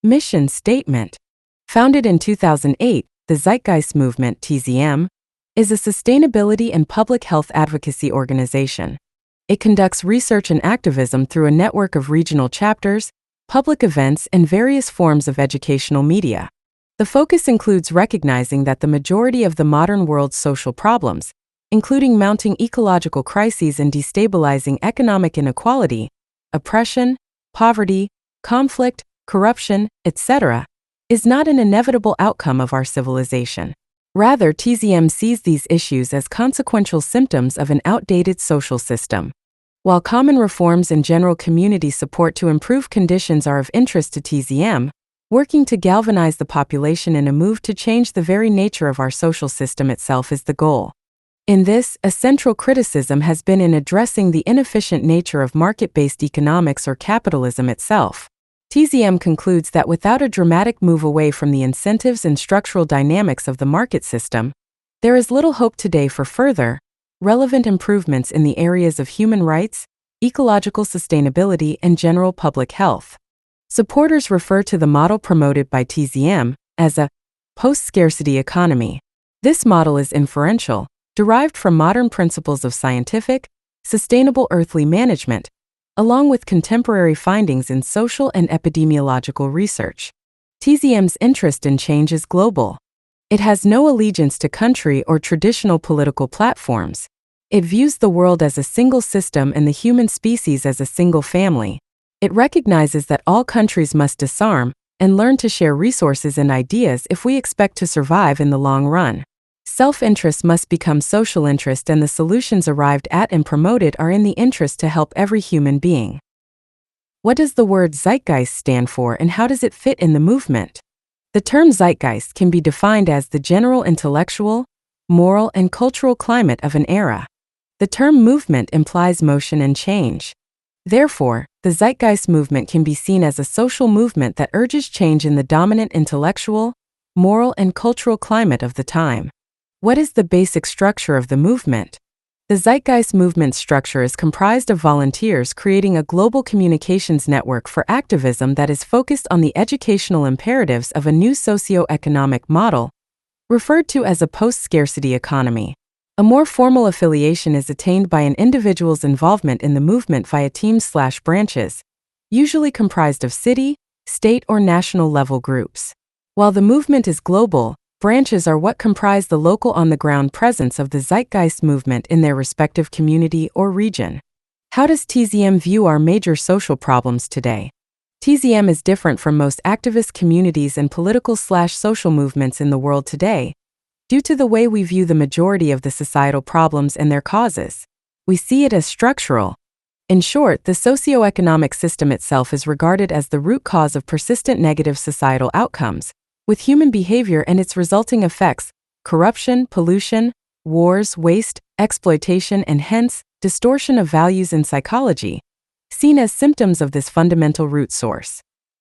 Mission Statement. Founded in 2008, the Zeitgeist movement, TZM, is a sustainability and public health advocacy organization. It conducts research and activism through a network of regional chapters, public events, and various forms of educational media. The focus includes recognizing that the majority of the modern world's social problems, including mounting ecological crises and destabilizing economic inequality, oppression, poverty, conflict, corruption, etc., is not an inevitable outcome of our civilization. Rather, TZM sees these issues as consequential symptoms of an outdated social system. While common reforms and general community support to improve conditions are of interest to TZM, working to galvanize the population in a move to change the very nature of our social system itself is the goal. In this, a central criticism has been in addressing the inefficient nature of market-based economics or capitalism itself. TZM concludes that without a dramatic move away from the incentives and structural dynamics of the market system, there is little hope today for further, relevant improvements in the areas of human rights, ecological sustainability, and general public health. Supporters refer to the model promoted by TZM as a post-scarcity economy. This model is inferential, derived from modern principles of scientific, sustainable earthly management, along with contemporary findings in social and epidemiological research. TZM's interest in change is global. It has no allegiance to country or traditional political platforms. It views the world as a single system and the human species as a single family. It recognizes that all countries must disarm and learn to share resources and ideas if we expect to survive in the long run. Self-interest must become social interest, and the solutions arrived at and promoted are in the interest to help every human being. What does the word zeitgeist stand for, and how does it fit in the movement? The term zeitgeist can be defined as the general intellectual, moral, and cultural climate of an era. The term movement implies motion and change. Therefore, the Zeitgeist movement can be seen as a social movement that urges change in the dominant intellectual, moral, and cultural climate of the time. What is the basic structure of the movement? The Zeitgeist movement's structure is comprised of volunteers creating a global communications network for activism that is focused on the educational imperatives of a new socio-economic model, referred to as a post-scarcity economy. A more formal affiliation is attained by an individual's involvement in the movement via teams/branches, usually comprised of city, state, or national level groups. While the movement is global, branches are what comprise the local on-the-ground presence of the Zeitgeist movement in their respective community or region. How does TZM view our major social problems today? TZM is different from most activist communities and political/social movements in the world today, due to the way we view the majority of the societal problems and their causes. We see it as structural. In short, the socio-economic system itself is regarded as the root cause of persistent negative societal outcomes, with human behavior and its resulting effects, corruption, pollution, wars, waste, exploitation, and hence, distortion of values in psychology, seen as symptoms of this fundamental root source.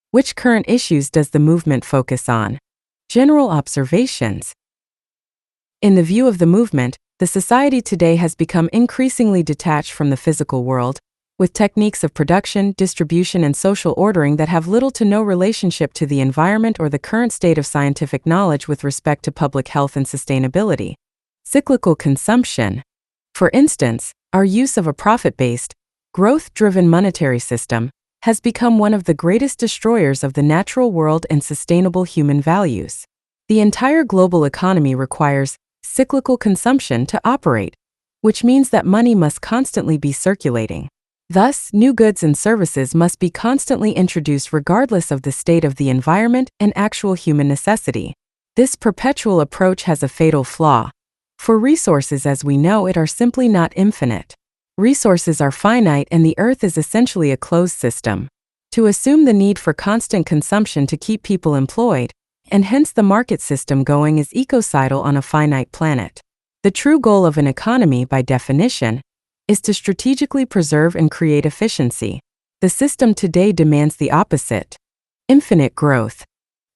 Which current issues does the movement focus on? General observations. In the view of the movement, the society today has become increasingly detached from the physical world, with techniques of production, distribution, and social ordering that have little to no relationship to the environment or the current state of scientific knowledge with respect to public health and sustainability. Cyclical consumption. For instance, our use of a profit-based, growth-driven monetary system has become one of the greatest destroyers of the natural world and sustainable human values. The entire global economy requires cyclical consumption to operate, which means that money must constantly be circulating. Thus, new goods and services must be constantly introduced regardless of the state of the environment and actual human necessity. This perpetual approach has a fatal flaw. For resources as we know it are simply not infinite. Resources are finite and the earth is essentially a closed system. To assume the need for constant consumption to keep people employed, and hence the market system going, is ecocidal on a finite planet. The true goal of an economy, by definition, is to strategically preserve and create efficiency. The system today demands the opposite: infinite growth.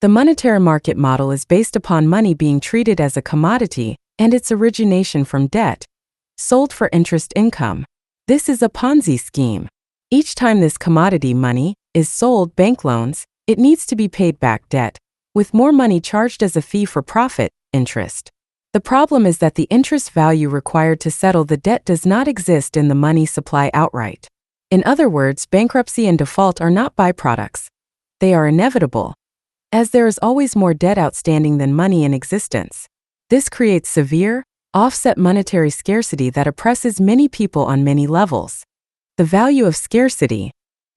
The monetary market model is based upon money being treated as a commodity and its origination from debt, sold for interest income. This is a Ponzi scheme. Each time this commodity money is sold, bank loans, It needs to be paid back debt, with more money charged as a fee for profit, interest. The problem is that the interest value required to settle the debt does not exist in the money supply outright. In other words, bankruptcy and default are not byproducts. They are inevitable, as there is always more debt outstanding than money in existence. This creates severe, offset monetary scarcity that oppresses many people on many levels. The value of scarcity.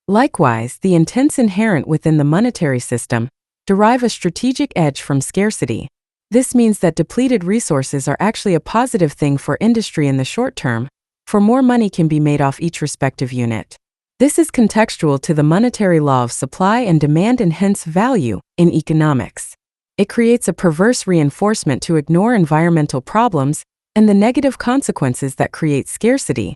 Likewise, the intents inherent within the monetary system derive a strategic edge from scarcity. This means that depleted resources are actually a positive thing for industry in the short term, for more money can be made off each respective unit. This is contextual to the monetary law of supply and demand and hence value in economics. It creates a perverse reinforcement to ignore environmental problems and the negative consequences that create scarcity,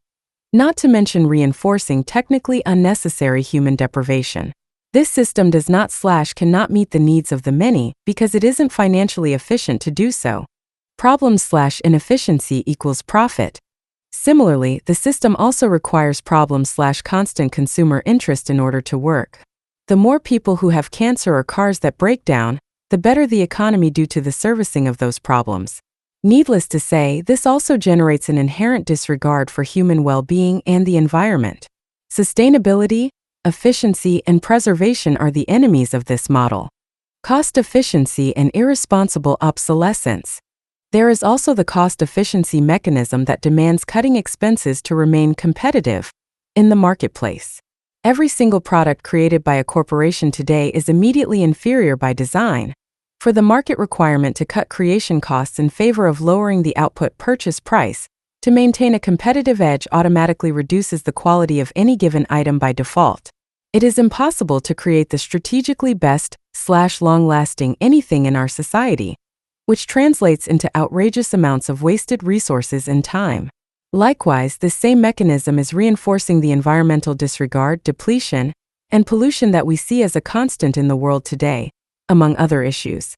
not to mention reinforcing technically unnecessary human deprivation. This system cannot meet the needs of the many because it isn't financially efficient to do so. Problem/inefficiency equals profit. Similarly, the system also requires problem/constant consumer interest in order to work. The more people who have cancer or cars that break down, the better the economy due to the servicing of those problems. Needless to say, this also generates an inherent disregard for human well-being and the environment. Sustainability, efficiency, and preservation are the enemies of this model. Cost efficiency and irresponsible obsolescence. There is also the cost efficiency mechanism that demands cutting expenses to remain competitive in the marketplace. Every single product created by a corporation today is immediately inferior by design, for the market requirement to cut creation costs in favor of lowering the output purchase price to maintain a competitive edge automatically reduces the quality of any given item by default. It is impossible to create the strategically best/long-lasting anything in our society, which translates into outrageous amounts of wasted resources and time. Likewise, this same mechanism is reinforcing the environmental disregard, depletion, and pollution that we see as a constant in the world today, among other issues.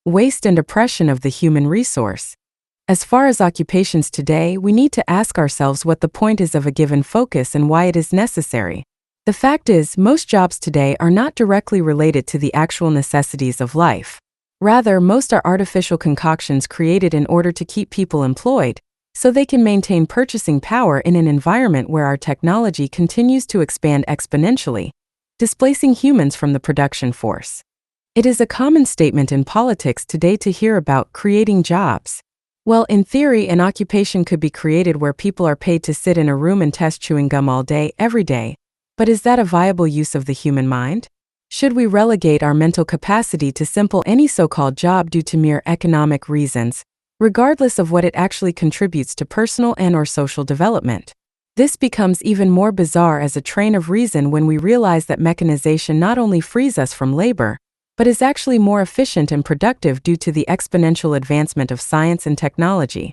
Waste and oppression of the human resource. As far as occupations today, we need to ask ourselves what the point is of a given focus and why it is necessary. The fact is, most jobs today are not directly related to the actual necessities of life. Rather, most are artificial concoctions created in order to keep people employed, so they can maintain purchasing power in an environment where our technology continues to expand exponentially, displacing humans from the production force. It is a common statement in politics today to hear about creating jobs. Well, in theory, an occupation could be created where people are paid to sit in a room and test chewing gum all day, every day. But is that a viable use of the human mind? Should we relegate our mental capacity to simple any so-called job due to mere economic reasons, regardless of what it actually contributes to personal and/or social development? This becomes even more bizarre as a train of reason when we realize that mechanization not only frees us from labor, but is actually more efficient and productive due to the exponential advancement of science and technology.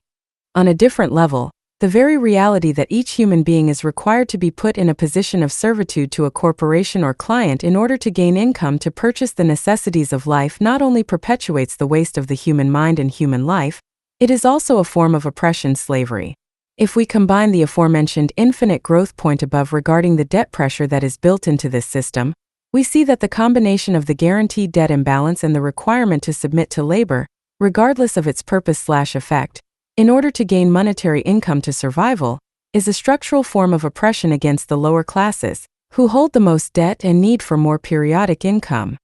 On a different level, the very reality that each human being is required to be put in a position of servitude to a corporation or client in order to gain income to purchase the necessities of life not only perpetuates the waste of the human mind and human life, it is also a form of oppression slavery. If we combine the aforementioned infinite growth point above regarding the debt pressure that is built into this system, we see that the combination of the guaranteed debt imbalance and the requirement to submit to labor, regardless of its purpose/effect, in order to gain monetary income to survival, is a structural form of oppression against the lower classes, who hold the most debt and need for more periodic income.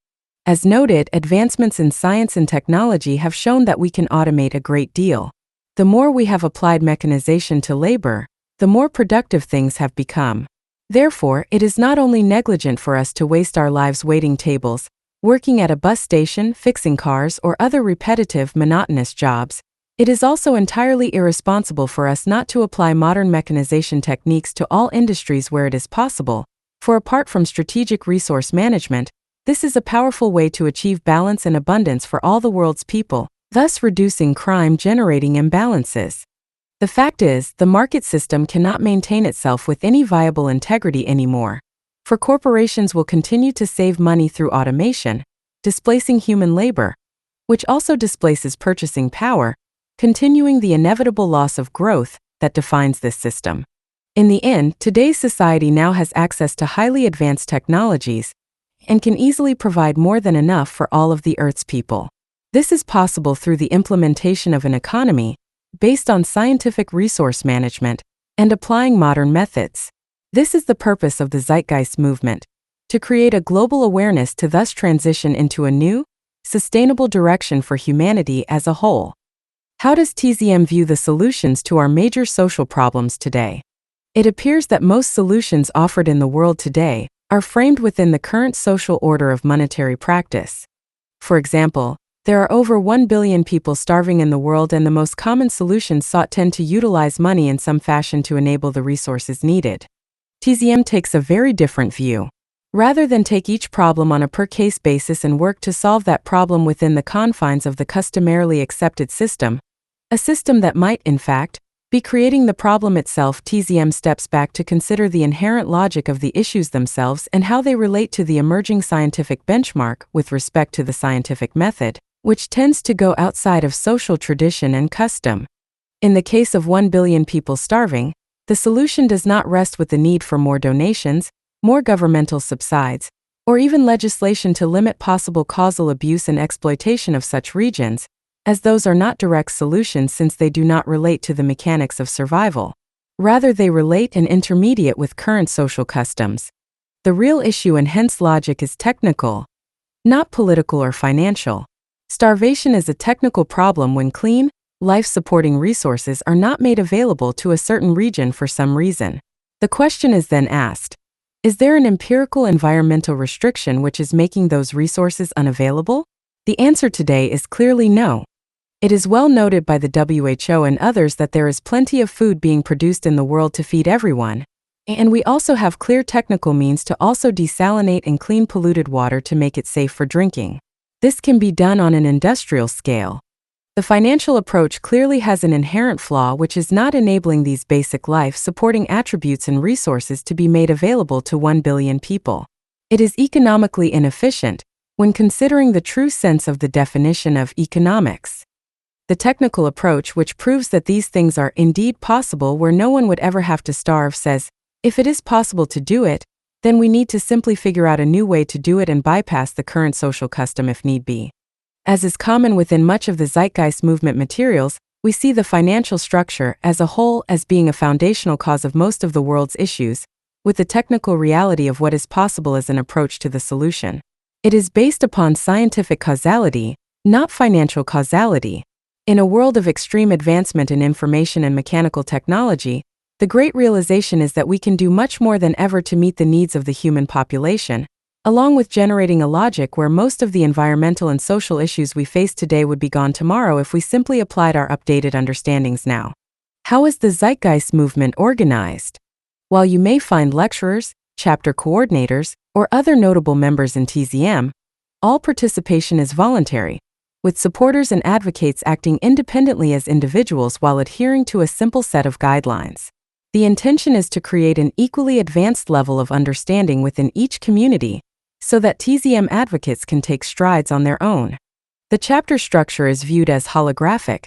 As noted, advancements in science and technology have shown that we can automate a great deal. The more we have applied mechanization to labor, the more productive things have become. Therefore, it is not only negligent for us to waste our lives waiting tables, working at a bus station, fixing cars, or other repetitive, monotonous jobs, it is also entirely irresponsible for us not to apply modern mechanization techniques to all industries where it is possible, for apart from strategic resource management, this is a powerful way to achieve balance and abundance for all the world's people, thus reducing crime-generating imbalances. The fact is, the market system cannot maintain itself with any viable integrity anymore, for corporations will continue to save money through automation, displacing human labor, which also displaces purchasing power, continuing the inevitable loss of growth that defines this system. In the end, today's society now has access to highly advanced technologies, and can easily provide more than enough for all of the Earth's people. This is possible through the implementation of an economy based on scientific resource management and applying modern methods. This is the purpose of the Zeitgeist movement, to create a global awareness to thus transition into a new, sustainable direction for humanity as a whole. How does TZM view the solutions to our major social problems today? It appears that most solutions offered in the world today are framed within the current social order of monetary practice. For example, there are over 1 billion people starving in the world, and the most common solutions sought tend to utilize money in some fashion to enable the resources needed. TZM takes a very different view. Rather than take each problem on a per-case basis and work to solve that problem within the confines of the customarily accepted system, a system that might, in fact, be creating the problem itself, TZM steps back to consider the inherent logic of the issues themselves and how they relate to the emerging scientific benchmark with respect to the scientific method, which tends to go outside of social tradition and custom. In the case of 1 billion people starving, the solution does not rest with the need for more donations, more governmental subsides, or even legislation to limit possible causal abuse and exploitation of such regions, as those are not direct solutions since they do not relate to the mechanics of survival. Rather, they relate and intermediate with current social customs. The real issue and hence logic is technical, not political or financial. Starvation is a technical problem when clean, life-supporting resources are not made available to a certain region for some reason. The question is then asked, is there an empirical environmental restriction which is making those resources unavailable? The answer today is clearly no. It is well noted by the WHO and others that there is plenty of food being produced in the world to feed everyone, and we also have clear technical means to also desalinate and clean polluted water to make it safe for drinking. This can be done on an industrial scale. The financial approach clearly has an inherent flaw which is not enabling these basic life-supporting attributes and resources to be made available to 1 billion people. It is economically inefficient when considering the true sense of the definition of economics. The technical approach, which proves that these things are indeed possible where no one would ever have to starve, says, if it is possible to do it, then we need to simply figure out a new way to do it and bypass the current social custom if need be. As is common within much of the Zeitgeist movement materials, we see the financial structure as a whole as being a foundational cause of most of the world's issues, with the technical reality of what is possible as an approach to the solution. It is based upon scientific causality, not financial causality. In a world of extreme advancement in information and mechanical technology, the great realization is that we can do much more than ever to meet the needs of the human population, along with generating a logic where most of the environmental and social issues we face today would be gone tomorrow if we simply applied our updated understandings now. How is the Zeitgeist movement organized? While you may find lecturers, chapter coordinators, or other notable members in TZM, all participation is voluntary, with supporters and advocates acting independently as individuals while adhering to a simple set of guidelines. The intention is to create an equally advanced level of understanding within each community, so that TZM advocates can take strides on their own. The chapter structure is viewed as holographic,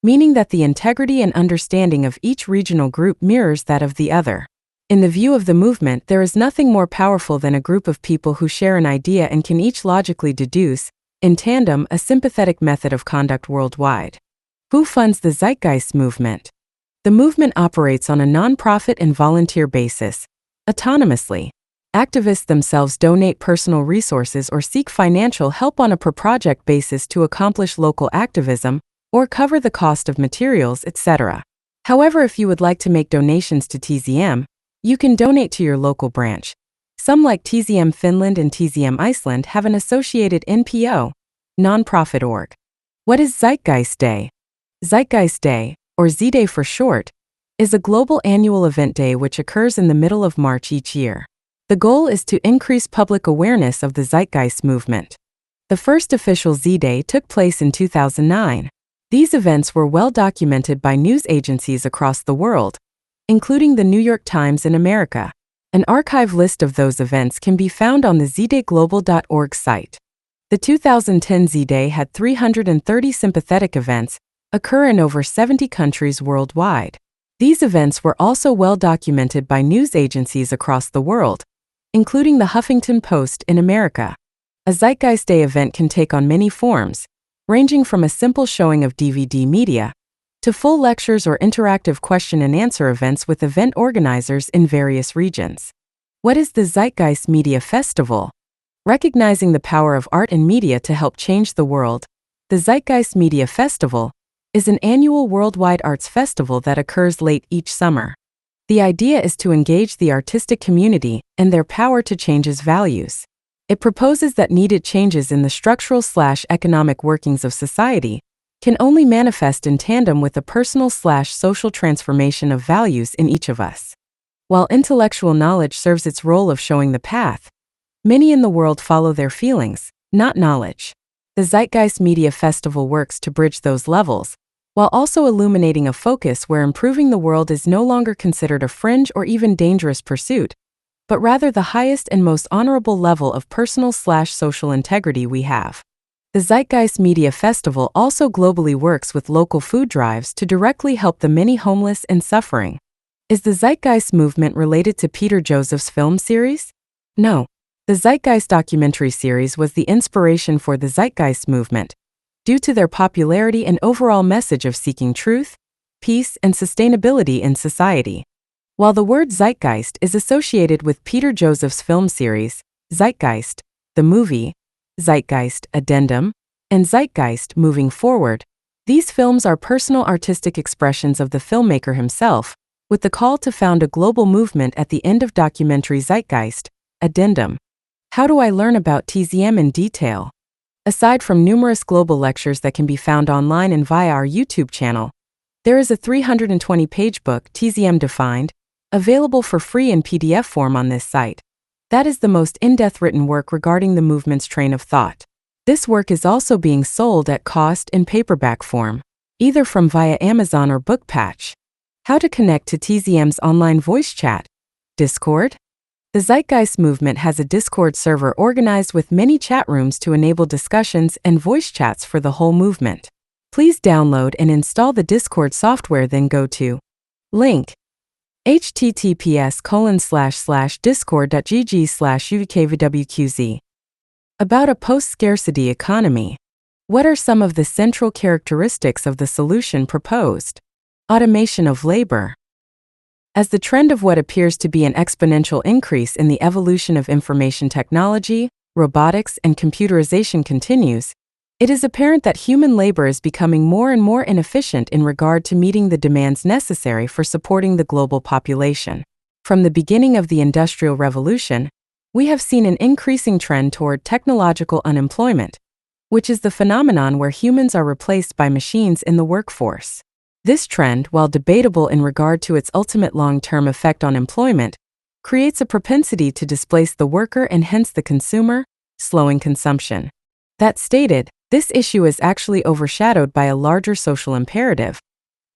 meaning that the integrity and understanding of each regional group mirrors that of the other. In the view of the movement, there is nothing more powerful than a group of people who share an idea and can each logically deduce, in tandem, a sympathetic method of conduct worldwide. Who funds the Zeitgeist movement? The movement operates on a non-profit and volunteer basis, autonomously. Activists themselves donate personal resources or seek financial help on a per-project basis to accomplish local activism or cover the cost of materials, etc. However, if you would like to make donations to TZM, you can donate to your local branch. Some, like TZM Finland and TZM Iceland, have an associated NPO, non-profit org. What is Zeitgeist Day? Zeitgeist Day, or Z-Day for short, is a global annual event day which occurs in the middle of March each year. The goal is to increase public awareness of the Zeitgeist movement. The first official Z-Day took place in 2009. These events were well documented by news agencies across the world, including the New York Times in America. An archive list of those events can be found on the zdayglobal.org site. The 2010 Z-Day had 330 sympathetic events occur in over 70 countries worldwide. These events were also well documented by news agencies across the world, including the Huffington Post in America. A Zeitgeist Day event can take on many forms, ranging from a simple showing of DVD media to full lectures or interactive question-and-answer events with event organizers in various regions. What is the Zeitgeist Media Festival? Recognizing the power of art and media to help change the world, the Zeitgeist Media Festival is an annual worldwide arts festival that occurs late each summer. The idea is to engage the artistic community and their power to change its values. It proposes that needed changes in the structural/economic workings of society can only manifest in tandem with the personal/social transformation of values in each of us. While intellectual knowledge serves its role of showing the path, many in the world follow their feelings, not knowledge. The Zeitgeist Media Festival works to bridge those levels, while also illuminating a focus where improving the world is no longer considered a fringe or even dangerous pursuit, but rather the highest and most honorable level of personal/social integrity we have. The Zeitgeist Media Festival also globally works with local food drives to directly help the many homeless and suffering. Is the Zeitgeist movement related to Peter Joseph's film series? No. The Zeitgeist documentary series was the inspiration for the Zeitgeist movement, due to their popularity and overall message of seeking truth, peace, and sustainability in society. While the word Zeitgeist is associated with Peter Joseph's film series, Zeitgeist, the movie, Zeitgeist Addendum, and Zeitgeist Moving Forward, these films are personal artistic expressions of the filmmaker himself, with the call to found a global movement at the end of documentary Zeitgeist Addendum. How do I learn about TZM in detail? Aside from numerous global lectures that can be found online and via our YouTube channel, there is a 320-page book, TZM Defined, available for free in PDF form on this site. That is the most in-depth written work regarding the movement's train of thought. This work is also being sold at cost in paperback form, either from via Amazon or Bookpatch. How to connect to TZM's online voice chat? Discord? The Zeitgeist movement has a Discord server organized with many chat rooms to enable discussions and voice chats for the whole movement. Please download and install the Discord software, then go to link https://discord.gg/ukvwqz. About a post-scarcity economy. What are some of the central characteristics of the solution proposed? Automation of labor. As the trend of what appears to be an exponential increase in the evolution of information technology, robotics, and computerization continues, it is apparent that human labor is becoming more and more inefficient in regard to meeting the demands necessary for supporting the global population. From the beginning of the Industrial Revolution, we have seen an increasing trend toward technological unemployment, which is the phenomenon where humans are replaced by machines in the workforce. This trend, while debatable in regard to its ultimate long-term effect on employment, creates a propensity to displace the worker and hence the consumer, slowing consumption. That stated, this issue is actually overshadowed by a larger social imperative,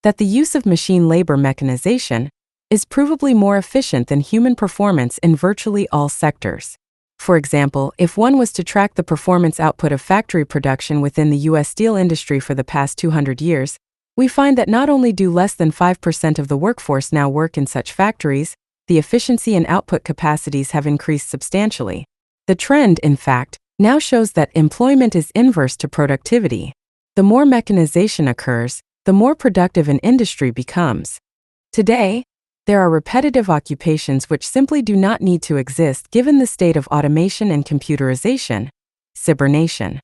that the use of machine labor mechanization is provably more efficient than human performance in virtually all sectors. For example, if one was to track the performance output of factory production within the U.S. steel industry for the past 200 years, we find that not only do less than 5% of the workforce now work in such factories, the efficiency and output capacities have increased substantially. The trend, in fact, now shows that employment is inverse to productivity. The more mechanization occurs, the more productive an industry becomes. Today, there are repetitive occupations which simply do not need to exist given the state of automation and computerization, cybernation.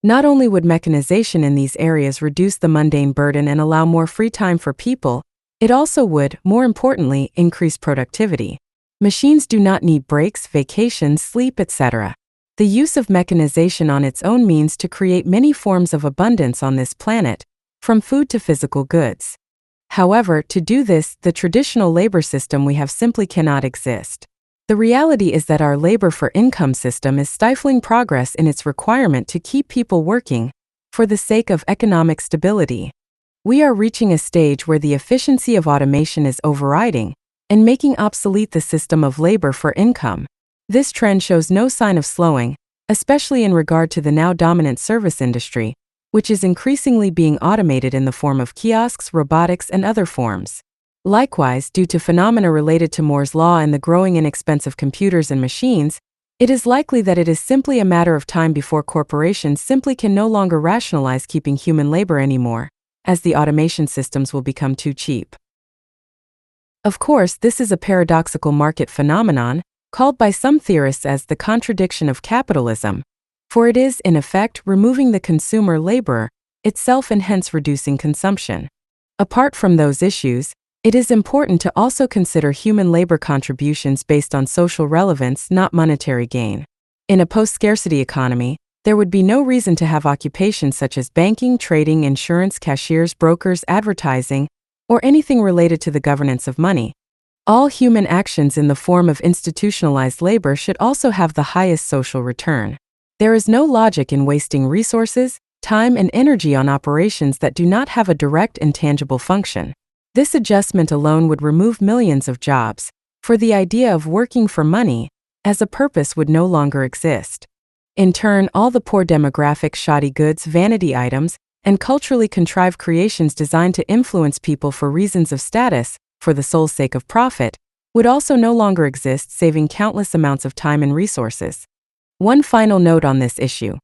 Not only would mechanization in these areas reduce the mundane burden and allow more free time for people, it also would, more importantly, increase productivity. Machines do not need breaks, vacations, sleep, etc. The use of mechanization on its own means to create many forms of abundance on this planet, from food to physical goods. However, to do this, the traditional labor system we have simply cannot exist. The reality is that our labor for income system is stifling progress in its requirement to keep people working, for the sake of economic stability. We are reaching a stage where the efficiency of automation is overriding and making obsolete the system of labor for income. This trend shows no sign of slowing, especially in regard to the now dominant service industry, which is increasingly being automated in the form of kiosks, robotics, and other forms. Likewise, due to phenomena related to Moore's law and the growing inexpense of computers and machines, it is likely that it is simply a matter of time before corporations simply can no longer rationalize keeping human labor anymore, as the automation systems will become too cheap. Of course, this is a paradoxical market phenomenon, called by some theorists as the contradiction of capitalism, for it is, in effect, removing the consumer laborer itself and hence reducing consumption. Apart from those issues, it is important to also consider human labor contributions based on social relevance, not monetary gain. In a post-scarcity economy, there would be no reason to have occupations such as banking, trading, insurance, cashiers, brokers, advertising, or anything related to the governance of money. All human actions in the form of institutionalized labor should also have the highest social return. There is no logic in wasting resources, time, and energy on operations that do not have a direct and tangible function. This adjustment alone would remove millions of jobs, for the idea of working for money as a purpose would no longer exist. In turn, all the poor demographic, shoddy goods, vanity items, and culturally contrived creations designed to influence people for reasons of status, for the sole sake of profit, would also no longer exist, saving countless amounts of time and resources. One final note on this issue.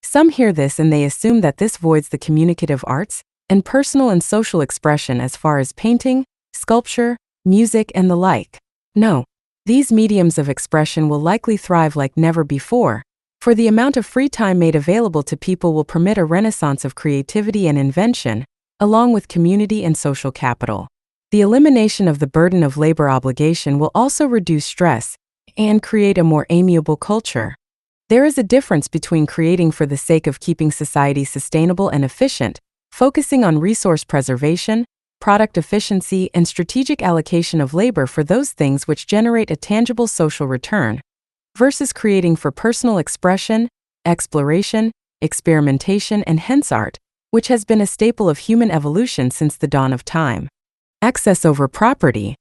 Some hear this and they assume that this voids the communicative arts and personal and social expression as far as painting, sculpture, music, and the like. No, these mediums of expression will likely thrive like never before, for the amount of free time made available to people will permit a renaissance of creativity and invention, along with community and social capital. The elimination of the burden of labor obligation will also reduce stress and create a more amiable culture. There is a difference between creating for the sake of keeping society sustainable and efficient, focusing on resource preservation, product efficiency, and strategic allocation of labor for those things which generate a tangible social return, versus creating for personal expression, exploration, experimentation, and hence art, which has been a staple of human evolution since the dawn of time. Access over property.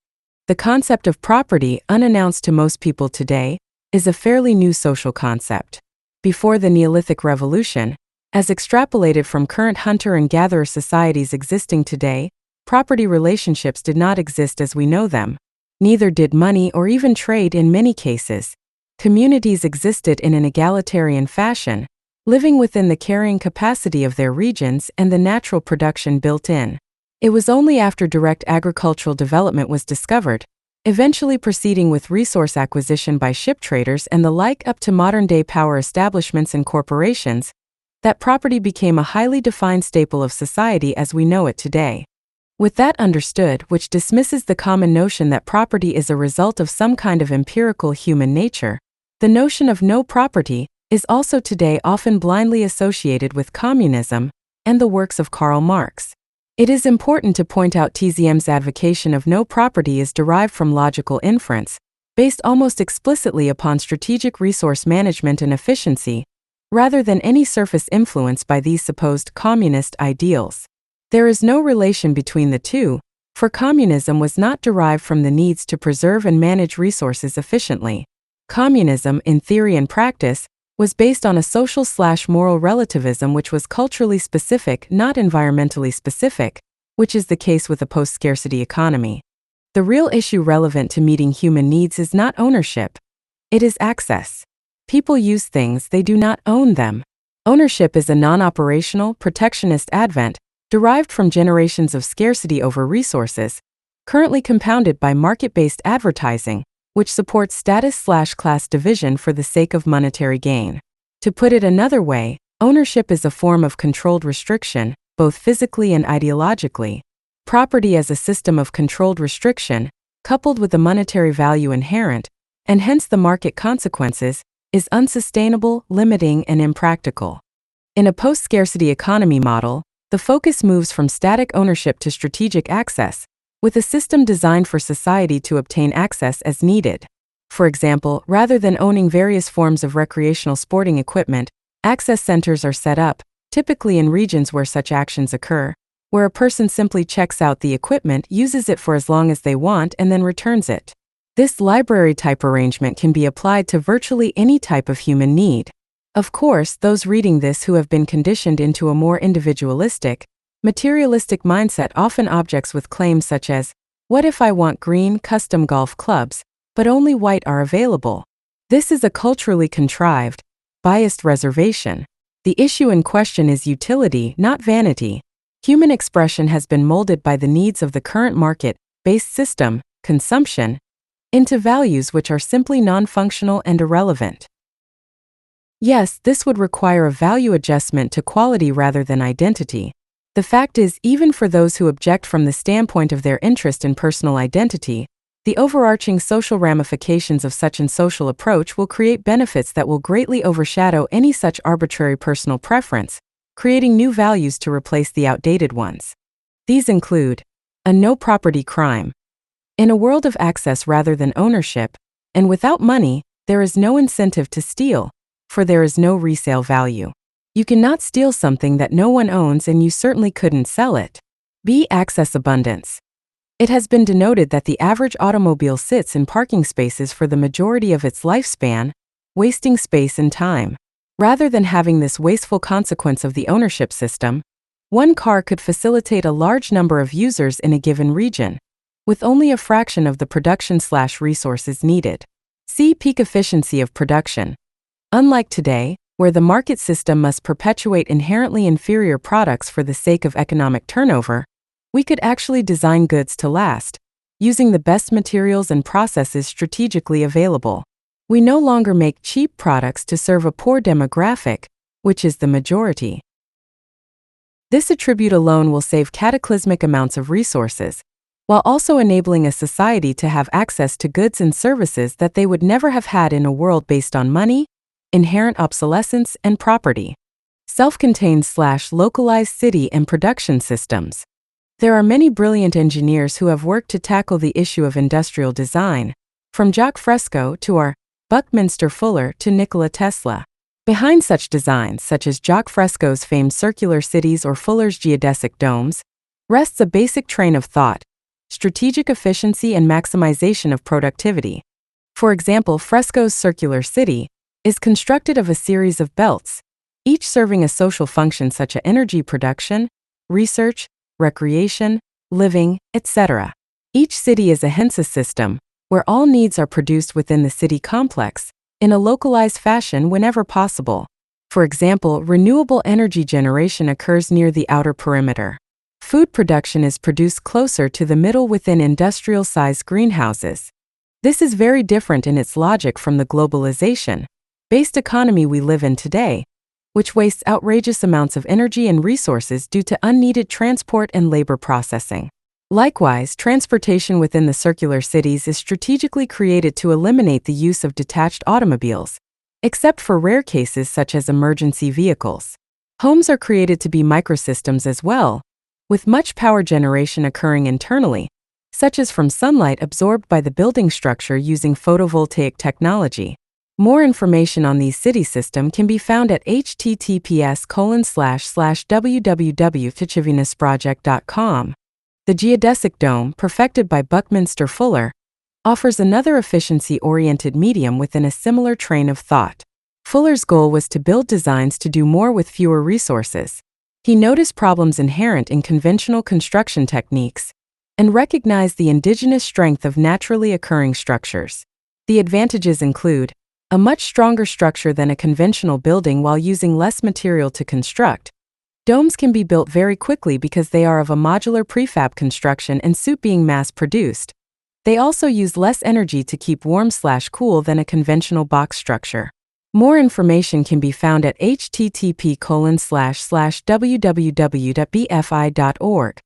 The concept of property, unannounced to most people today, is a fairly new social concept. Before the Neolithic Revolution, as extrapolated from current hunter and gatherer societies existing today, property relationships did not exist as we know them. Neither did money or even trade in many cases. Communities existed in an egalitarian fashion, living within the carrying capacity of their regions and the natural production built in. It was only after direct agricultural development was discovered, eventually proceeding with resource acquisition by ship traders and the like up to modern-day power establishments and corporations, that property became a highly defined staple of society as we know it today. With that understood, which dismisses the common notion that property is a result of some kind of empirical human nature, the notion of no property is also today often blindly associated with communism and the works of Karl Marx. It is important to point out TZM's advocacy of no property is derived from logical inference, based almost explicitly upon strategic resource management and efficiency, rather than any surface influence by these supposed communist ideals. There is no relation between the two, for communism was not derived from the needs to preserve and manage resources efficiently. Communism, in theory and practice, was based on a social/moral relativism which was culturally specific, not environmentally specific, which is the case with a post-scarcity economy. The real issue relevant to meeting human needs is not ownership. It is access. People use things, they do not own them. Ownership is a non-operational, protectionist advent, derived from generations of scarcity over resources, currently compounded by market-based advertising, which supports status/class division for the sake of monetary gain. To put it another way, ownership is a form of controlled restriction, both physically and ideologically. Property as a system of controlled restriction, coupled with the monetary value inherent, and hence the market consequences, is unsustainable, limiting, and impractical. In a post-scarcity economy model, the focus moves from static ownership to strategic access, with a system designed for society to obtain access as needed. For example, rather than owning various forms of recreational sporting equipment, access centers are set up, typically in regions where such actions occur, where a person simply checks out the equipment, uses it for as long as they want, and then returns it. This library-type arrangement can be applied to virtually any type of human need. Of course, those reading this who have been conditioned into a more individualistic, materialistic mindset often objects with claims such as, What if I want green, custom golf clubs, but only white are available? This is a culturally contrived, biased reservation. The issue in question is utility, not vanity. Human expression has been molded by the needs of the current market-based system, consumption, into values which are simply non-functional and irrelevant. Yes, this would require a value adjustment to quality rather than identity. The fact is, even for those who object from the standpoint of their interest in personal identity, the overarching social ramifications of such an social approach will create benefits that will greatly overshadow any such arbitrary personal preference, creating new values to replace the outdated ones. These include a no property crime. In a world of access rather than ownership, and without money, there is no incentive to steal, for there is no resale value. You cannot steal something that no one owns, and you certainly couldn't sell it. B. Access abundance. It has been denoted that the average automobile sits in parking spaces for the majority of its lifespan, wasting space and time. Rather than having this wasteful consequence of the ownership system, one car could facilitate a large number of users in a given region, with only a fraction of the production/resources needed. C. Peak efficiency of production. Unlike today, where the market system must perpetuate inherently inferior products for the sake of economic turnover, we could actually design goods to last, using the best materials and processes strategically available. We no longer make cheap products to serve a poor demographic, which is the majority. This attribute alone will save cataclysmic amounts of resources, while also enabling a society to have access to goods and services that they would never have had in a world based on money, inherent obsolescence, and property. Self-contained/localized city and production systems. There are many brilliant engineers who have worked to tackle the issue of industrial design, from Jacques Fresco to our Buckminster Fuller to Nikola Tesla. Behind such designs, such as Jacques Fresco's famed circular cities or Fuller's geodesic domes, rests a basic train of thought: strategic efficiency and maximization of productivity. For example, Fresco's circular city is constructed of a series of belts, each serving a social function such as energy production, research, recreation, living, etc. Each city is a Hensa system, where all needs are produced within the city complex, in a localized fashion whenever possible. For example, renewable energy generation occurs near the outer perimeter. Food production is produced closer to the middle within industrial-sized greenhouses. This is very different in its logic from the globalization-based economy we live in today, which wastes outrageous amounts of energy and resources due to unneeded transport and labor processing. Likewise, transportation within the circular cities is strategically created to eliminate the use of detached automobiles, except for rare cases such as emergency vehicles. Homes are created to be microsystems as well, with much power generation occurring internally, such as from sunlight absorbed by the building structure using photovoltaic technology. More information on these city systems can be found at https://www.tchivinusproject.com. The geodesic dome, perfected by Buckminster Fuller, offers another efficiency-oriented medium within a similar train of thought. Fuller's goal was to build designs to do more with fewer resources. He noticed problems inherent in conventional construction techniques and recognized the indigenous strength of naturally occurring structures. The advantages include a much stronger structure than a conventional building while using less material to construct. Domes can be built very quickly because they are of a modular prefab construction and suit being mass-produced. They also use less energy to keep warm/cool than a conventional box structure. More information can be found at http://www.bfi.org.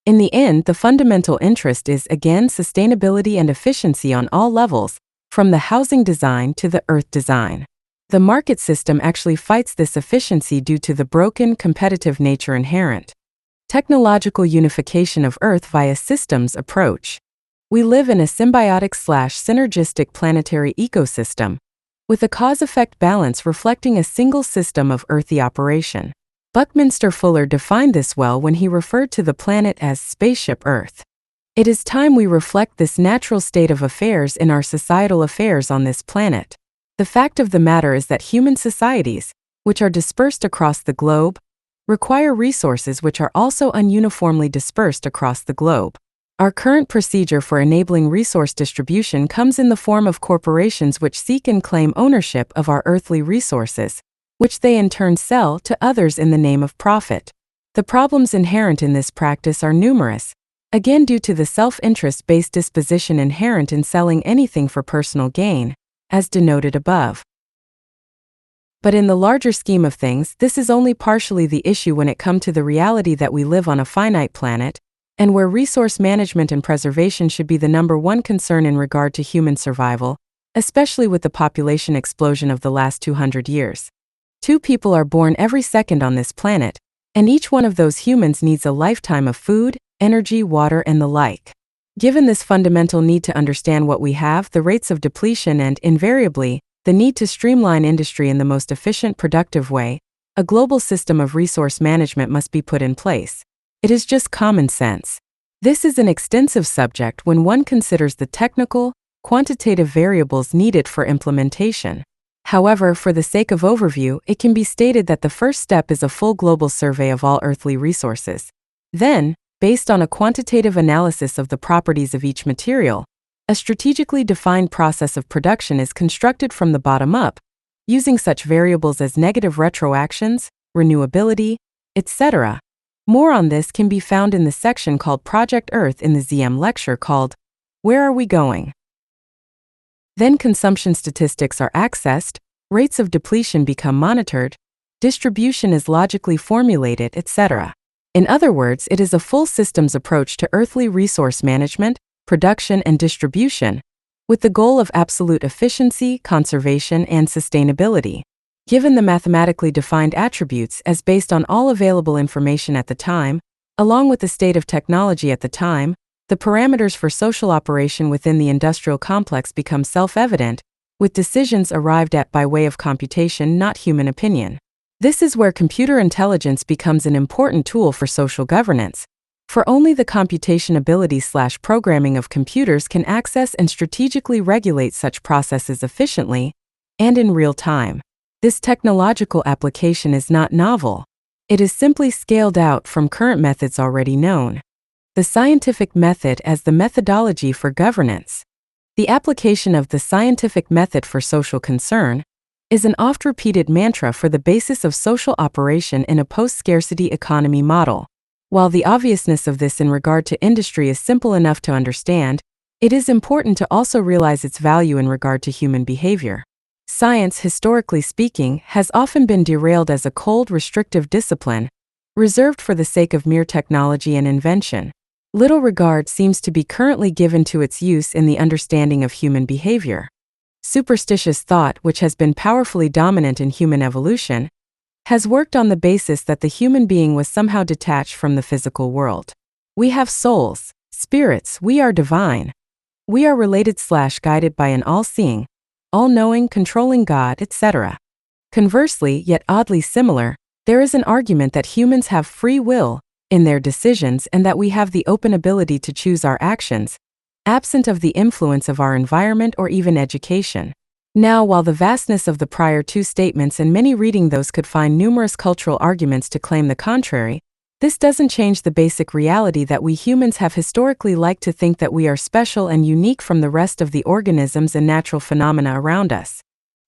In the end, the fundamental interest is, again, sustainability and efficiency on all levels, from the housing design to the earth design. The market system actually fights this efficiency due to the broken, competitive nature inherent. Technological unification of Earth via systems approach. We live in a symbiotic/synergistic planetary ecosystem, with a cause-effect balance reflecting a single system of earthy operation. Buckminster Fuller defined this well when he referred to the planet as Spaceship Earth. It is time we reflect this natural state of affairs in our societal affairs on this planet. The fact of the matter is that human societies, which are dispersed across the globe, require resources which are also ununiformly dispersed across the globe. Our current procedure for enabling resource distribution comes in the form of corporations which seek and claim ownership of our earthly resources, which they in turn sell to others in the name of profit. The problems inherent in this practice are numerous, again due to the self-interest-based disposition inherent in selling anything for personal gain, as denoted above. But in the larger scheme of things, this is only partially the issue when it comes to the reality that we live on a finite planet, and where resource management and preservation should be the number one concern in regard to human survival, especially with the population explosion of the last 200 years. 2 people are born every second on this planet, and each one of those humans needs a lifetime of food, energy, water, and the like. Given this fundamental need to understand what we have, the rates of depletion, and, invariably, the need to streamline industry in the most efficient, productive way, a global system of resource management must be put in place. It is just common sense. This is an extensive subject when one considers the technical, quantitative variables needed for implementation. However, for the sake of overview, it can be stated that the first step is a full global survey of all earthly resources. Then, based on a quantitative analysis of the properties of each material, a strategically defined process of production is constructed from the bottom up, using such variables as negative retroactions, renewability, etc. More on this can be found in the section called Project Earth in the ZM lecture called, Where Are We Going? Then consumption statistics are accessed, rates of depletion become monitored, distribution is logically formulated, etc. In other words, it is a full systems approach to earthly resource management, production, and distribution, with the goal of absolute efficiency, conservation, and sustainability. Given the mathematically defined attributes as based on all available information at the time, along with the state of technology at the time, the parameters for social operation within the industrial complex become self-evident, with decisions arrived at by way of computation, not human opinion. This is where computer intelligence becomes an important tool for social governance, for only the computation ability/programming of computers can access and strategically regulate such processes efficiently and in real time. This technological application is not novel. It is simply scaled out from current methods already known. The scientific method as the methodology for governance. The application of the scientific method for social concern is an oft-repeated mantra for the basis of social operation in a post-scarcity economy model. While the obviousness of this in regard to industry is simple enough to understand, it is important to also realize its value in regard to human behavior. Science, historically speaking, has often been derailed as a cold, restrictive discipline, reserved for the sake of mere technology and invention. Little regard seems to be currently given to its use in the understanding of human behavior. Superstitious thought, which has been powerfully dominant in human evolution, has worked on the basis that the human being was somehow detached from the physical world. We have souls, spirits, we are divine. We are related/guided by an all-seeing, all-knowing, controlling God, etc. Conversely, yet oddly similar, there is an argument that humans have free will in their decisions and that we have the open ability to choose our actions, absent of the influence of our environment or even education. Now, while the vastness of the prior two statements and many reading those could find numerous cultural arguments to claim the contrary, this doesn't change the basic reality that we humans have historically liked to think that we are special and unique from the rest of the organisms and natural phenomena around us.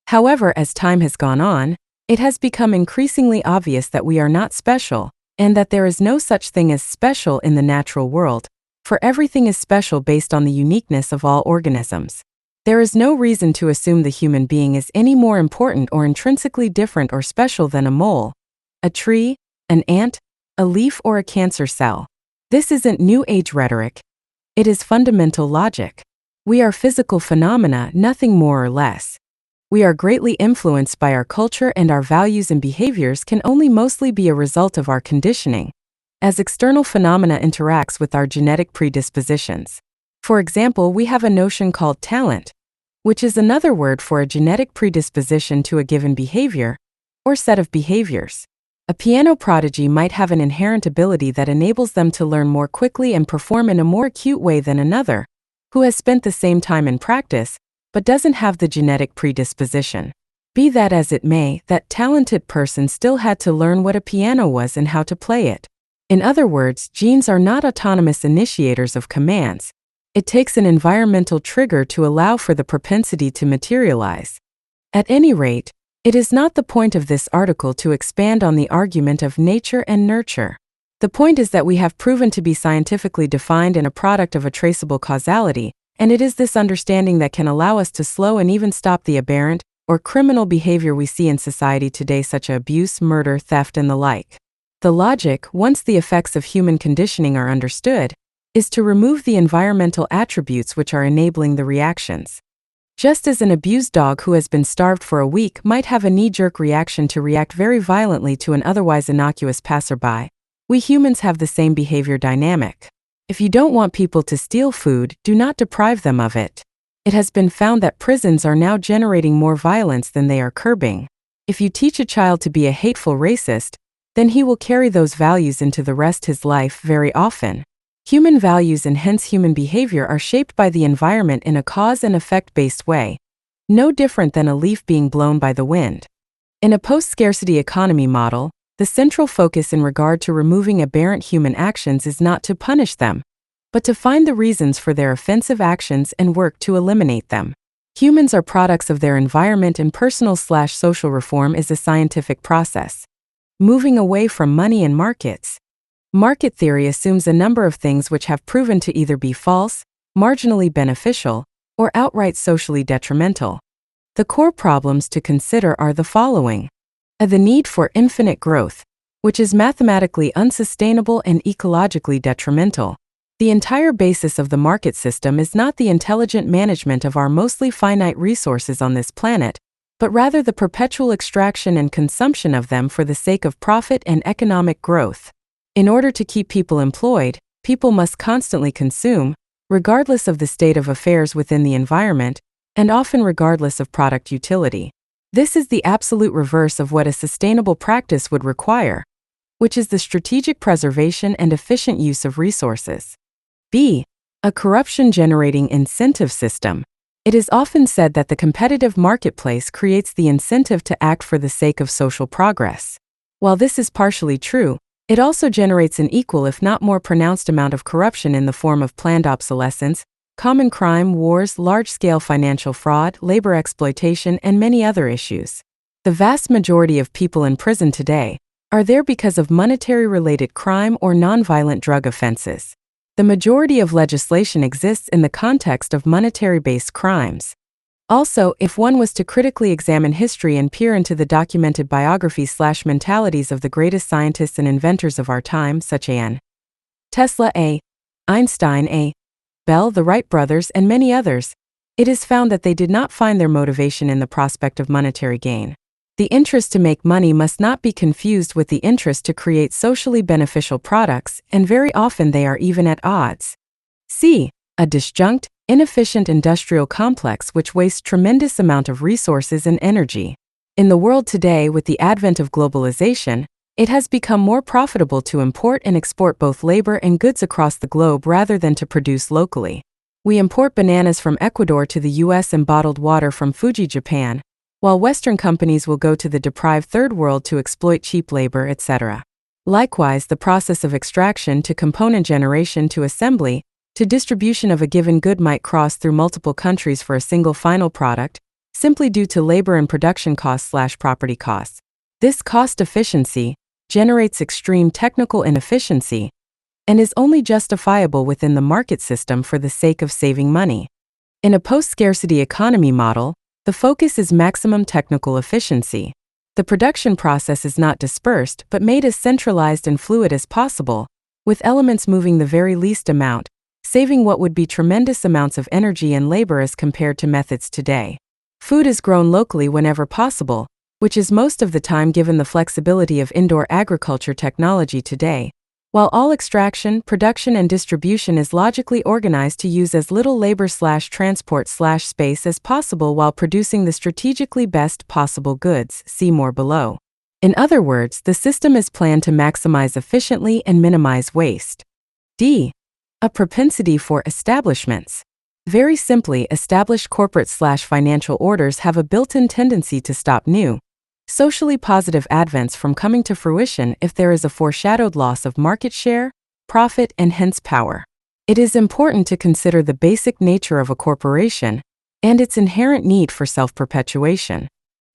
However, as time has gone on, it has become increasingly obvious that we are not special, and that there is no such thing as special in the natural world, for everything is special based on the uniqueness of all organisms. There is no reason to assume the human being is any more important or intrinsically different or special than a mole, a tree, an ant, a leaf, or a cancer cell. This isn't New Age rhetoric. It is fundamental logic. We are physical phenomena, nothing more or less. We are greatly influenced by our culture, and our values and behaviors can only mostly be a result of our conditioning, as external phenomena interacts with our genetic predispositions. For example, we have a notion called talent, which is another word for a genetic predisposition to a given behavior, or set of behaviors. A piano prodigy might have an inherent ability that enables them to learn more quickly and perform in a more acute way than another, who has spent the same time in practice, but doesn't have the genetic predisposition. Be that as it may, that talented person still had to learn what a piano was and how to play it. In other words, genes are not autonomous initiators of commands. It takes an environmental trigger to allow for the propensity to materialize. At any rate, it is not the point of this article to expand on the argument of nature and nurture. The point is that we have proven to be scientifically defined and a product of a traceable causality, and it is this understanding that can allow us to slow and even stop the aberrant or criminal behavior we see in society today, such as abuse, murder, theft, and the like. The logic, once the effects of human conditioning are understood, is to remove the environmental attributes which are enabling the reactions. Just as an abused dog who has been starved for a week might have a knee-jerk reaction to react very violently to an otherwise innocuous passerby, we humans have the same behavior dynamic. If you don't want people to steal food, do not deprive them of it. It has been found that prisons are now generating more violence than they are curbing. If you teach a child to be a hateful racist, then he will carry those values into the rest of his life very often. Human values and hence human behavior are shaped by the environment in a cause and effect-based way, no different than a leaf being blown by the wind. In a post-scarcity economy model, the central focus in regard to removing aberrant human actions is not to punish them, but to find the reasons for their offensive actions and work to eliminate them. Humans are products of their environment, and personal/social reform is a scientific process. Moving away from money and markets. Market theory assumes a number of things which have proven to either be false, marginally beneficial, or outright socially detrimental. The core problems to consider are the following. The need for infinite growth, which is mathematically unsustainable and ecologically detrimental. The entire basis of the market system is not the intelligent management of our mostly finite resources on this planet, but rather the perpetual extraction and consumption of them for the sake of profit and economic growth. In order to keep people employed, people must constantly consume, regardless of the state of affairs within the environment, and often regardless of product utility. This is the absolute reverse of what a sustainable practice would require, which is the strategic preservation and efficient use of resources. B. A corruption-generating incentive system. It is often said that the competitive marketplace creates the incentive to act for the sake of social progress. While this is partially true, it also generates an equal if not more pronounced amount of corruption in the form of planned obsolescence, common crime, wars, large-scale financial fraud, labor exploitation, and many other issues. The vast majority of people in prison today are there because of monetary-related crime or nonviolent drug offenses. The majority of legislation exists in the context of monetary-based crimes. Also, if one was to critically examine history and peer into the documented biographies/mentalities of the greatest scientists and inventors of our time, such as Tesla, Einstein, Bell, the Wright brothers, and many others, it is found that they did not find their motivation in the prospect of monetary gain. The interest to make money must not be confused with the interest to create socially beneficial products, and very often they are even at odds. C. A disjunct, inefficient industrial complex which wastes tremendous amount of resources and energy. In the world today, with the advent of globalization, it has become more profitable to import and export both labor and goods across the globe rather than to produce locally. We import bananas from Ecuador to the US and bottled water from Fuji, Japan, while Western companies will go to the deprived third world to exploit cheap labor, etc. Likewise, the process of extraction to component generation to assembly to distribution of a given good might cross through multiple countries for a single final product, simply due to labor and production costs/property costs. This cost efficiency generates extreme technical inefficiency and is only justifiable within the market system for the sake of saving money. In a post-scarcity economy model, the focus is maximum technical efficiency. The production process is not dispersed but made as centralized and fluid as possible, with elements moving the very least amount, saving what would be tremendous amounts of energy and labor as compared to methods today. Food is grown locally whenever possible, which is most of the time given the flexibility of indoor agriculture technology today, while all extraction, production, and distribution is logically organized to use as little labor/transport/space as possible while producing the strategically best possible goods. See more below. In other words, the system is planned to maximize efficiently and minimize waste. D. A propensity for establishments. Very simply, established corporate/financial orders have a built-in tendency to stop new, socially positive advents from coming to fruition if there is a foreshadowed loss of market share, profit, and hence power. It is important to consider the basic nature of a corporation and its inherent need for self-perpetuation.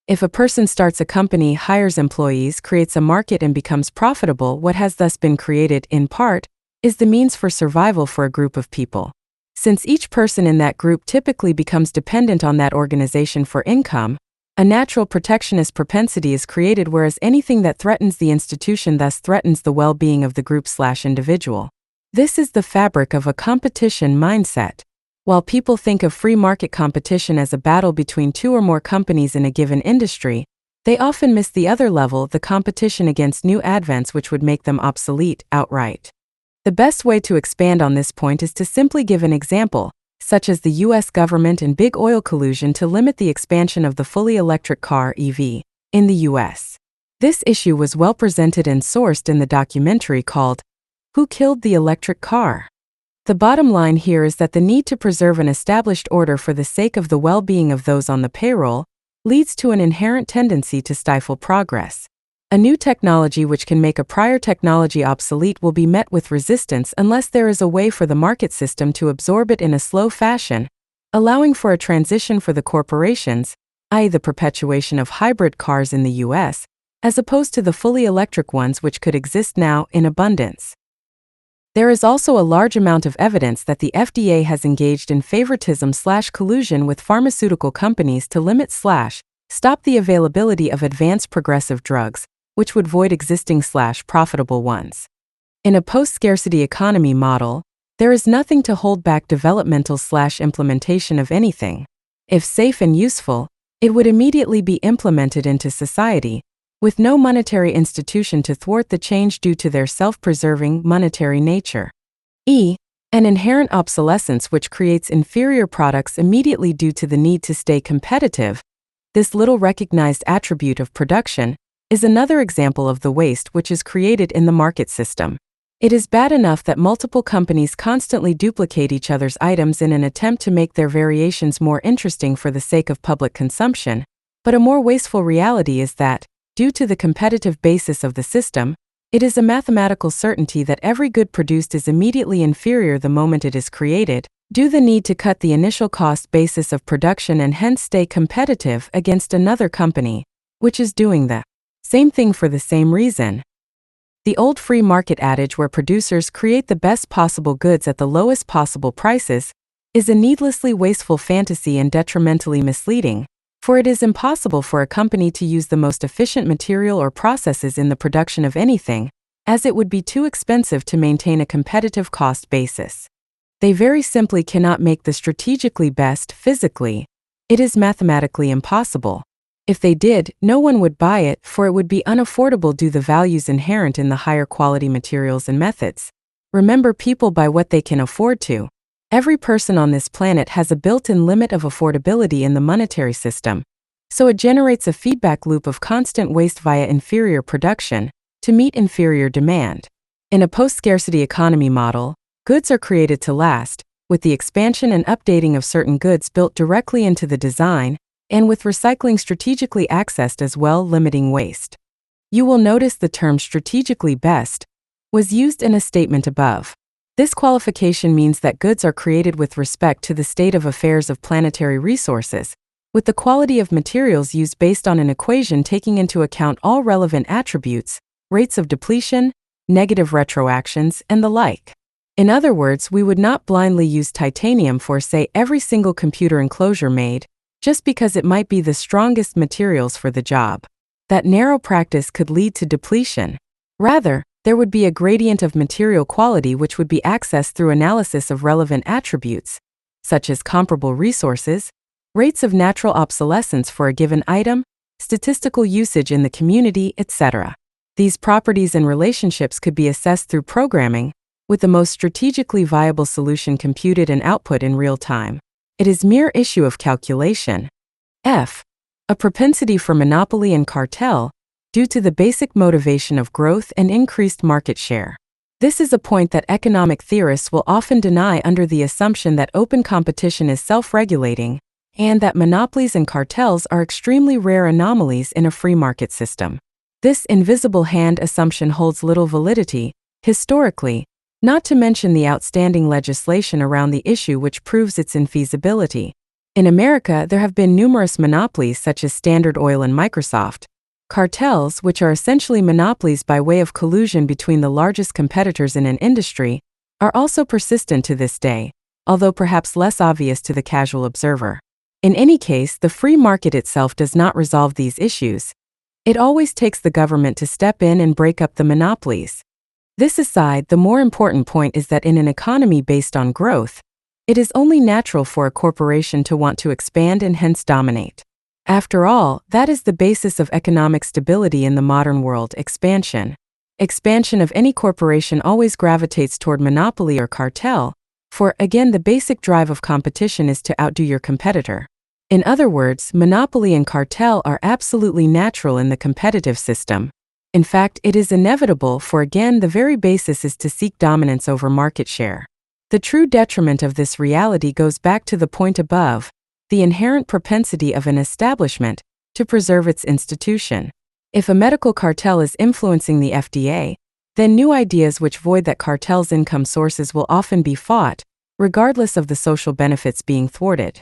If a person starts a company, hires employees, creates a market, and becomes profitable, what has thus been created, in part, is the means for survival for a group of people. Since each person in that group typically becomes dependent on that organization for income, a natural protectionist propensity is created, whereas anything that threatens the institution thus threatens the well-being of the group/individual. This is the fabric of a competition mindset. While people think of free market competition as a battle between two or more companies in a given industry, they often miss the other level, the competition against new advents which would make them obsolete outright. The best way to expand on this point is to simply give an example, such as the US government and big oil collusion to limit the expansion of the fully electric car (EV) in the US. This issue was well presented and sourced in the documentary called Who Killed the Electric Car? The bottom line here is that the need to preserve an established order for the sake of the well-being of those on the payroll leads to an inherent tendency to stifle progress. A new technology which can make a prior technology obsolete will be met with resistance unless there is a way for the market system to absorb it in a slow fashion, allowing for a transition for the corporations, i.e. the perpetuation of hybrid cars in the US, as opposed to the fully electric ones which could exist now in abundance. There is also a large amount of evidence that the FDA has engaged in favoritism/collusion with pharmaceutical companies to limit/stop the availability of advanced progressive drugs, which would void existing/profitable ones. In a post-scarcity economy model, there is nothing to hold back developmental/implementation of anything. If safe and useful, it would immediately be implemented into society, with no monetary institution to thwart the change due to their self-preserving monetary nature. An inherent obsolescence which creates inferior products immediately due to the need to stay competitive. This little recognized attribute of production is another example of the waste which is created in the market system. It is bad enough that multiple companies constantly duplicate each other's items in an attempt to make their variations more interesting for the sake of public consumption, but a more wasteful reality is that, due to the competitive basis of the system, it is a mathematical certainty that every good produced is immediately inferior the moment it is created, due to the need to cut the initial cost basis of production and hence stay competitive against another company, which is doing the same thing for the same reason. The old free market adage where producers create the best possible goods at the lowest possible prices is a needlessly wasteful fantasy and detrimentally misleading, for it is impossible for a company to use the most efficient material or processes in the production of anything, as it would be too expensive to maintain a competitive cost basis. They very simply cannot make the strategically best physically. It is mathematically impossible. If they did, no one would buy it, for it would be unaffordable due to the values inherent in the higher quality materials and methods. Remember, people buy what they can afford to. Every person on this planet has a built-in limit of affordability in the monetary system, so it generates a feedback loop of constant waste via inferior production to meet inferior demand. In a post-scarcity economy model, goods are created to last, with the expansion and updating of certain goods built directly into the design, and with recycling strategically accessed as well, limiting waste. You will notice the term strategically best was used in a statement above. This qualification means that goods are created with respect to the state of affairs of planetary resources, with the quality of materials used based on an equation taking into account all relevant attributes, rates of depletion, negative retroactions, and the like. In other words, we would not blindly use titanium for, say, every single computer enclosure made, just because it might be the strongest materials for the job. That narrow practice could lead to depletion. Rather, there would be a gradient of material quality which would be accessed through analysis of relevant attributes, such as comparable resources, rates of natural obsolescence for a given item, statistical usage in the community, etc. These properties and relationships could be assessed through programming, with the most strategically viable solution computed and output in real time. It is mere issue of calculation. A propensity for monopoly and cartel, due to the basic motivation of growth and increased market share. This is a point that economic theorists will often deny under the assumption that open competition is self-regulating, and that monopolies and cartels are extremely rare anomalies in a free market system. This invisible hand assumption holds little validity, historically, not to mention the outstanding legislation around the issue which proves its infeasibility. In America, there have been numerous monopolies such as Standard Oil and Microsoft. Cartels, which are essentially monopolies by way of collusion between the largest competitors in an industry, are also persistent to this day, although perhaps less obvious to the casual observer. In any case, the free market itself does not resolve these issues. It always takes the government to step in and break up the monopolies. This aside, the more important point is that in an economy based on growth, it is only natural for a corporation to want to expand and hence dominate. After all, that is the basis of economic stability in the modern world: expansion. Expansion of any corporation always gravitates toward monopoly or cartel, for, again, the basic drive of competition is to outdo your competitor. In other words, monopoly and cartel are absolutely natural in the competitive system. In fact, it is inevitable, for again, the very basis is to seek dominance over market share. The true detriment of this reality goes back to the point above, the inherent propensity of an establishment to preserve its institution. If a medical cartel is influencing the FDA, then new ideas which void that cartel's income sources will often be fought, regardless of the social benefits being thwarted.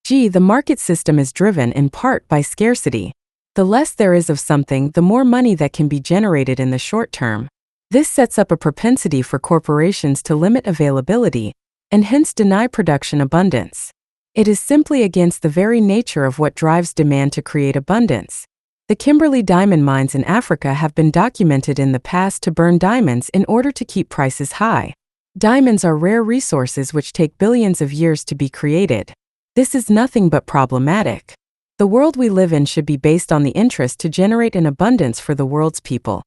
The market system is driven in part by scarcity. The less there is of something, the more money that can be generated in the short term. This sets up a propensity for corporations to limit availability, and hence deny production abundance. It is simply against the very nature of what drives demand to create abundance. The Kimberley diamond mines in Africa have been documented in the past to burn diamonds in order to keep prices high. Diamonds are rare resources which take billions of years to be created. This is nothing but problematic. The world we live in should be based on the interest to generate an abundance for the world's people,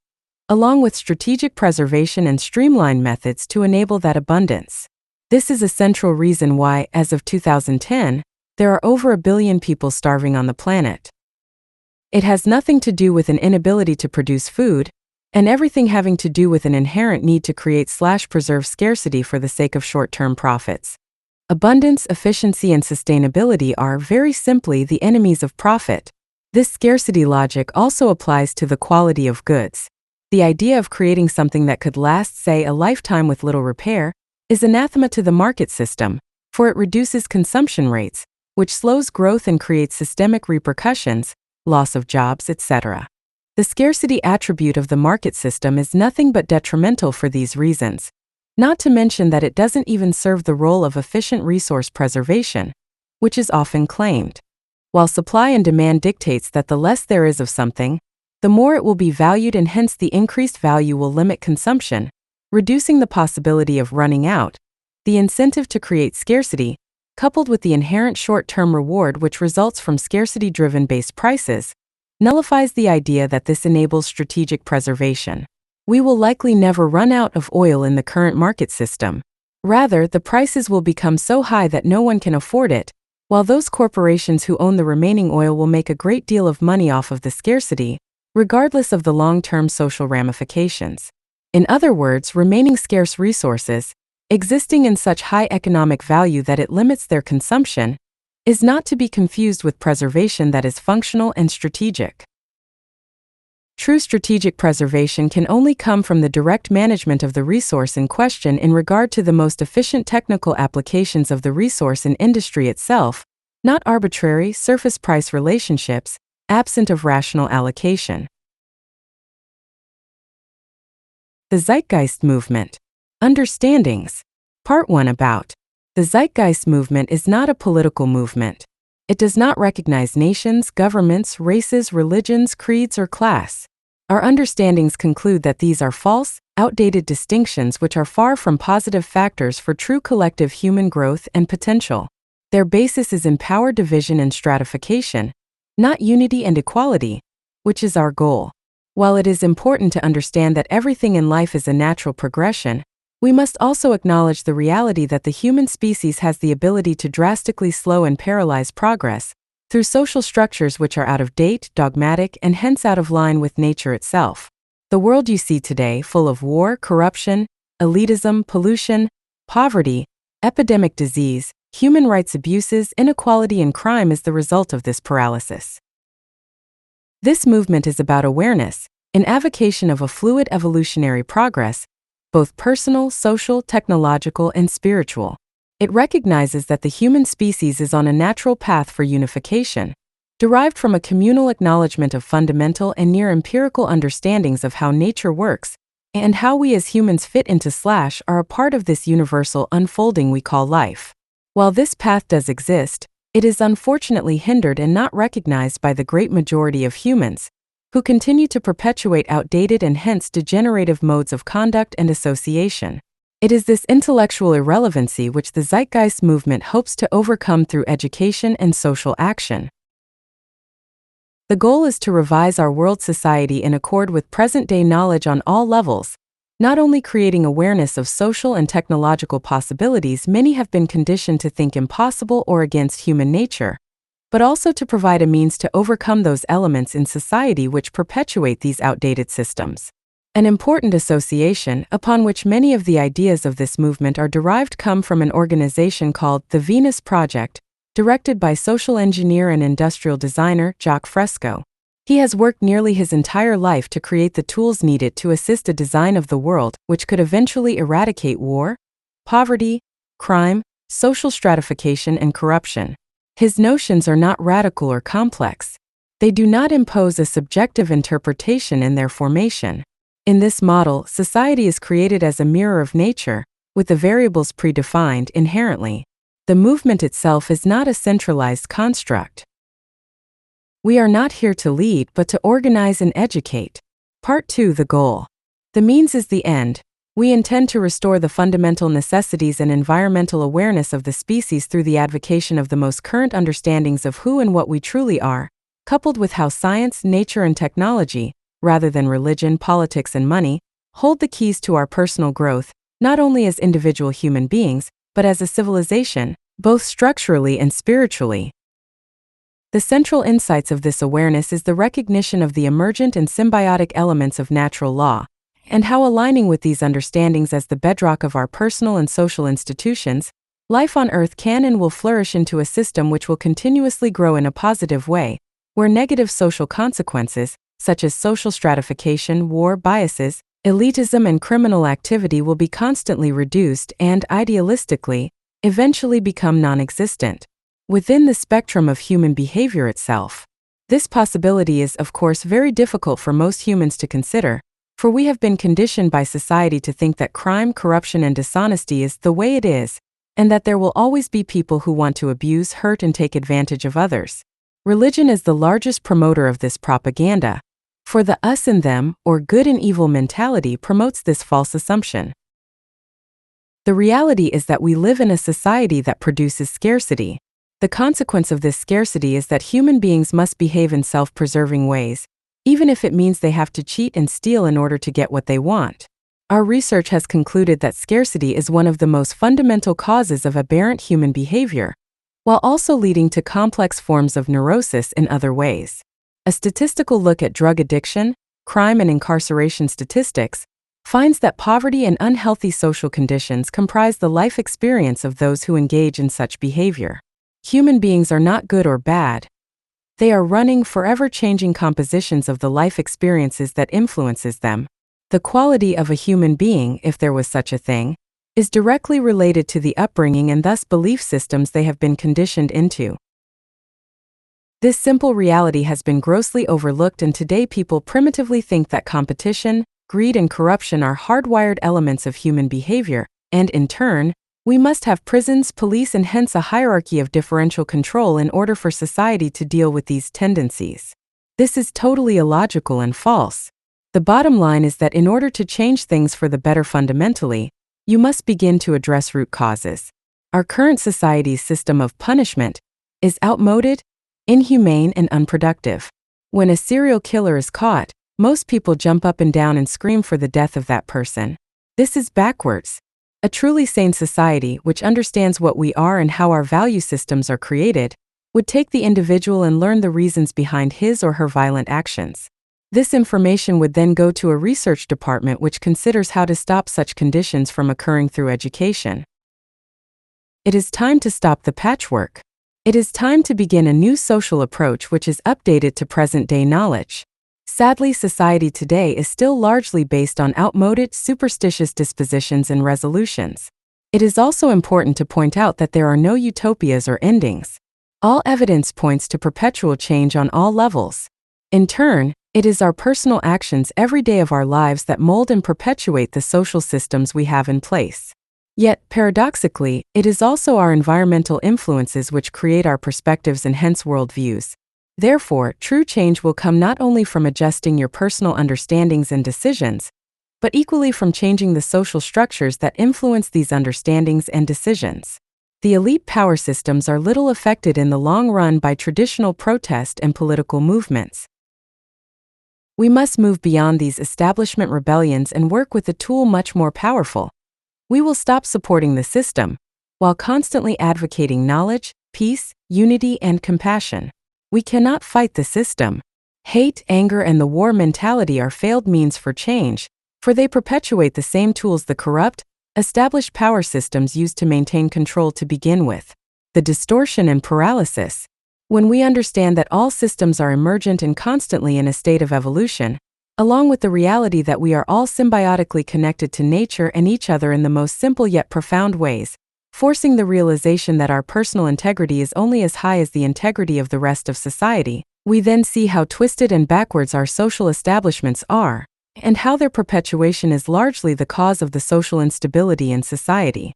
along with strategic preservation and streamlined methods to enable that abundance. This is a central reason why, as of 2010, there are over 1 billion people starving on the planet. It has nothing to do with an inability to produce food, and everything having to do with an inherent need to create/preserve scarcity for the sake of short-term profits. Abundance, efficiency, and sustainability are, very simply, the enemies of profit. This scarcity logic also applies to the quality of goods. The idea of creating something that could last, say, a lifetime with little repair, is anathema to the market system, for it reduces consumption rates, which slows growth and creates systemic repercussions, loss of jobs, etc. The scarcity attribute of the market system is nothing but detrimental for these reasons. Not to mention that it doesn't even serve the role of efficient resource preservation, which is often claimed. While supply and demand dictates that the less there is of something, the more it will be valued, and hence the increased value will limit consumption, reducing the possibility of running out. The incentive to create scarcity, coupled with the inherent short-term reward which results from scarcity-driven base prices, nullifies the idea that this enables strategic preservation. We will likely never run out of oil in the current market system. Rather, the prices will become so high that no one can afford it, while those corporations who own the remaining oil will make a great deal of money off of the scarcity, regardless of the long-term social ramifications. In other words, remaining scarce resources, existing in such high economic value that it limits their consumption, is not to be confused with preservation that is functional and strategic. True strategic preservation can only come from the direct management of the resource in question in regard to the most efficient technical applications of the resource in industry itself, not arbitrary surface price relationships, absent of rational allocation. The Zeitgeist movement. Understandings. Part 1 about. The Zeitgeist movement is not a political movement. It does not recognize nations, governments, races, religions, creeds, or class. Our understandings conclude that these are false, outdated distinctions which are far from positive factors for true collective human growth and potential. Their basis is in power division and stratification, not unity and equality, which is our goal. While it is important to understand that everything in life is a natural progression, we must also acknowledge the reality that the human species has the ability to drastically slow and paralyze progress through social structures which are out of date, dogmatic, and hence out of line with nature itself. The world you see today, full of war, corruption, elitism, pollution, poverty, epidemic disease, Human rights abuses, inequality, and crime is the result of this paralysis. This movement is about awareness, an avocation of a fluid evolutionary progress, both personal, social, technological, and spiritual. It recognizes that the human species is on a natural path for unification, derived from a communal acknowledgement of fundamental and near-empirical understandings of how nature works, and how we as humans fit into / are a part of this universal unfolding we call life. While this path does exist, it is unfortunately hindered and not recognized by the great majority of humans, who continue to perpetuate outdated and hence degenerative modes of conduct and association. It is this intellectual irrelevancy which the Zeitgeist movement hopes to overcome through education and social action. The goal is to revise our world society in accord with present-day knowledge on all levels, not only creating awareness of social and technological possibilities many have been conditioned to think impossible or against human nature, but also to provide a means to overcome those elements in society which perpetuate these outdated systems. An important association upon which many of the ideas of this movement are derived come from an organization called the Venus Project, directed by social engineer and industrial designer Jacques Fresco. He has worked nearly his entire life to create the tools needed to assist a design of the world which could eventually eradicate war, poverty, crime, social stratification, and corruption. His notions are not radical or complex. They do not impose a subjective interpretation in their formation. In this model, society is created as a mirror of nature, with the variables predefined inherently. The movement itself is not a centralized construct. We are not here to lead but to organize and educate. Part 2: The goal. The means is the end. We intend to restore the fundamental necessities and environmental awareness of the species through the advocation of the most current understandings of who and what we truly are, coupled with how science, nature, and technology, rather than religion, politics, and money, hold the keys to our personal growth, not only as individual human beings, but as a civilization, both structurally and spiritually. The central insights of this awareness is the recognition of the emergent and symbiotic elements of natural law, and how aligning with these understandings as the bedrock of our personal and social institutions, life on Earth can and will flourish into a system which will continuously grow in a positive way, where negative social consequences, such as social stratification, war, biases, elitism, and criminal activity will be constantly reduced and, idealistically, eventually become non-existent. Within the spectrum of human behavior itself, this possibility is, of course, very difficult for most humans to consider, for we have been conditioned by society to think that crime, corruption, and dishonesty is the way it is, and that there will always be people who want to abuse, hurt, and take advantage of others. Religion is the largest promoter of this propaganda, for the us and them, or good and evil mentality promotes this false assumption. The reality is that we live in a society that produces scarcity. The consequence of this scarcity is that human beings must behave in self-preserving ways, even if it means they have to cheat and steal in order to get what they want. Our research has concluded that scarcity is one of the most fundamental causes of aberrant human behavior, while also leading to complex forms of neurosis in other ways. A statistical look at drug addiction, crime, and incarceration statistics finds that poverty and unhealthy social conditions comprise the life experience of those who engage in such behavior. Human beings are not good or bad. They are running, forever changing compositions of the life experiences that influences them. The quality of a human being, if there was such a thing, is directly related to the upbringing and thus belief systems they have been conditioned into. This simple reality has been grossly overlooked, and today people primitively think that competition, greed, and corruption are hardwired elements of human behavior, and in turn, we must have prisons, police, and hence a hierarchy of differential control in order for society to deal with these tendencies. This is totally illogical and false. The bottom line is that in order to change things for the better fundamentally, you must begin to address root causes. Our current society's system of punishment is outmoded, inhumane, and unproductive. When a serial killer is caught, most people jump up and down and scream for the death of that person. This is backwards. A truly sane society, which understands what we are and how our value systems are created, would take the individual and learn the reasons behind his or her violent actions. This information would then go to a research department which considers how to stop such conditions from occurring through education. It is time to stop the patchwork. It is time to begin a new social approach which is updated to present-day knowledge. Sadly, society today is still largely based on outmoded, superstitious dispositions and resolutions. It is also important to point out that there are no utopias or endings. All evidence points to perpetual change on all levels. In turn, it is our personal actions every day of our lives that mold and perpetuate the social systems we have in place. Yet, paradoxically, it is also our environmental influences which create our perspectives and hence worldviews. Therefore, true change will come not only from adjusting your personal understandings and decisions, but equally from changing the social structures that influence these understandings and decisions. The elite power systems are little affected in the long run by traditional protest and political movements. We must move beyond these establishment rebellions and work with a tool much more powerful. We will stop supporting the system, while constantly advocating knowledge, peace, unity, and compassion. We cannot fight the system. Hate, anger, and the war mentality are failed means for change, for they perpetuate the same tools the corrupt, established power systems use to maintain control to begin with. The distortion and paralysis. When we understand that all systems are emergent and constantly in a state of evolution, along with the reality that we are all symbiotically connected to nature and each other in the most simple yet profound ways, forcing the realization that our personal integrity is only as high as the integrity of the rest of society, we then see how twisted and backwards our social establishments are, and how their perpetuation is largely the cause of the social instability in society.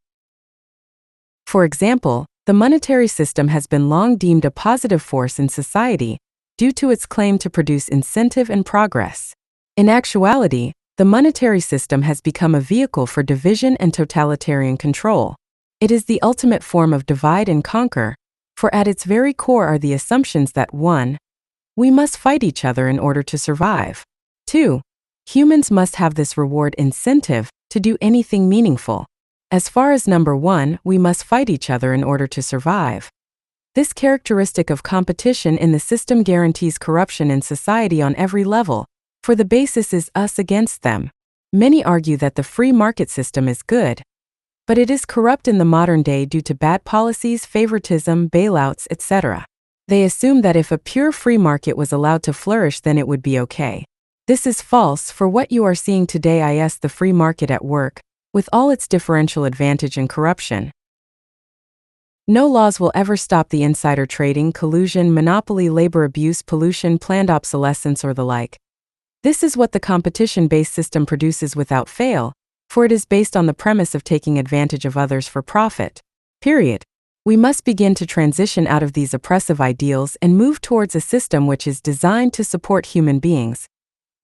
For example, the monetary system has been long deemed a positive force in society due to its claim to produce incentive and progress. In actuality, the monetary system has become a vehicle for division and totalitarian control. It is the ultimate form of divide and conquer, for at its very core are the assumptions that 1. We must fight each other in order to survive. 2. Humans must have this reward incentive to do anything meaningful. As far as number 1, we must fight each other in order to survive. This characteristic of competition in the system guarantees corruption in society on every level, for the basis is us against them. Many argue that the free market system is good, but it is corrupt in the modern day due to bad policies, favoritism, bailouts, etc. They assume that if a pure free market was allowed to flourish, then it would be okay. This is false, for what you are seeing today is the free market at work, with all its differential advantage and corruption. No laws will ever stop the insider trading, collusion, monopoly, labor abuse, pollution, planned obsolescence, or the like. This is what the competition-based system produces without fail, for it is based on the premise of taking advantage of others for profit. Period. We must begin to transition out of these oppressive ideals and move towards a system which is designed to support human beings,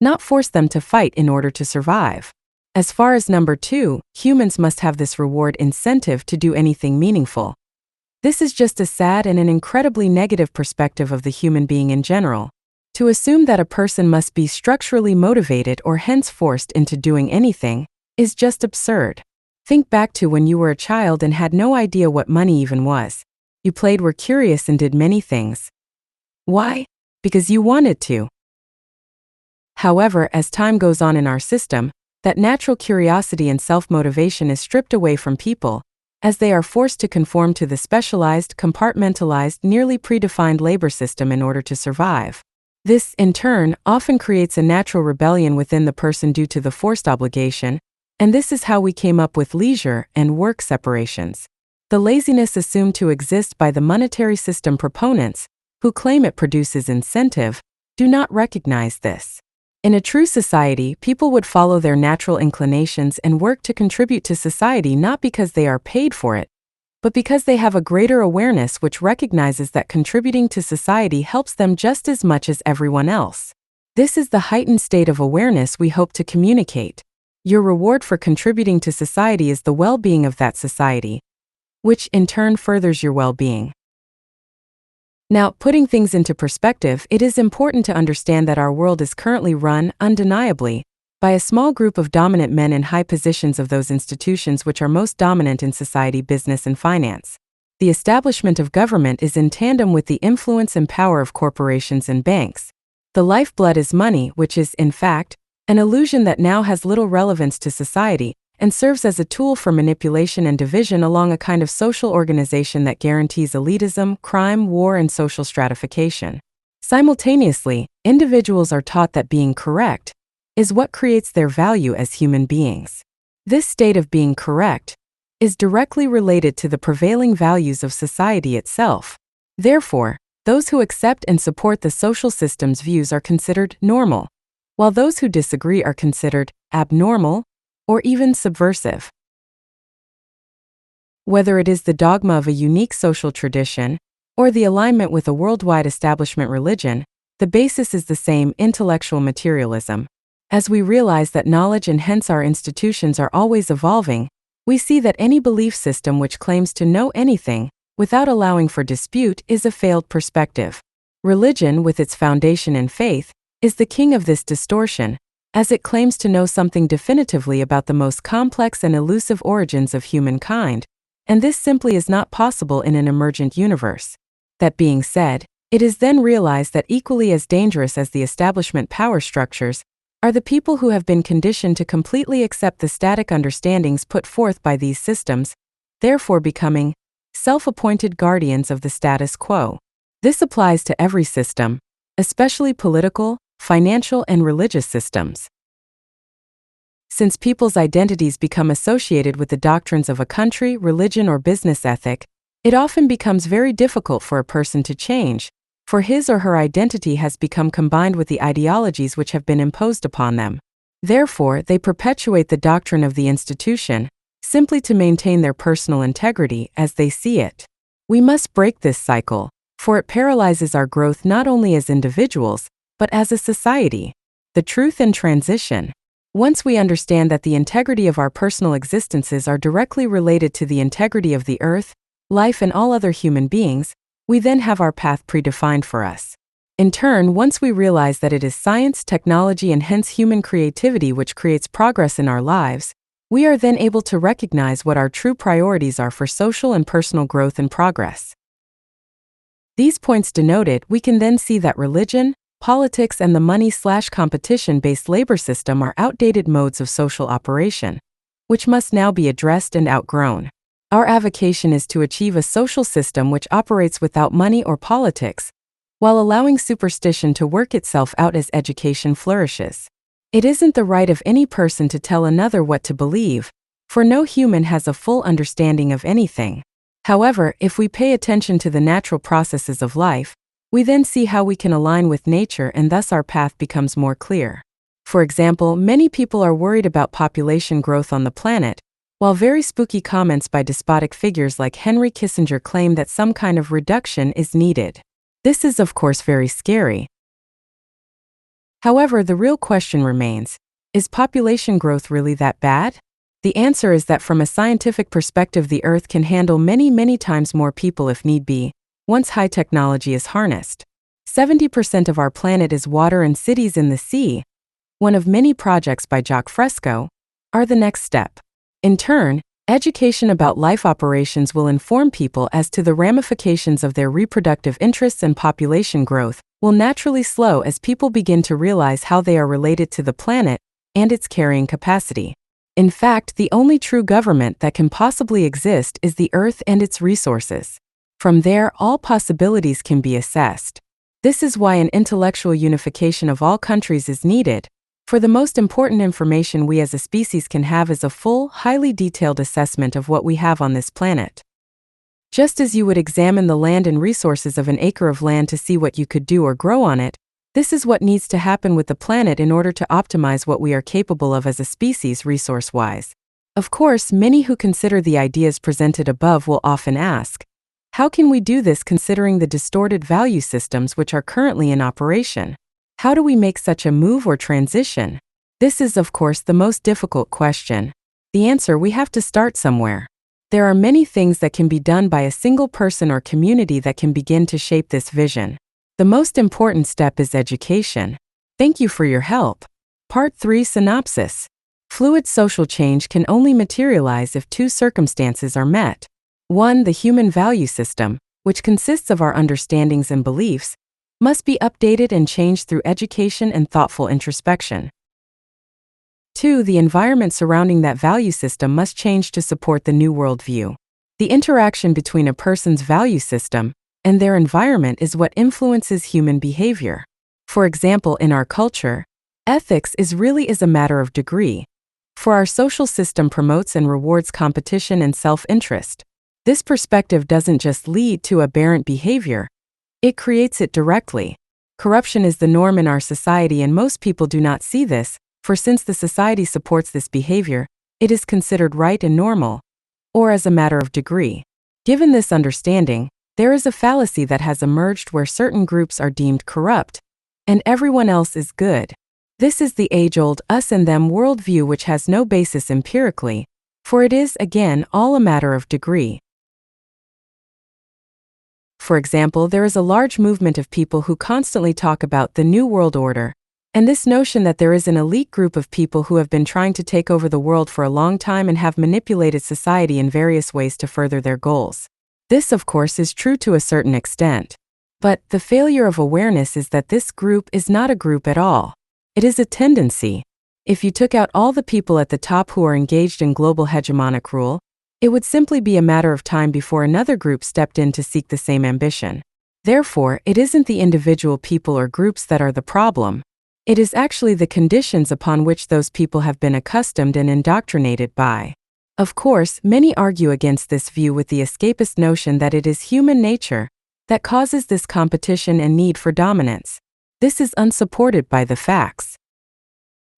not force them to fight in order to survive. As far as number 2, humans must have this reward incentive to do anything meaningful. This is just a sad and an incredibly negative perspective of the human being in general. To assume that a person must be structurally motivated or hence forced into doing anything is just absurd. Think back to when you were a child and had no idea what money even was. You played, were curious, and did many things. Why? Because you wanted to. However, as time goes on in our system, that natural curiosity and self-motivation is stripped away from people, as they are forced to conform to the specialized, compartmentalized, nearly predefined labor system in order to survive. This, in turn, often creates a natural rebellion within the person due to the forced obligation, and this is how we came up with leisure and work separations. The laziness assumed to exist by the monetary system proponents, who claim it produces incentive, do not recognize this. In a true society, people would follow their natural inclinations and work to contribute to society not because they are paid for it, but because they have a greater awareness which recognizes that contributing to society helps them just as much as everyone else. This is the heightened state of awareness we hope to communicate. Your reward for contributing to society is the well-being of that society, which in turn furthers your well-being. Now, putting things into perspective, it is important to understand that our world is currently run, undeniably, by a small group of dominant men in high positions of those institutions which are most dominant in society, business, and finance. The establishment of government is in tandem with the influence and power of corporations and banks. The lifeblood is money, which is, in fact, an illusion that now has little relevance to society, and serves as a tool for manipulation and division along a kind of social organization that guarantees elitism, crime, war, and social stratification. Simultaneously, individuals are taught that being correct is what creates their value as human beings. This state of being correct is directly related to the prevailing values of society itself. Therefore, those who accept and support the social system's views are considered normal, while those who disagree are considered abnormal or even subversive. Whether it is the dogma of a unique social tradition or the alignment with a worldwide establishment religion, the basis is the same: intellectual materialism. As we realize that knowledge and hence our institutions are always evolving, we see that any belief system which claims to know anything without allowing for dispute is a failed perspective. Religion, with its foundation in faith, is the king of this distortion, as it claims to know something definitively about the most complex and elusive origins of humankind, and this simply is not possible in an emergent universe. That being said, it is then realized that equally as dangerous as the establishment power structures are the people who have been conditioned to completely accept the static understandings put forth by these systems, therefore becoming self-appointed guardians of the status quo. This applies to every system, especially political, financial, and religious systems. Since people's identities become associated with the doctrines of a country, religion, or business ethic, it often becomes very difficult for a person to change, for his or her identity has become combined with the ideologies which have been imposed upon them. Therefore, they perpetuate the doctrine of the institution, simply to maintain their personal integrity as they see it. We must break this cycle, for it paralyzes our growth not only as individuals, but as a society. The truth in transition. Once we understand that the integrity of our personal existences are directly related to the integrity of the earth, life, and all other human beings, we then have our path predefined for us. In turn, once we realize that it is science, technology, and hence human creativity which creates progress in our lives, we are then able to recognize what our true priorities are for social and personal growth and progress. These points denoted, we can then see that religion, politics, and the money/competition-based labor system are outdated modes of social operation, which must now be addressed and outgrown. Our avocation is to achieve a social system which operates without money or politics, while allowing superstition to work itself out as education flourishes. It isn't the right of any person to tell another what to believe, for no human has a full understanding of anything. However, if we pay attention to the natural processes of life, we then see how we can align with nature, and thus our path becomes more clear. For example, many people are worried about population growth on the planet, while very spooky comments by despotic figures like Henry Kissinger claim that some kind of reduction is needed. This is of course very scary. However, the real question remains, is population growth really that bad? The answer is that from a scientific perspective, the Earth can handle many times more people if need be, once high technology is harnessed. 70% of our planet is water, and cities in the sea, one of many projects by Jacques Fresco, are the next step. In turn, education about life operations will inform people as to the ramifications of their reproductive interests, and population growth will naturally slow as people begin to realize how they are related to the planet and its carrying capacity. In fact, the only true government that can possibly exist is the Earth and its resources. From there, all possibilities can be assessed. This is why an intellectual unification of all countries is needed, for the most important information we as a species can have is a full, highly detailed assessment of what we have on this planet. Just as you would examine the land and resources of an acre of land to see what you could do or grow on it, this is what needs to happen with the planet in order to optimize what we are capable of as a species resource-wise. Of course, many who consider the ideas presented above will often ask, how can we do this considering the distorted value systems which are currently in operation? How do we make such a move or transition? This is, of course, the most difficult question. The answer: we have to start somewhere. There are many things that can be done by a single person or community that can begin to shape this vision. The most important step is education. Thank you for your help. Part 3 Synopsis. Fluid social change can only materialize if two circumstances are met. 1. The human value system, which consists of our understandings and beliefs, must be updated and changed through education and thoughtful introspection. 2. The environment surrounding that value system must change to support the new worldview. The interaction between a person's value system and their environment is what influences human behavior. For example, in our culture, ethics really is a matter of degree. For our social system promotes and rewards competition and self-interest. This perspective doesn't just lead to aberrant behavior, it creates it directly. Corruption is the norm in our society, and most people do not see this, for since the society supports this behavior, it is considered right and normal, or as a matter of degree. Given this understanding, there is a fallacy that has emerged where certain groups are deemed corrupt, and everyone else is good. This is the age-old us and them worldview, which has no basis empirically, for it is, again, all a matter of degree. For example, there is a large movement of people who constantly talk about the New World Order, and this notion that there is an elite group of people who have been trying to take over the world for a long time and have manipulated society in various ways to further their goals. This, of course, is true to a certain extent. But the failure of awareness is that this group is not a group at all. It is a tendency. If you took out all the people at the top who are engaged in global hegemonic rule, it would simply be a matter of time before another group stepped in to seek the same ambition. Therefore, it isn't the individual people or groups that are the problem. It is actually the conditions upon which those people have been accustomed and indoctrinated by. Of course, many argue against this view with the escapist notion that it is human nature that causes this competition and need for dominance. This is unsupported by the facts.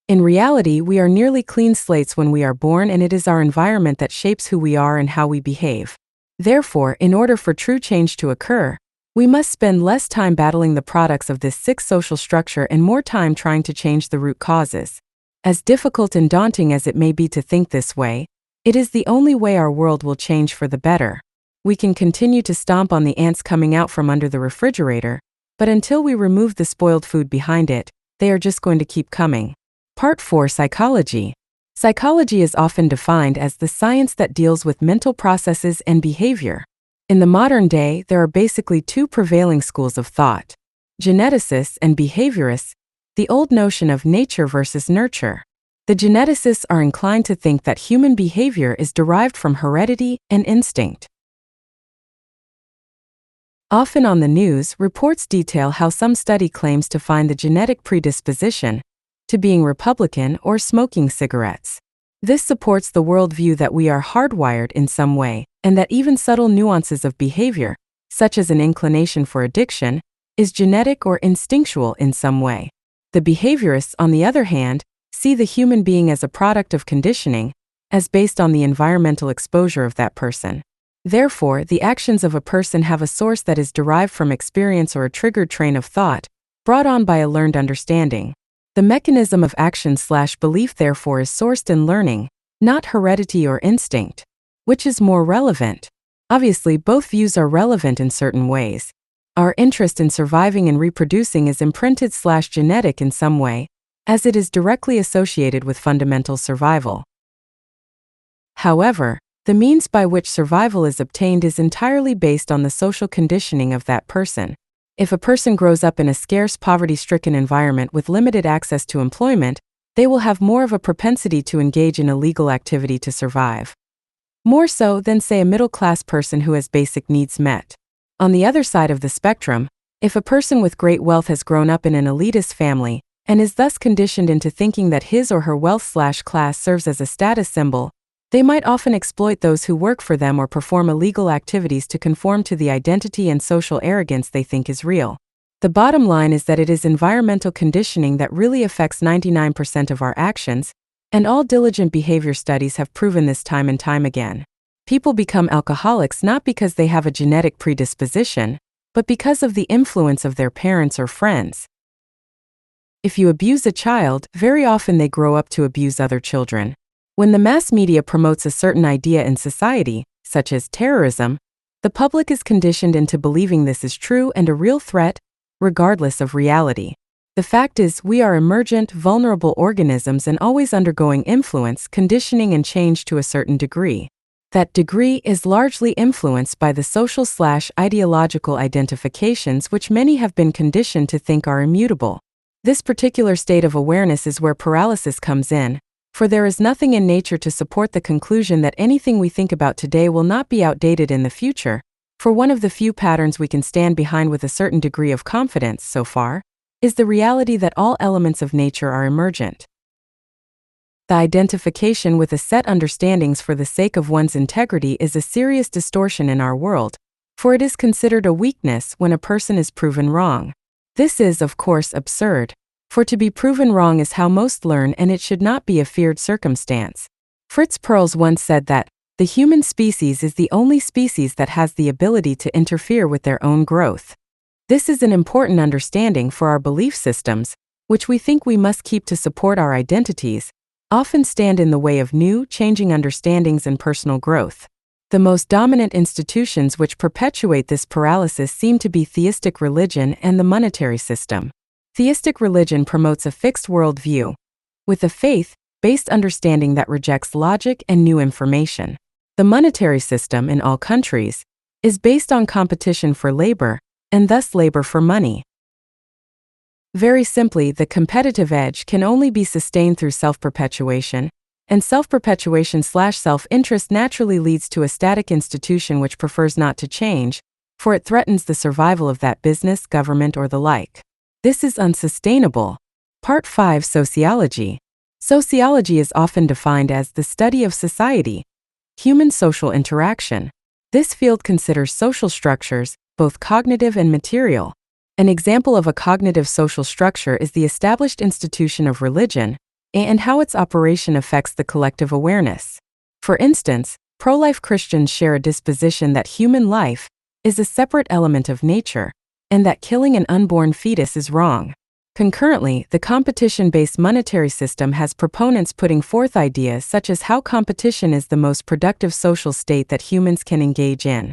In reality, we are nearly clean slates when we are born, and it is our environment that shapes who we are and how we behave. Therefore, in order for true change to occur, we must spend less time battling the products of this sick social structure and more time trying to change the root causes. As difficult and daunting as it may be to think this way, it is the only way our world will change for the better. We can continue to stomp on the ants coming out from under the refrigerator, but until we remove the spoiled food behind it, they are just going to keep coming. Part 4. Psychology. Psychology is often defined as the science that deals with mental processes and behavior. In the modern day, there are basically two prevailing schools of thought: geneticists and behaviorists, the old notion of nature versus nurture. The geneticists are inclined to think that human behavior is derived from heredity and instinct. Often on the news, reports detail how some study claims to find the genetic predisposition to being Republican or smoking cigarettes. This supports the worldview that we are hardwired in some way, and that even subtle nuances of behavior, such as an inclination for addiction, is genetic or instinctual in some way. The behaviorists, on the other hand, see the human being as a product of conditioning, as based on the environmental exposure of that person. Therefore, the actions of a person have a source that is derived from experience or a triggered train of thought, brought on by a learned understanding. The mechanism of action/belief therefore is sourced in learning, not heredity or instinct. Which is more relevant? Obviously, both views are relevant in certain ways. Our interest in surviving and reproducing is imprinted/genetic in some way, as it is directly associated with fundamental survival. However, the means by which survival is obtained is entirely based on the social conditioning of that person. If a person grows up in a scarce, poverty-stricken environment with limited access to employment, they will have more of a propensity to engage in illegal activity to survive. More so than, say, a middle-class person who has basic needs met. On the other side of the spectrum, if a person with great wealth has grown up in an elitist family, and is thus conditioned into thinking that his or her wealth/class serves as a status symbol, they might often exploit those who work for them or perform illegal activities to conform to the identity and social arrogance they think is real. The bottom line is that it is environmental conditioning that really affects 99% of our actions, and all diligent behavior studies have proven this time and time again. People become alcoholics not because they have a genetic predisposition, but because of the influence of their parents or friends. If you abuse a child, very often they grow up to abuse other children. When the mass media promotes a certain idea in society, such as terrorism, the public is conditioned into believing this is true and a real threat, regardless of reality. The fact is, we are emergent, vulnerable organisms and always undergoing influence, conditioning, and change to a certain degree. That degree is largely influenced by the social/ideological identifications which many have been conditioned to think are immutable. This particular state of awareness is where paralysis comes in, For there is nothing in nature to support the conclusion that anything we think about today will not be outdated in the future, for one of the few patterns we can stand behind with a certain degree of confidence so far is the reality that all elements of nature are emergent. The identification with a set understandings for the sake of one's integrity is a serious distortion in our world, for it is considered a weakness when a person is proven wrong. This is, of course, absurd, for to be proven wrong is how most learn, and it should not be a feared circumstance. Fritz Perls once said that the human species is the only species that has the ability to interfere with their own growth. This is an important understanding, for our belief systems, which we think we must keep to support our identities, often stand in the way of new, changing understandings and personal growth. The most dominant institutions which perpetuate this paralysis seem to be theistic religion and the monetary system. Theistic religion promotes a fixed worldview, with a faith-based understanding that rejects logic and new information. The monetary system in all countries is based on competition for labor, and thus labor for money. Very simply, the competitive edge can only be sustained through self-perpetuation, and self-perpetuation/self-interest naturally leads to a static institution which prefers not to change, for it threatens the survival of that business, government, or the like. This is unsustainable. Part 5. Sociology. Sociology is often defined as the study of society, human social interaction. This field considers social structures, both cognitive and material. An example of a cognitive social structure is the established institution of religion, and how its operation affects the collective awareness. For instance, pro-life Christians share a disposition that human life is a separate element of nature, and that killing an unborn fetus is wrong. Concurrently, the competition-based monetary system has proponents putting forth ideas such as how competition is the most productive social state that humans can engage in.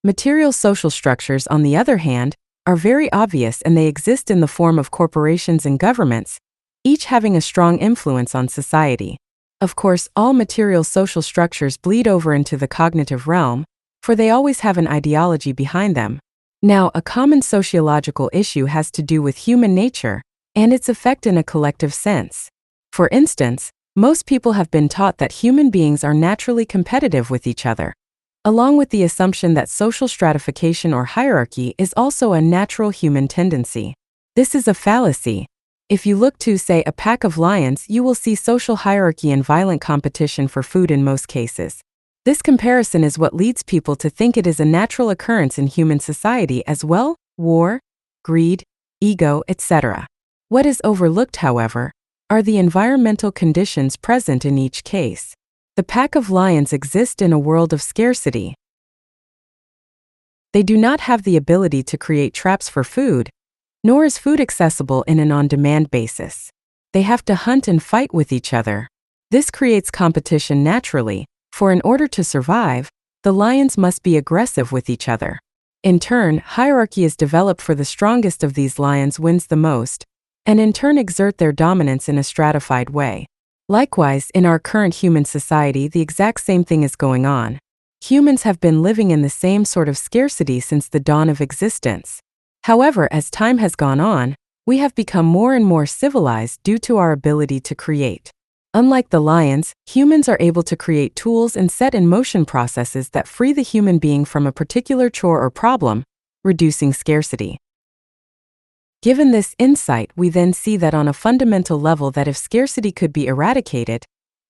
Material social structures, on the other hand, are very obvious, and they exist in the form of corporations and governments, each having a strong influence on society. Of course, all material social structures bleed over into the cognitive realm, for they always have an ideology behind them. Now, a common sociological issue has to do with human nature and its effect in a collective sense. For instance, most people have been taught that human beings are naturally competitive with each other, along with the assumption that social stratification or hierarchy is also a natural human tendency. This is a fallacy. If you look to, say, a pack of lions, you will see social hierarchy and violent competition for food in most cases. This comparison is what leads people to think it is a natural occurrence in human society as well: war, greed, ego, etc. What is overlooked, however, are the environmental conditions present in each case. The pack of lions exist in a world of scarcity. They do not have the ability to create traps for food, nor is food accessible in an on-demand basis. They have to hunt and fight with each other. This creates competition naturally, for in order to survive, the lions must be aggressive with each other. In turn, hierarchy is developed, for the strongest of these lions wins the most, and in turn exert their dominance in a stratified way. Likewise, in our current human society, the exact same thing is going on. Humans have been living in the same sort of scarcity since the dawn of existence. However, as time has gone on, we have become more and more civilized due to our ability to create. Unlike the lions, humans are able to create tools and set in motion processes that free the human being from a particular chore or problem, reducing scarcity. Given this insight, we then see that on a fundamental level that if scarcity could be eradicated,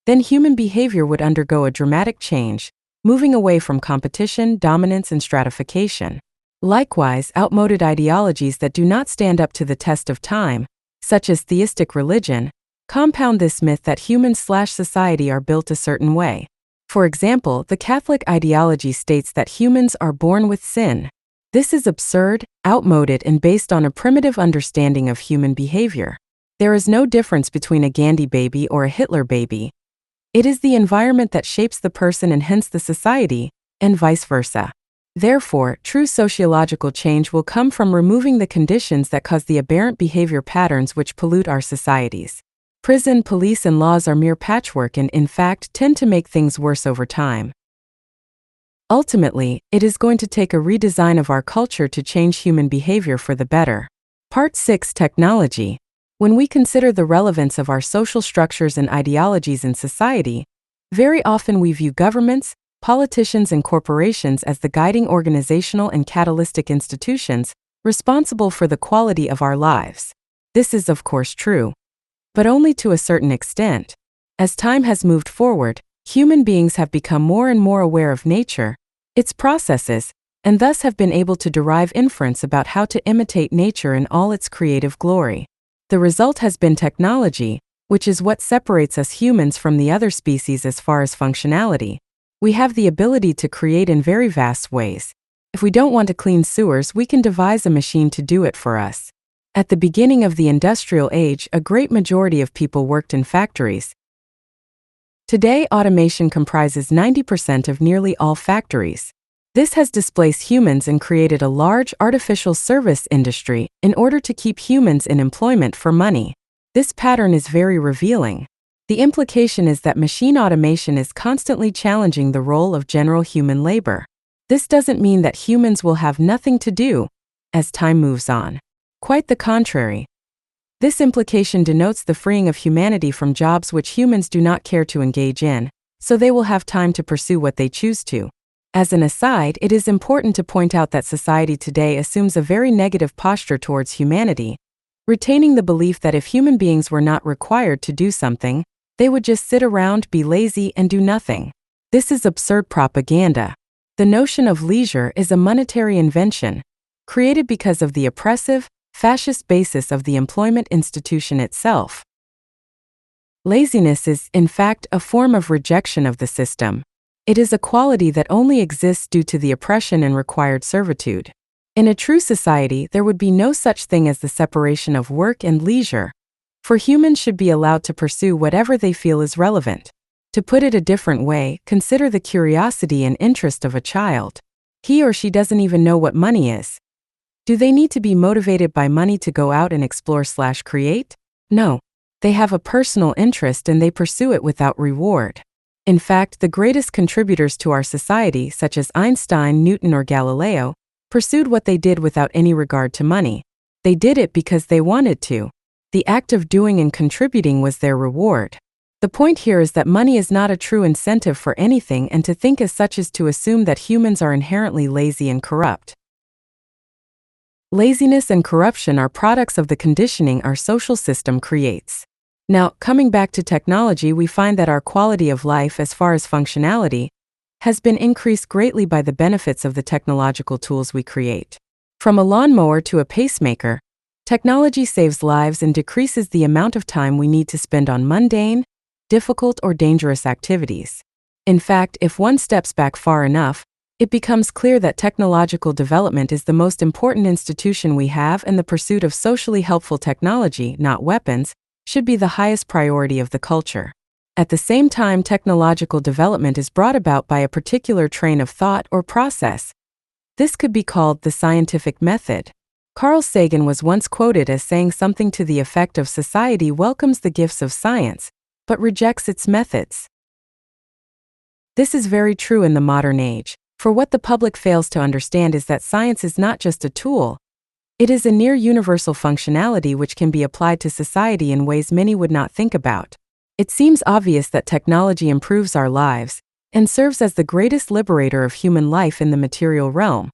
then human behavior would undergo a dramatic change, moving away from competition, dominance, and stratification. Likewise, outmoded ideologies that do not stand up to the test of time, such as theistic religion, compound this myth that humans/society are built a certain way. For example, the Catholic ideology states that humans are born with sin. This is absurd, outmoded, and based on a primitive understanding of human behavior. There is no difference between a Gandhi baby or a Hitler baby. It is the environment that shapes the person and hence the society, and vice versa. Therefore, true sociological change will come from removing the conditions that cause the aberrant behavior patterns which pollute our societies. Prison, police, and laws are mere patchwork and, in fact, tend to make things worse over time. Ultimately, it is going to take a redesign of our culture to change human behavior for the better. Part 6. Technology. When we consider the relevance of our social structures and ideologies in society, very often we view governments, politicians, and corporations as the guiding organizational and catalytic institutions responsible for the quality of our lives. This is, of course, true, but only to a certain extent. As time has moved forward, human beings have become more and more aware of nature, its processes, and thus have been able to derive inference about how to imitate nature in all its creative glory. The result has been technology, which is what separates us humans from the other species as far as functionality. We have the ability to create in very vast ways. If we don't want to clean sewers, we can devise a machine to do it for us. At the beginning of the industrial age, a great majority of people worked in factories. Today, automation comprises 90% of nearly all factories. This has displaced humans and created a large artificial service industry in order to keep humans in employment for money. This pattern is very revealing. The implication is that machine automation is constantly challenging the role of general human labor. This doesn't mean that humans will have nothing to do as time moves on. Quite the contrary. This implication denotes the freeing of humanity from jobs which humans do not care to engage in, so they will have time to pursue what they choose to. As an aside, it is important to point out that society today assumes a very negative posture towards humanity, retaining the belief that if human beings were not required to do something, they would just sit around, be lazy, and do nothing. This is absurd propaganda. The notion of leisure is a monetary invention, created because of the oppressive, fascist basis of the employment institution itself. Laziness is, in fact, a form of rejection of the system. It is a quality that only exists due to the oppression and required servitude. In a true society, there would be no such thing as the separation of work and leisure, for humans should be allowed to pursue whatever they feel is relevant. To put it a different way, consider the curiosity and interest of a child. He or she doesn't even know what money is. Do they need to be motivated by money to go out and explore/create? No. They have a personal interest and they pursue it without reward. In fact, the greatest contributors to our society, such as Einstein, Newton, or Galileo, pursued what they did without any regard to money. They did it because they wanted to. The act of doing and contributing was their reward. The point here is that money is not a true incentive for anything, and to think as such is to assume that humans are inherently lazy and corrupt. Laziness and corruption are products of the conditioning our social system creates. Now, coming back to technology, we find that our quality of life as far as functionality has been increased greatly by the benefits of the technological tools we create. From a lawnmower to a pacemaker, technology saves lives and decreases the amount of time we need to spend on mundane, difficult, or dangerous activities. In fact, if one steps back far enough, it becomes clear that technological development is the most important institution we have, and the pursuit of socially helpful technology, not weapons, should be the highest priority of the culture. At the same time, technological development is brought about by a particular train of thought or process. This could be called the scientific method. Carl Sagan was once quoted as saying something to the effect of society welcomes the gifts of science, but rejects its methods. This is very true in the modern age. For what the public fails to understand is that science is not just a tool. It is a near universal functionality which can be applied to society in ways many would not think about. It seems obvious that technology improves our lives and serves as the greatest liberator of human life in the material realm.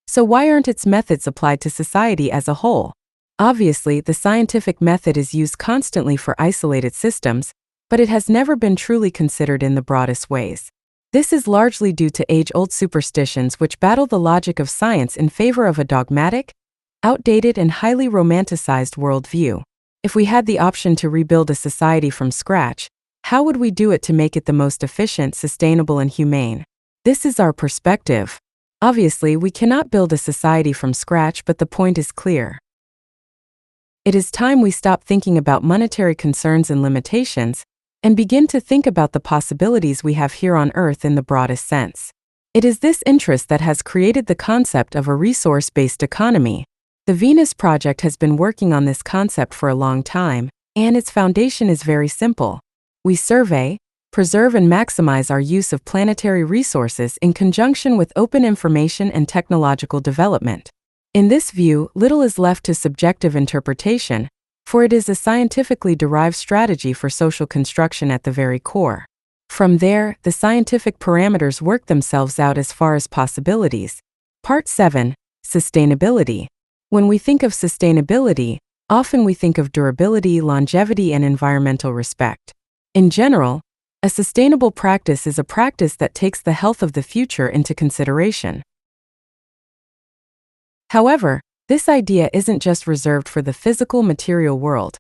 So why aren't its methods applied to society as a whole? Obviously, the scientific method is used constantly for isolated systems, but it has never been truly considered in the broadest ways. This is largely due to age-old superstitions which battle the logic of science in favor of a dogmatic, outdated, and highly romanticized worldview. If we had the option to rebuild a society from scratch, how would we do it to make it the most efficient, sustainable, and humane? This is our perspective. Obviously, we cannot build a society from scratch, but the point is clear. It is time we stop thinking about monetary concerns and limitations, and begin to think about the possibilities we have here on Earth in the broadest sense. It is this interest that has created the concept of a resource-based economy. The Venus Project has been working on this concept for a long time, and its foundation is very simple. We survey, preserve, and maximize our use of planetary resources in conjunction with open information and technological development. In this view, little is left to subjective interpretation, for it is a scientifically derived strategy for social construction at the very core. From there, the scientific parameters work themselves out as far as possibilities. Part 7. Sustainability. When we think of sustainability, often we think of durability, longevity, and environmental respect. In general, a sustainable practice is a practice that takes the health of the future into consideration. However, this idea isn't just reserved for the physical material world.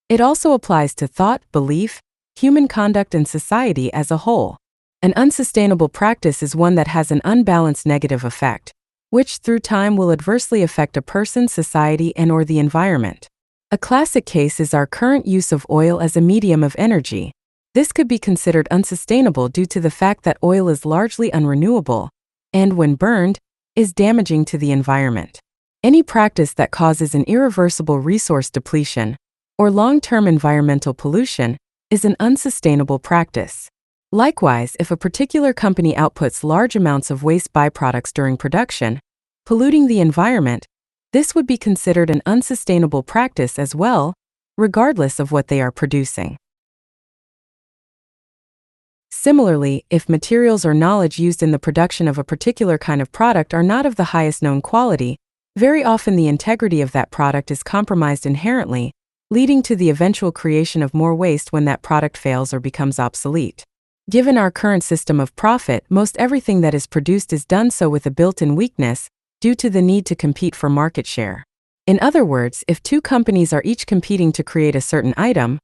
It also applies to thought, belief, human conduct, and society as a whole. An unsustainable practice is one that has an unbalanced negative effect, which through time will adversely affect a person, society, and/or the environment. A classic case is our current use of oil as a medium of energy. This could be considered unsustainable due to the fact that oil is largely unrenewable, and when burned, is damaging to the environment. Any practice that causes an irreversible resource depletion or long-term environmental pollution is an unsustainable practice. Likewise, if a particular company outputs large amounts of waste byproducts during production, polluting the environment, this would be considered an unsustainable practice as well, regardless of what they are producing. Similarly, if materials or knowledge used in the production of a particular kind of product are not of the highest known quality, very often the integrity of that product is compromised inherently, leading to the eventual creation of more waste when that product fails or becomes obsolete. Given our current system of profit, most everything that is produced is done so with a built-in weakness due to the need to compete for market share. In other words, if two companies are each competing to create a certain item,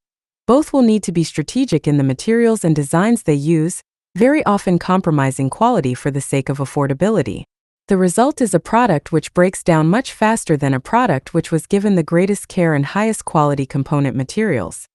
both will need to be strategic in the materials and designs they use, very often compromising quality for the sake of affordability. The result is a product which breaks down much faster than a product which was given the greatest care and highest quality component materials.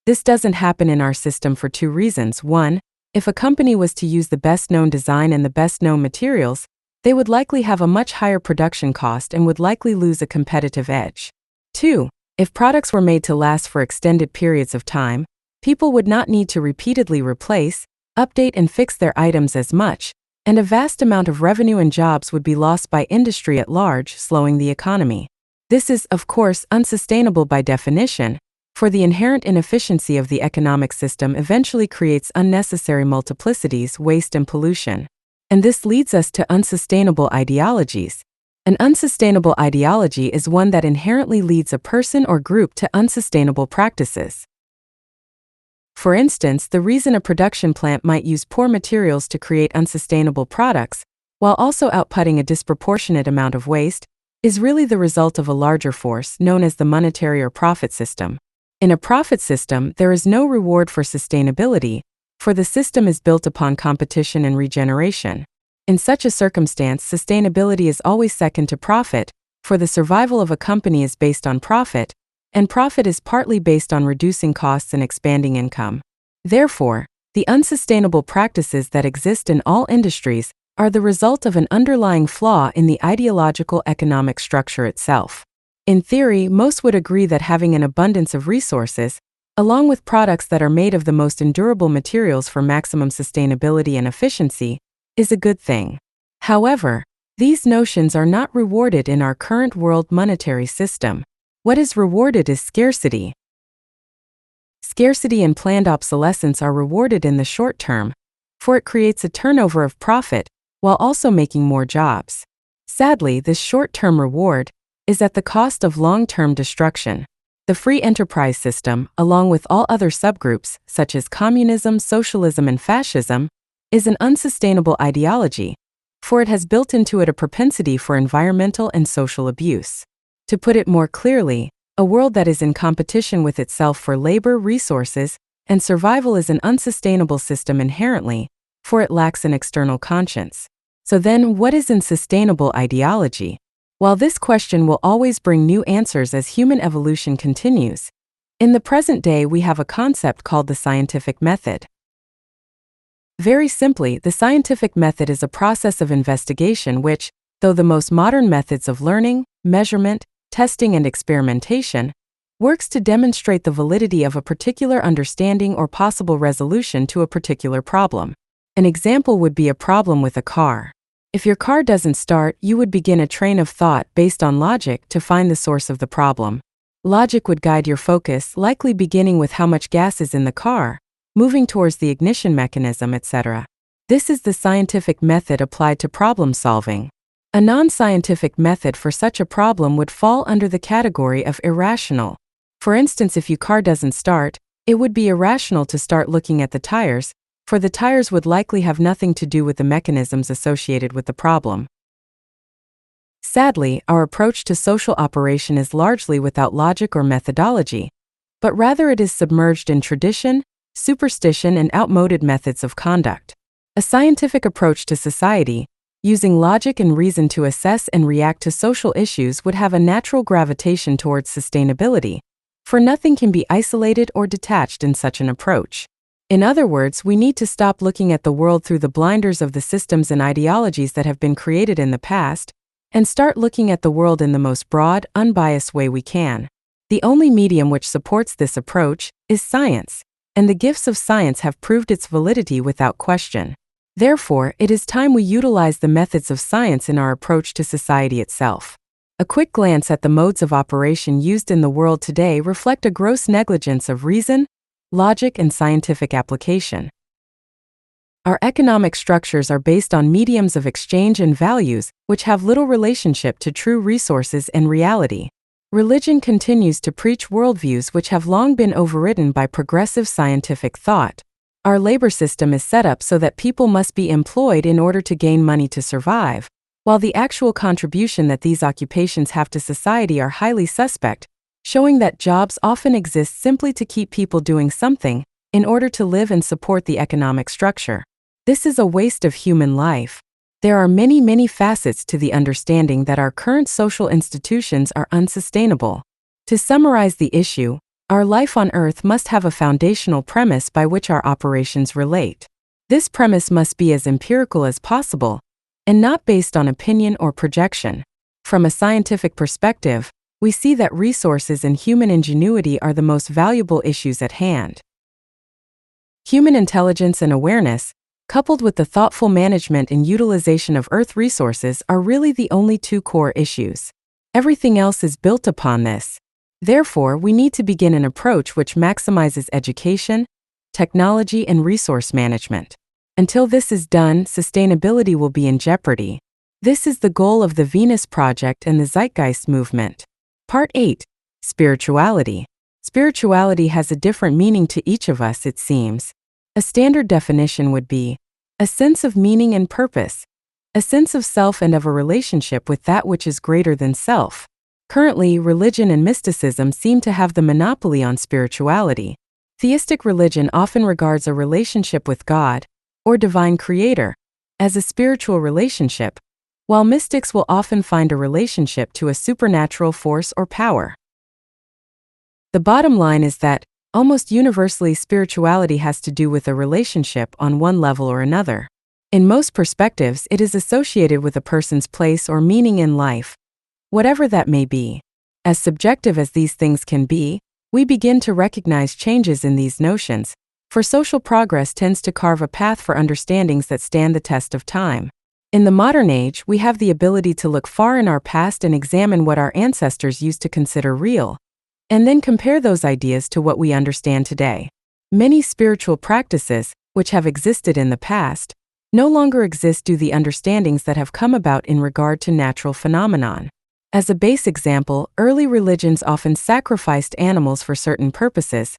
This doesn't happen in our system for two reasons. One, if a company was to use the best-known design and the best-known materials, they would likely have a much higher production cost and would likely lose a competitive edge. Two, if products were made to last for extended periods of time, people would not need to repeatedly replace, update, and fix their items as much, and a vast amount of revenue and jobs would be lost by industry at large, slowing the economy. This is, of course, unsustainable by definition, for the inherent inefficiency of the economic system eventually creates unnecessary multiplicities, waste, and pollution. And this leads us to unsustainable ideologies. An unsustainable ideology is one that inherently leads a person or group to unsustainable practices. For instance, the reason a production plant might use poor materials to create unsustainable products, while also outputting a disproportionate amount of waste, is really the result of a larger force known as the monetary or profit system. In a profit system, there is no reward for sustainability, for the system is built upon competition and regeneration. In such a circumstance, sustainability is always second to profit, for the survival of a company is based on profit, and profit is partly based on reducing costs and expanding income. Therefore, the unsustainable practices that exist in all industries are the result of an underlying flaw in the ideological economic structure itself. In theory, most would agree that having an abundance of resources, along with products that are made of the most endurable materials for maximum sustainability and efficiency, is a good thing. However, these notions are not rewarded in our current world monetary system. What is rewarded is scarcity. Scarcity and planned obsolescence are rewarded in the short term, for it creates a turnover of profit while also making more jobs. Sadly, this short-term reward is at the cost of long-term destruction. The free enterprise system, along with all other subgroups, such as communism, socialism, and fascism, is an unsustainable ideology, for it has built into it a propensity for environmental and social abuse. To put it more clearly, a world that is in competition with itself for labor, resources, and survival is an unsustainable system inherently, for it lacks an external conscience. So then, what is unsustainable ideology? While this question will always bring new answers as human evolution continues, in the present day we have a concept called the scientific method. Very simply, the scientific method is a process of investigation which, though the most modern methods of learning, measurement, testing, and experimentation, works to demonstrate the validity of a particular understanding or possible resolution to a particular problem. An example would be a problem with a car. If your car doesn't start, you would begin a train of thought based on logic to find the source of the problem. Logic would guide your focus, likely beginning with how much gas is in the car, moving towards the ignition mechanism, etc. This is the scientific method applied to problem solving. A non-scientific method for such a problem would fall under the category of irrational. For instance, if your car doesn't start, it would be irrational to start looking at the tires, for the tires would likely have nothing to do with the mechanisms associated with the problem. Sadly, our approach to social operation is largely without logic or methodology, but rather it is submerged in tradition, superstition, and outmoded methods of conduct. A scientific approach to society, using logic and reason to assess and react to social issues, would have a natural gravitation towards sustainability, for nothing can be isolated or detached in such an approach. In other words, we need to stop looking at the world through the blinders of the systems and ideologies that have been created in the past, and start looking at the world in the most broad, unbiased way we can. The only medium which supports this approach is science, and the gifts of science have proved its validity without question. Therefore, it is time we utilize the methods of science in our approach to society itself. A quick glance at the modes of operation used in the world today reflect a gross negligence of reason, logic, and scientific application. Our economic structures are based on mediums of exchange and values, which have little relationship to true resources and reality. Religion continues to preach worldviews which have long been overridden by progressive scientific thought. Our labor system is set up so that people must be employed in order to gain money to survive, while the actual contribution that these occupations have to society are highly suspect, showing that jobs often exist simply to keep people doing something in order to live and support the economic structure. This is a waste of human life. There are many facets to the understanding that our current social institutions are unsustainable. To summarize the issue, our life on Earth must have a foundational premise by which our operations relate. This premise must be as empirical as possible, and not based on opinion or projection. From a scientific perspective, we see that resources and human ingenuity are the most valuable issues at hand. Human intelligence and awareness, coupled with the thoughtful management and utilization of Earth resources, are really the only two core issues. Everything else is built upon this. Therefore, we need to begin an approach which maximizes education, technology, and resource management. Until this is done, sustainability will be in jeopardy. This is the goal of the Venus Project and the Zeitgeist movement. Part 8. Spirituality. Spirituality has a different meaning to each of us, it seems. A standard definition would be a sense of meaning and purpose, a sense of self and of a relationship with that which is greater than self. Currently, religion and mysticism seem to have the monopoly on spirituality. Theistic religion often regards a relationship with God, or divine creator, as a spiritual relationship, while mystics will often find a relationship to a supernatural force or power. The bottom line is that, almost universally, spirituality has to do with a relationship on one level or another. In most perspectives, it is associated with a person's place or meaning in life, whatever that may be. As subjective as these things can be, we begin to recognize changes in these notions, for social progress tends to carve a path for understandings that stand the test of time. In the modern age, we have the ability to look far in our past and examine what our ancestors used to consider real, and then compare those ideas to what we understand today. Many spiritual practices, which have existed in the past, no longer exist due to the understandings that have come about in regard to natural phenomenon. As a base example, early religions often sacrificed animals for certain purposes.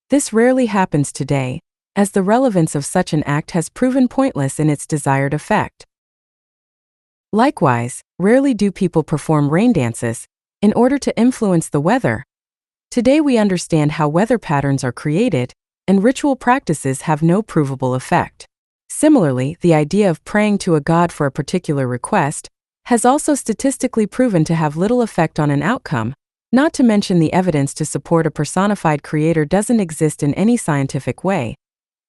This rarely happens today, as the relevance of such an act has proven pointless in its desired effect. Likewise, rarely do people perform rain dances in order to influence the weather. Today we understand how weather patterns are created, and ritual practices have no provable effect. Similarly, the idea of praying to a god for a particular request has also statistically proven to have little effect on an outcome, not to mention the evidence to support a personified creator doesn't exist in any scientific way.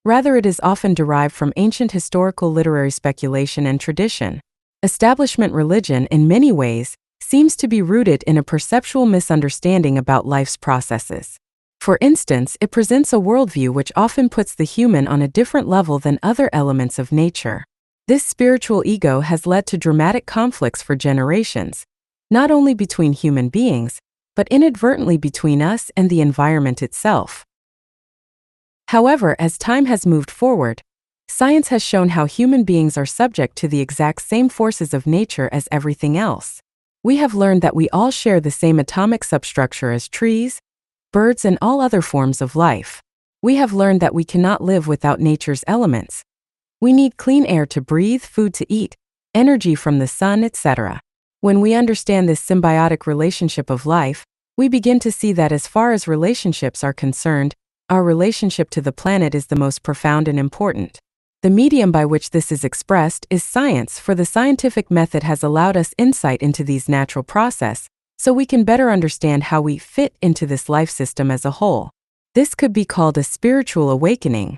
Rather, it is often derived from ancient historical literary speculation and tradition. Establishment religion, in many ways, seems to be rooted in a perceptual misunderstanding about life's processes. For instance, it presents a worldview which often puts the human on a different level than other elements of nature. This spiritual ego has led to dramatic conflicts for generations, not only between human beings, but inadvertently between us and the environment itself. However, as time has moved forward, science has shown how human beings are subject to the exact same forces of nature as everything else. We have learned that we all share the same atomic substructure as trees, birds, and all other forms of life. We have learned that we cannot live without nature's elements. We need clean air to breathe, food to eat, energy from the sun, etc. When we understand this symbiotic relationship of life, we begin to see that as far as relationships are concerned, our relationship to the planet is the most profound and important. The medium by which this is expressed is science, for the scientific method has allowed us insight into these natural processes, so we can better understand how we fit into this life system as a whole. This could be called a spiritual awakening.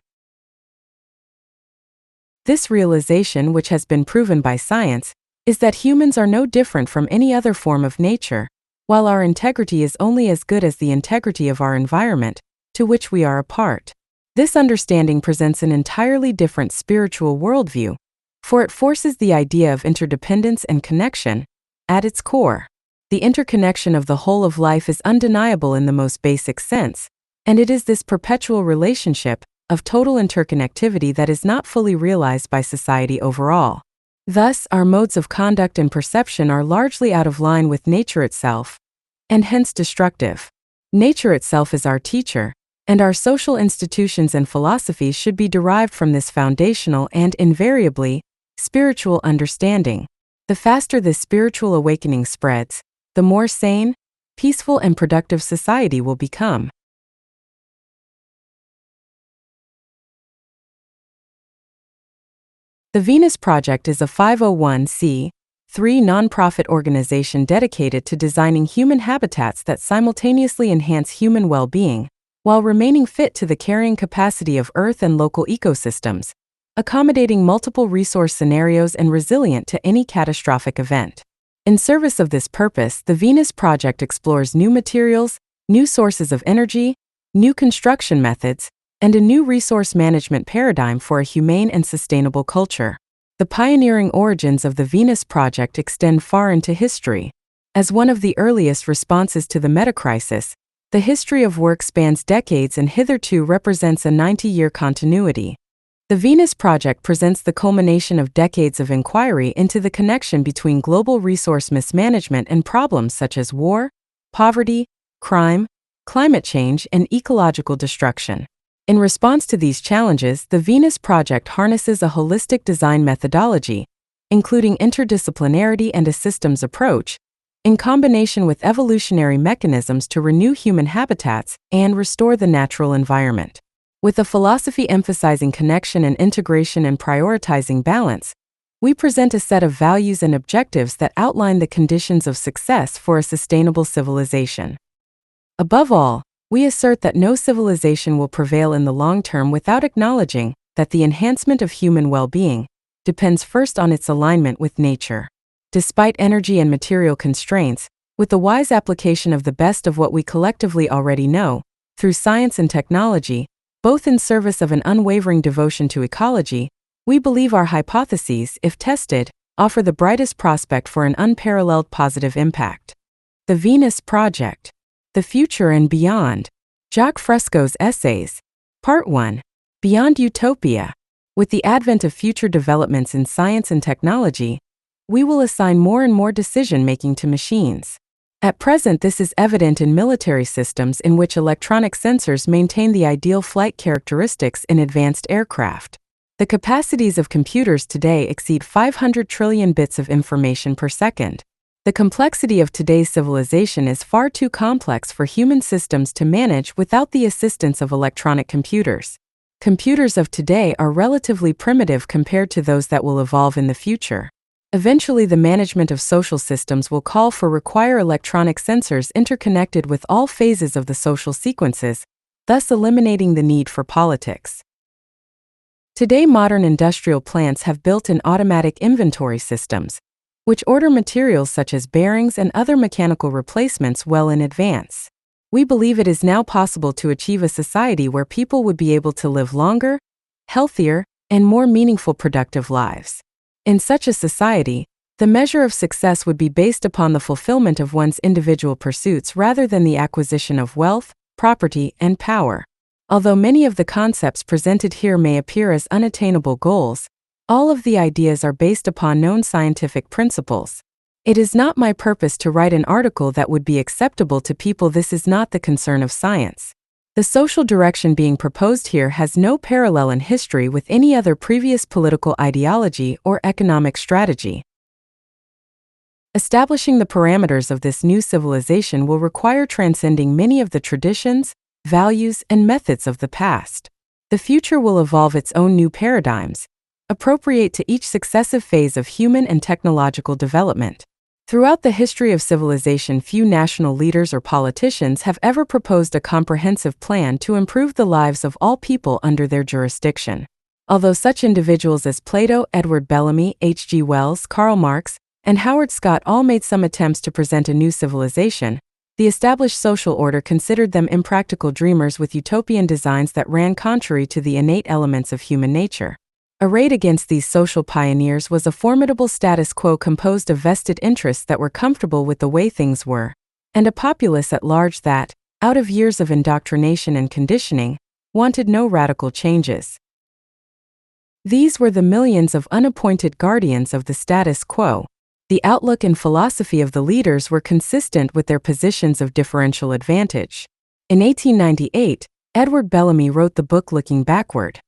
This realization, which has been proven by science, is that humans are no different from any other form of nature, while our integrity is only as good as the integrity of our environment, to which we are a part. This understanding presents an entirely different spiritual worldview, for it forces the idea of interdependence and connection at its core. The interconnection of the whole of life is undeniable in the most basic sense, and it is this perpetual relationship of total interconnectivity that is not fully realized by society overall. Thus, our modes of conduct and perception are largely out of line with nature itself, and hence destructive. Nature itself is our teacher, and our social institutions and philosophies should be derived from this foundational and, invariably, spiritual understanding. The faster this spiritual awakening spreads, the more sane, peaceful, and productive society will become. The Venus Project is a 501(c)(3) nonprofit organization dedicated to designing human habitats that simultaneously enhance human well-being, while remaining fit to the carrying capacity of Earth and local ecosystems, accommodating multiple resource scenarios and resilient to any catastrophic event. In service of this purpose, the Venus Project explores new materials, new sources of energy, new construction methods, and a new resource management paradigm for a humane and sustainable culture. The pioneering origins of the Venus Project extend far into history. As one of the earliest responses to the meta-crisis, the history of work spans decades and hitherto represents a 90-year continuity. The Venus Project presents the culmination of decades of inquiry into the connection between global resource mismanagement and problems such as war, poverty, crime, climate change, and ecological destruction. In response to these challenges, the Venus Project harnesses a holistic design methodology, including interdisciplinarity and a systems approach, in combination with evolutionary mechanisms to renew human habitats and restore the natural environment. With a philosophy emphasizing connection and integration and prioritizing balance, we present a set of values and objectives that outline the conditions of success for a sustainable civilization. Above all, we assert that no civilization will prevail in the long term without acknowledging that the enhancement of human well-being depends first on its alignment with nature. Despite energy and material constraints, with the wise application of the best of what we collectively already know, through science and technology, both in service of an unwavering devotion to ecology, we believe our hypotheses, if tested, offer the brightest prospect for an unparalleled positive impact. The Venus Project. The Future and Beyond. Jacques Fresco's Essays. Part 1. Beyond Utopia. With the advent of future developments in science and technology, we will assign more and more decision-making to machines. At present, this is evident in military systems in which electronic sensors maintain the ideal flight characteristics in advanced aircraft. The capacities of computers today exceed 500 trillion bits of information per second. The complexity of today's civilization is far too complex for human systems to manage without the assistance of electronic computers. Computers of today are relatively primitive compared to those that will evolve in the future. Eventually, the management of social systems will require electronic sensors interconnected with all phases of the social sequences, thus eliminating the need for politics. Today, modern industrial plants have built-in automatic inventory systems, which order materials such as bearings and other mechanical replacements well in advance. We believe it is now possible to achieve a society where people would be able to live longer, healthier, and more meaningful productive lives. In such a society, The measure of success would be based upon the fulfillment of one's individual pursuits rather than the acquisition of wealth, property, and power. Although many of the concepts presented here may appear as unattainable goals, all of the ideas are based upon known scientific principles. It is not my purpose to write an article that would be acceptable to people. This is not the concern of science. The social direction being proposed here has no parallel in history with any other previous political ideology or economic strategy. Establishing the parameters of this new civilization will require transcending many of the traditions, values, and methods of the past. The future will evolve its own new paradigms, appropriate to each successive phase of human and technological development. Throughout the history of civilization, few national leaders or politicians have ever proposed a comprehensive plan to improve the lives of all people under their jurisdiction. Although such individuals as Plato, Edward Bellamy, H.G. Wells, Karl Marx, and Howard Scott all made some attempts to present a new civilization, the established social order considered them impractical dreamers with utopian designs that ran contrary to the innate elements of human nature. Arrayed against these social pioneers was a formidable status quo composed of vested interests that were comfortable with the way things were, and a populace at large that, out of years of indoctrination and conditioning, wanted no radical changes. These were the millions of unappointed guardians of the status quo. The outlook and philosophy of the leaders were consistent with their positions of differential advantage. In 1898, Edward Bellamy wrote the book Looking Backward.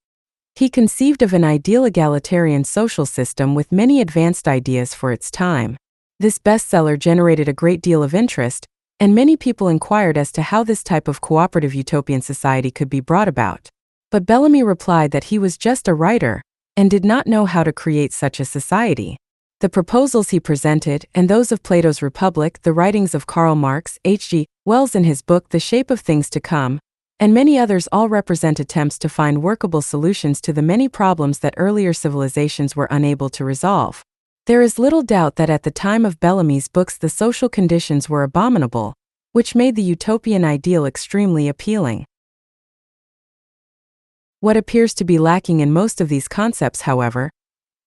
He conceived of an ideal egalitarian social system with many advanced ideas for its time. This bestseller generated a great deal of interest, and many people inquired as to how this type of cooperative utopian society could be brought about. But Bellamy replied that he was just a writer, and did not know how to create such a society. The proposals he presented, and those of Plato's Republic, the writings of Karl Marx, H.G. Wells in his book The Shape of Things to Come, and many others all represent attempts to find workable solutions to the many problems that earlier civilizations were unable to resolve. There is little doubt that at the time of Bellamy's books the social conditions were abominable, which made the utopian ideal extremely appealing. What appears to be lacking in most of these concepts, however,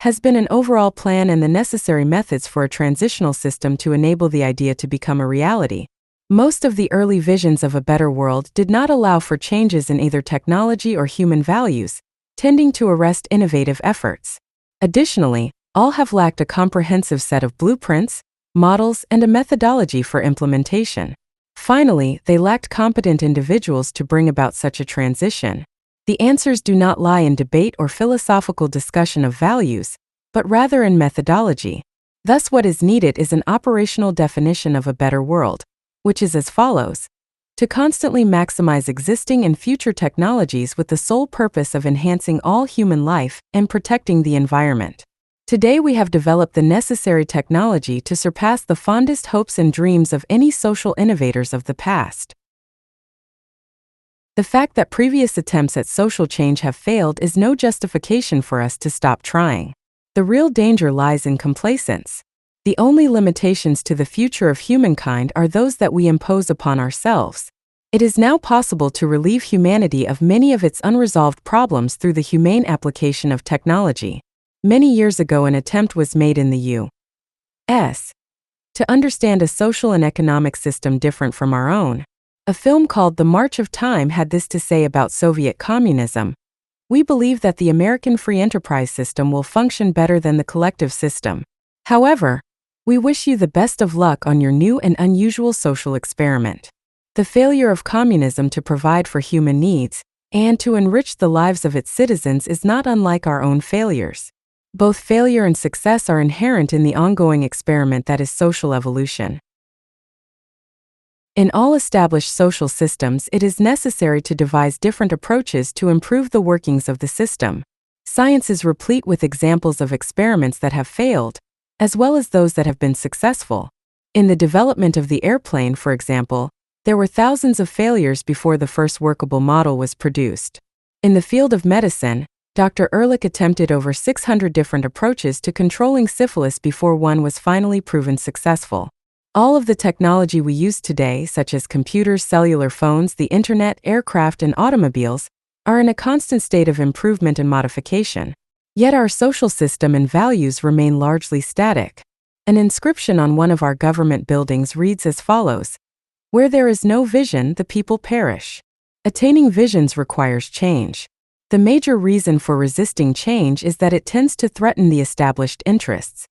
has been an overall plan and the necessary methods for a transitional system to enable the idea to become a reality. Most of the early visions of a better world did not allow for changes in either technology or human values, tending to arrest innovative efforts. Additionally, all have lacked a comprehensive set of blueprints, models, and a methodology for implementation. Finally, they lacked competent individuals to bring about such a transition. The answers do not lie in debate or philosophical discussion of values, but rather in methodology. Thus, what is needed is an operational definition of a better world, which is as follows: to constantly maximize existing and future technologies with the sole purpose of enhancing all human life and protecting the environment. Today we have developed the necessary technology to surpass the fondest hopes and dreams of any social innovators of the past. The fact that previous attempts at social change have failed is no justification for us to stop trying. The real danger lies in complacence. The only limitations to the future of humankind are those that we impose upon ourselves. It is now possible to relieve humanity of many of its unresolved problems through the humane application of technology. Many years ago an attempt was made in the U.S. to understand a social and economic system different from our own. A film called The March of Time had this to say about Soviet communism: "We believe that the American free enterprise system will function better than the collective system. However, we wish you the best of luck on your new and unusual social experiment." The failure of communism to provide for human needs and to enrich the lives of its citizens is not unlike our own failures. Both failure and success are inherent in the ongoing experiment that is social evolution. In all established social systems, it is necessary to devise different approaches to improve the workings of the system. Science is replete with examples of experiments that have failed, as well as those that have been successful. In the development of the airplane, for example, there were thousands of failures before the first workable model was produced. In the field of medicine, Dr. Ehrlich attempted over 600 different approaches to controlling syphilis before one was finally proven successful. All of the technology we use today, such as computers, cellular phones, the internet, aircraft, and automobiles, are in a constant state of improvement and modification. Yet our social system and values remain largely static. An inscription on one of our government buildings reads as follows: "Where there is no vision, the people perish." Attaining visions requires change. The major reason for resisting change is that it tends to threaten the established interests.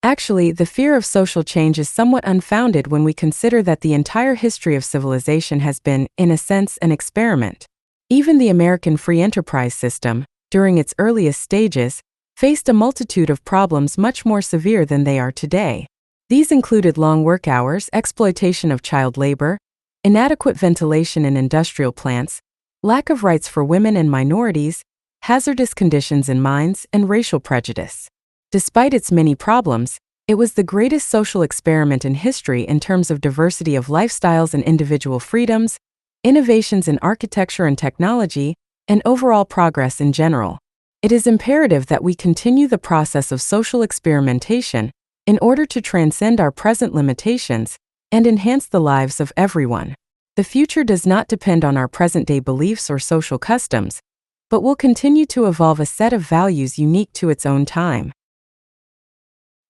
Actually, the fear of social change is somewhat unfounded when we consider that the entire history of civilization has been, in a sense, an experiment. Even the American free enterprise system, during its earliest stages, faced a multitude of problems much more severe than they are today. These included long work hours, exploitation of child labor, inadequate ventilation in industrial plants, lack of rights for women and minorities, hazardous conditions in mines, and racial prejudice. Despite its many problems, it was the greatest social experiment in history in terms of diversity of lifestyles and individual freedoms, innovations in architecture and technology, and overall progress in general. It is imperative that we continue the process of social experimentation in order to transcend our present limitations and enhance the lives of everyone. The future does not depend on our present-day beliefs or social customs, but will continue to evolve a set of values unique to its own time.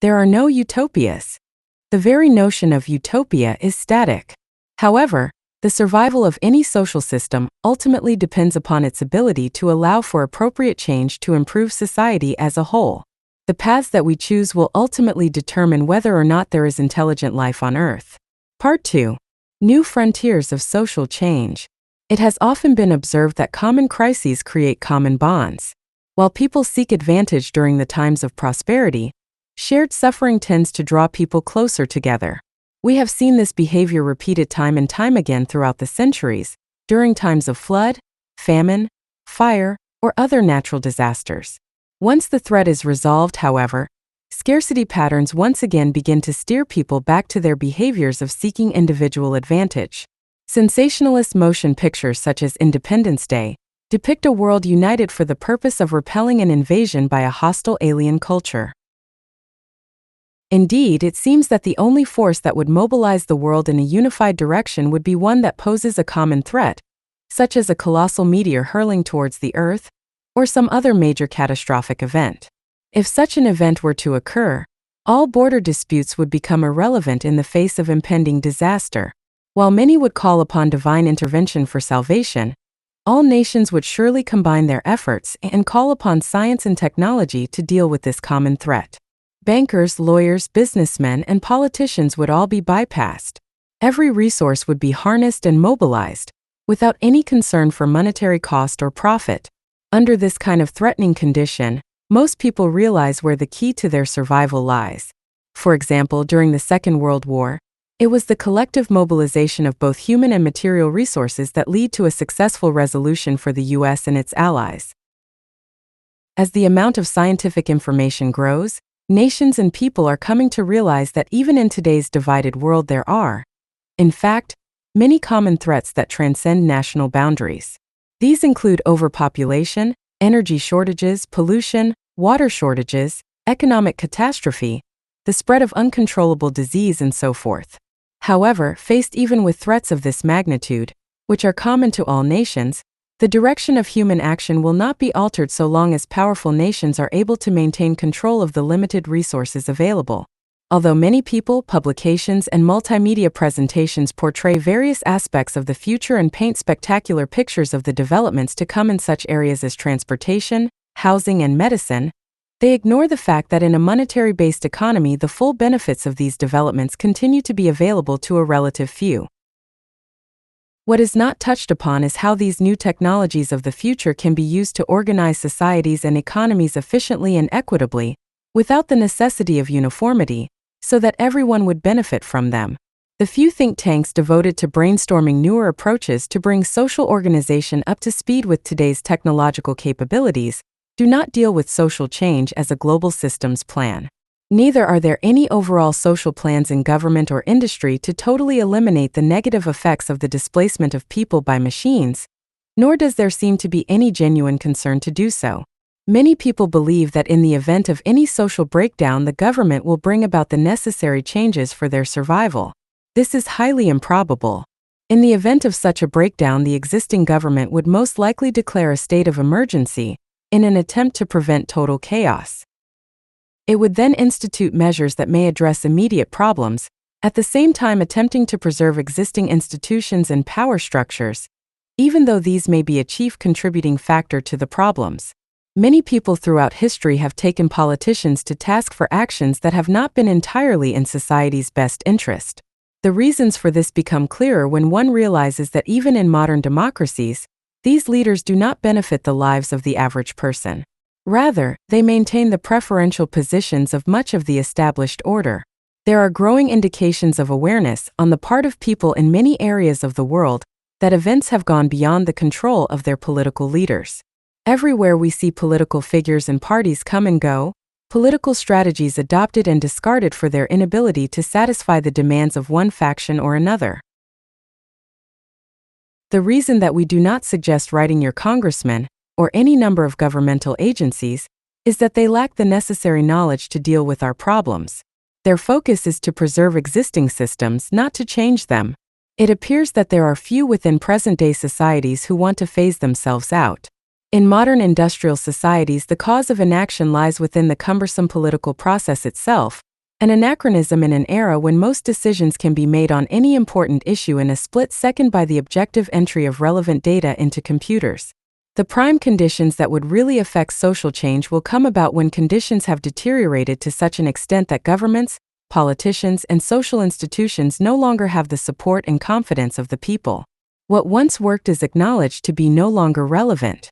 There are no utopias. The very notion of utopia is static. However, the survival of any social system ultimately depends upon its ability to allow for appropriate change to improve society as a whole. The paths that we choose will ultimately determine whether or not there is intelligent life on Earth. Part 2. New Frontiers of Social Change. It has often been observed that common crises create common bonds. While people seek advantage during the times of prosperity, shared suffering tends to draw people closer together. We have seen this behavior repeated time and time again throughout the centuries, during times of flood, famine, fire, or other natural disasters. Once the threat is resolved, however, scarcity patterns once again begin to steer people back to their behaviors of seeking individual advantage. Sensationalist motion pictures such as Independence Day depict a world united for the purpose of repelling an invasion by a hostile alien culture. Indeed, it seems that the only force that would mobilize the world in a unified direction would be one that poses a common threat, such as a colossal meteor hurling towards the Earth, or some other major catastrophic event. If such an event were to occur, all border disputes would become irrelevant in the face of impending disaster. While many would call upon divine intervention for salvation, all nations would surely combine their efforts and call upon science and technology to deal with this common threat. Bankers, lawyers, businessmen, and politicians would all be bypassed. Every resource would be harnessed and mobilized, without any concern for monetary cost or profit. Under this kind of threatening condition, most people realize where the key to their survival lies. For example, during the Second World War, it was the collective mobilization of both human and material resources that led to a successful resolution for the US and its allies. As the amount of scientific information grows, nations and people are coming to realize that even in today's divided world there are, in fact, many common threats that transcend national boundaries. These include overpopulation, energy shortages, pollution, water shortages, economic catastrophe, the spread of uncontrollable disease, and so forth. However, faced even with threats of this magnitude, which are common to all nations, the direction of human action will not be altered so long as powerful nations are able to maintain control of the limited resources available. Although many people, publications, and multimedia presentations portray various aspects of the future and paint spectacular pictures of the developments to come in such areas as transportation, housing, and medicine, they ignore the fact that in a monetary-based economy the full benefits of these developments continue to be available to a relative few. What is not touched upon is how these new technologies of the future can be used to organize societies and economies efficiently and equitably, without the necessity of uniformity, so that everyone would benefit from them. The few think tanks devoted to brainstorming newer approaches to bring social organization up to speed with today's technological capabilities do not deal with social change as a global systems plan. Neither are there any overall social plans in government or industry to totally eliminate the negative effects of the displacement of people by machines, nor does there seem to be any genuine concern to do so. Many people believe that in the event of any social breakdown, the government will bring about the necessary changes for their survival. This is highly improbable. In the event of such a breakdown, the existing government would most likely declare a state of emergency in an attempt to prevent total chaos. It would then institute measures that may address immediate problems, at the same time attempting to preserve existing institutions and power structures, even though these may be a chief contributing factor to the problems. Many people throughout history have taken politicians to task for actions that have not been entirely in society's best interest. The reasons for this become clearer when one realizes that even in modern democracies, these leaders do not benefit the lives of the average person. Rather, they maintain the preferential positions of much of the established order. There are growing indications of awareness on the part of people in many areas of the world that events have gone beyond the control of their political leaders. Everywhere we see political figures and parties come and go, political strategies adopted and discarded for their inability to satisfy the demands of one faction or another. The reason that we do not suggest writing your congressman, or any number of governmental agencies, is that they lack the necessary knowledge to deal with our problems. Their focus is to preserve existing systems, not to change them. It appears that there are few within present-day societies who want to phase themselves out. In modern industrial societies, the cause of inaction lies within the cumbersome political process itself, an anachronism in an era when most decisions can be made on any important issue in a split second by the objective entry of relevant data into computers. The prime conditions that would really affect social change will come about when conditions have deteriorated to such an extent that governments, politicians, and social institutions no longer have the support and confidence of the people. What once worked is acknowledged to be no longer relevant.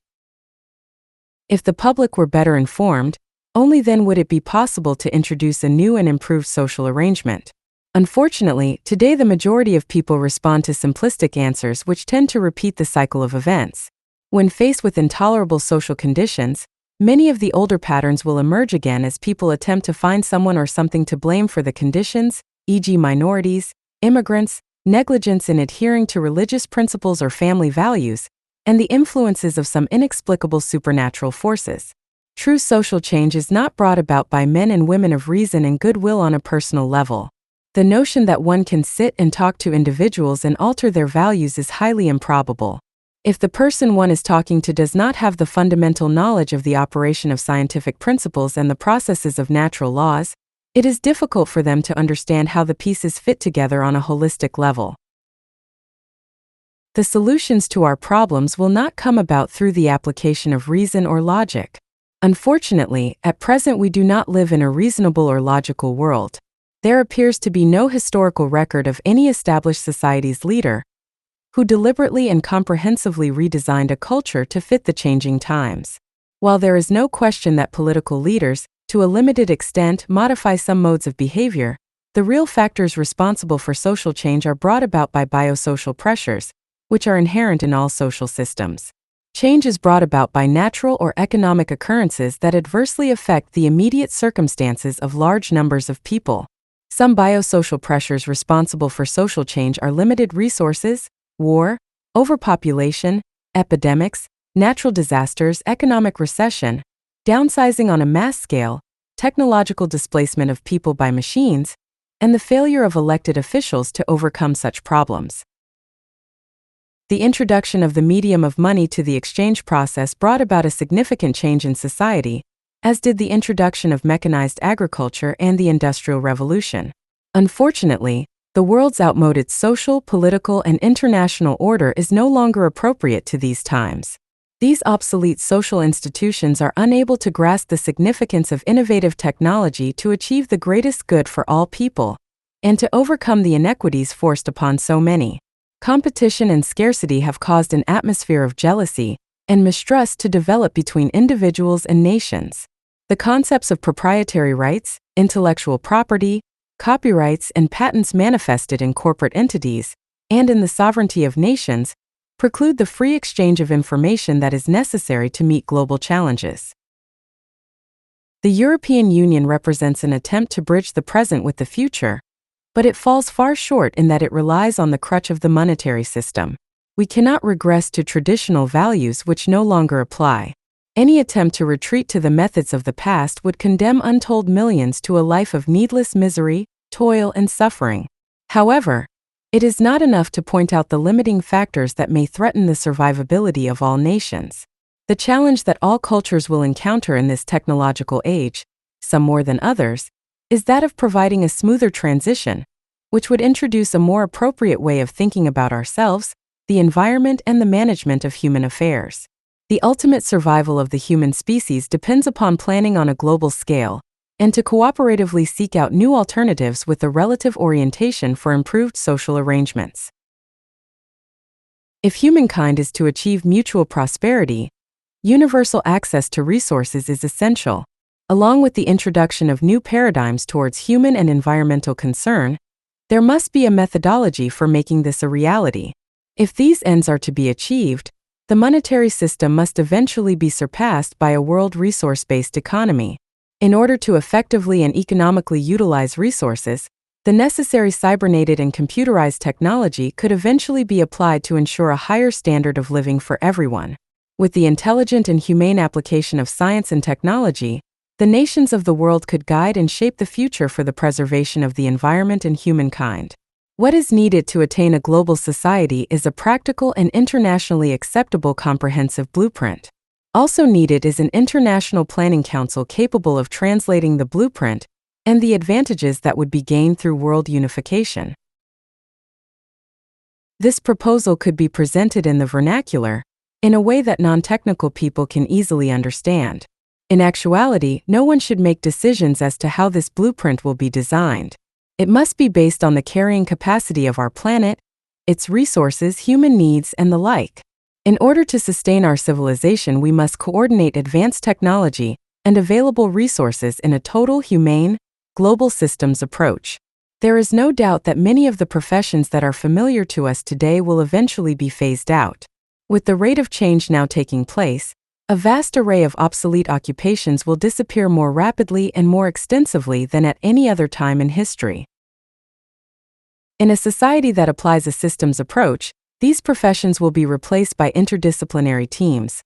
If the public were better informed, only then would it be possible to introduce a new and improved social arrangement. Unfortunately, today the majority of people respond to simplistic answers which tend to repeat the cycle of events. When faced with intolerable social conditions, many of the older patterns will emerge again as people attempt to find someone or something to blame for the conditions, e.g. minorities, immigrants, negligence in adhering to religious principles or family values, and the influences of some inexplicable supernatural forces. True social change is not brought about by men and women of reason and goodwill on a personal level. The notion that one can sit and talk to individuals and alter their values is highly improbable. If the person one is talking to does not have the fundamental knowledge of the operation of scientific principles and the processes of natural laws, it is difficult for them to understand how the pieces fit together on a holistic level. The solutions to our problems will not come about through the application of reason or logic. Unfortunately, at present we do not live in a reasonable or logical world. There appears to be no historical record of any established society's leader who deliberately and comprehensively redesigned a culture to fit the changing times. While there is no question that political leaders, to a limited extent, modify some modes of behavior, the real factors responsible for social change are brought about by biosocial pressures, which are inherent in all social systems. Change is brought about by natural or economic occurrences that adversely affect the immediate circumstances of large numbers of people. Some biosocial pressures responsible for social change are limited resources, war, overpopulation, epidemics, natural disasters, economic recession, downsizing on a mass scale, technological displacement of people by machines, and the failure of elected officials to overcome such problems. The introduction of the medium of money to the exchange process brought about a significant change in society, as did the introduction of mechanized agriculture and the Industrial Revolution. Unfortunately, the world's outmoded social, political, and international order is no longer appropriate to these times. These obsolete social institutions are unable to grasp the significance of innovative technology to achieve the greatest good for all people, and to overcome the inequities forced upon so many. Competition and scarcity have caused an atmosphere of jealousy and mistrust to develop between individuals and nations. The concepts of proprietary rights, intellectual property, copyrights, and patents manifested in corporate entities and in the sovereignty of nations preclude the free exchange of information that is necessary to meet global challenges. The European Union represents an attempt to bridge the present with the future, but it falls far short in that it relies on the crutch of the monetary system. We cannot regress to traditional values which no longer apply. Any attempt to retreat to the methods of the past would condemn untold millions to a life of needless misery, toil, and suffering. However, it is not enough to point out the limiting factors that may threaten the survivability of all nations. The challenge that all cultures will encounter in this technological age some more than others, is that of providing a smoother transition, which would introduce a more appropriate way of thinking about ourselves, the environment, and the management of human affairs. The ultimate survival of the human species depends upon planning on a global scale, and to cooperatively seek out new alternatives with a relative orientation for improved social arrangements. If humankind is to achieve mutual prosperity, universal access to resources is essential, along with the introduction of new paradigms towards human and environmental concern. There must be a methodology for making this a reality. If these ends are to be achieved, the monetary system must eventually be surpassed by a world resource-based economy. In order to effectively and economically utilize resources, the necessary cybernated and computerized technology could eventually be applied to ensure a higher standard of living for everyone. With the intelligent and humane application of science and technology, the nations of the world could guide and shape the future for the preservation of the environment and humankind. What is needed to attain a global society is a practical and internationally acceptable comprehensive blueprint. Also needed is an international planning council capable of translating the blueprint and the advantages that would be gained through world unification. This proposal could be presented in the vernacular, in a way that non-technical people can easily understand. In actuality, no one should make decisions as to how this blueprint will be designed. It must be based on the carrying capacity of our planet, its resources, human needs, and the like. In order to sustain our civilization, we must coordinate advanced technology and available resources in a total, humane, global systems approach. There is no doubt that many of the professions that are familiar to us today will eventually be phased out. With the rate of change now taking place, a vast array of obsolete occupations will disappear more rapidly and more extensively than at any other time in history. In a society that applies a systems approach, these professions will be replaced by interdisciplinary teams.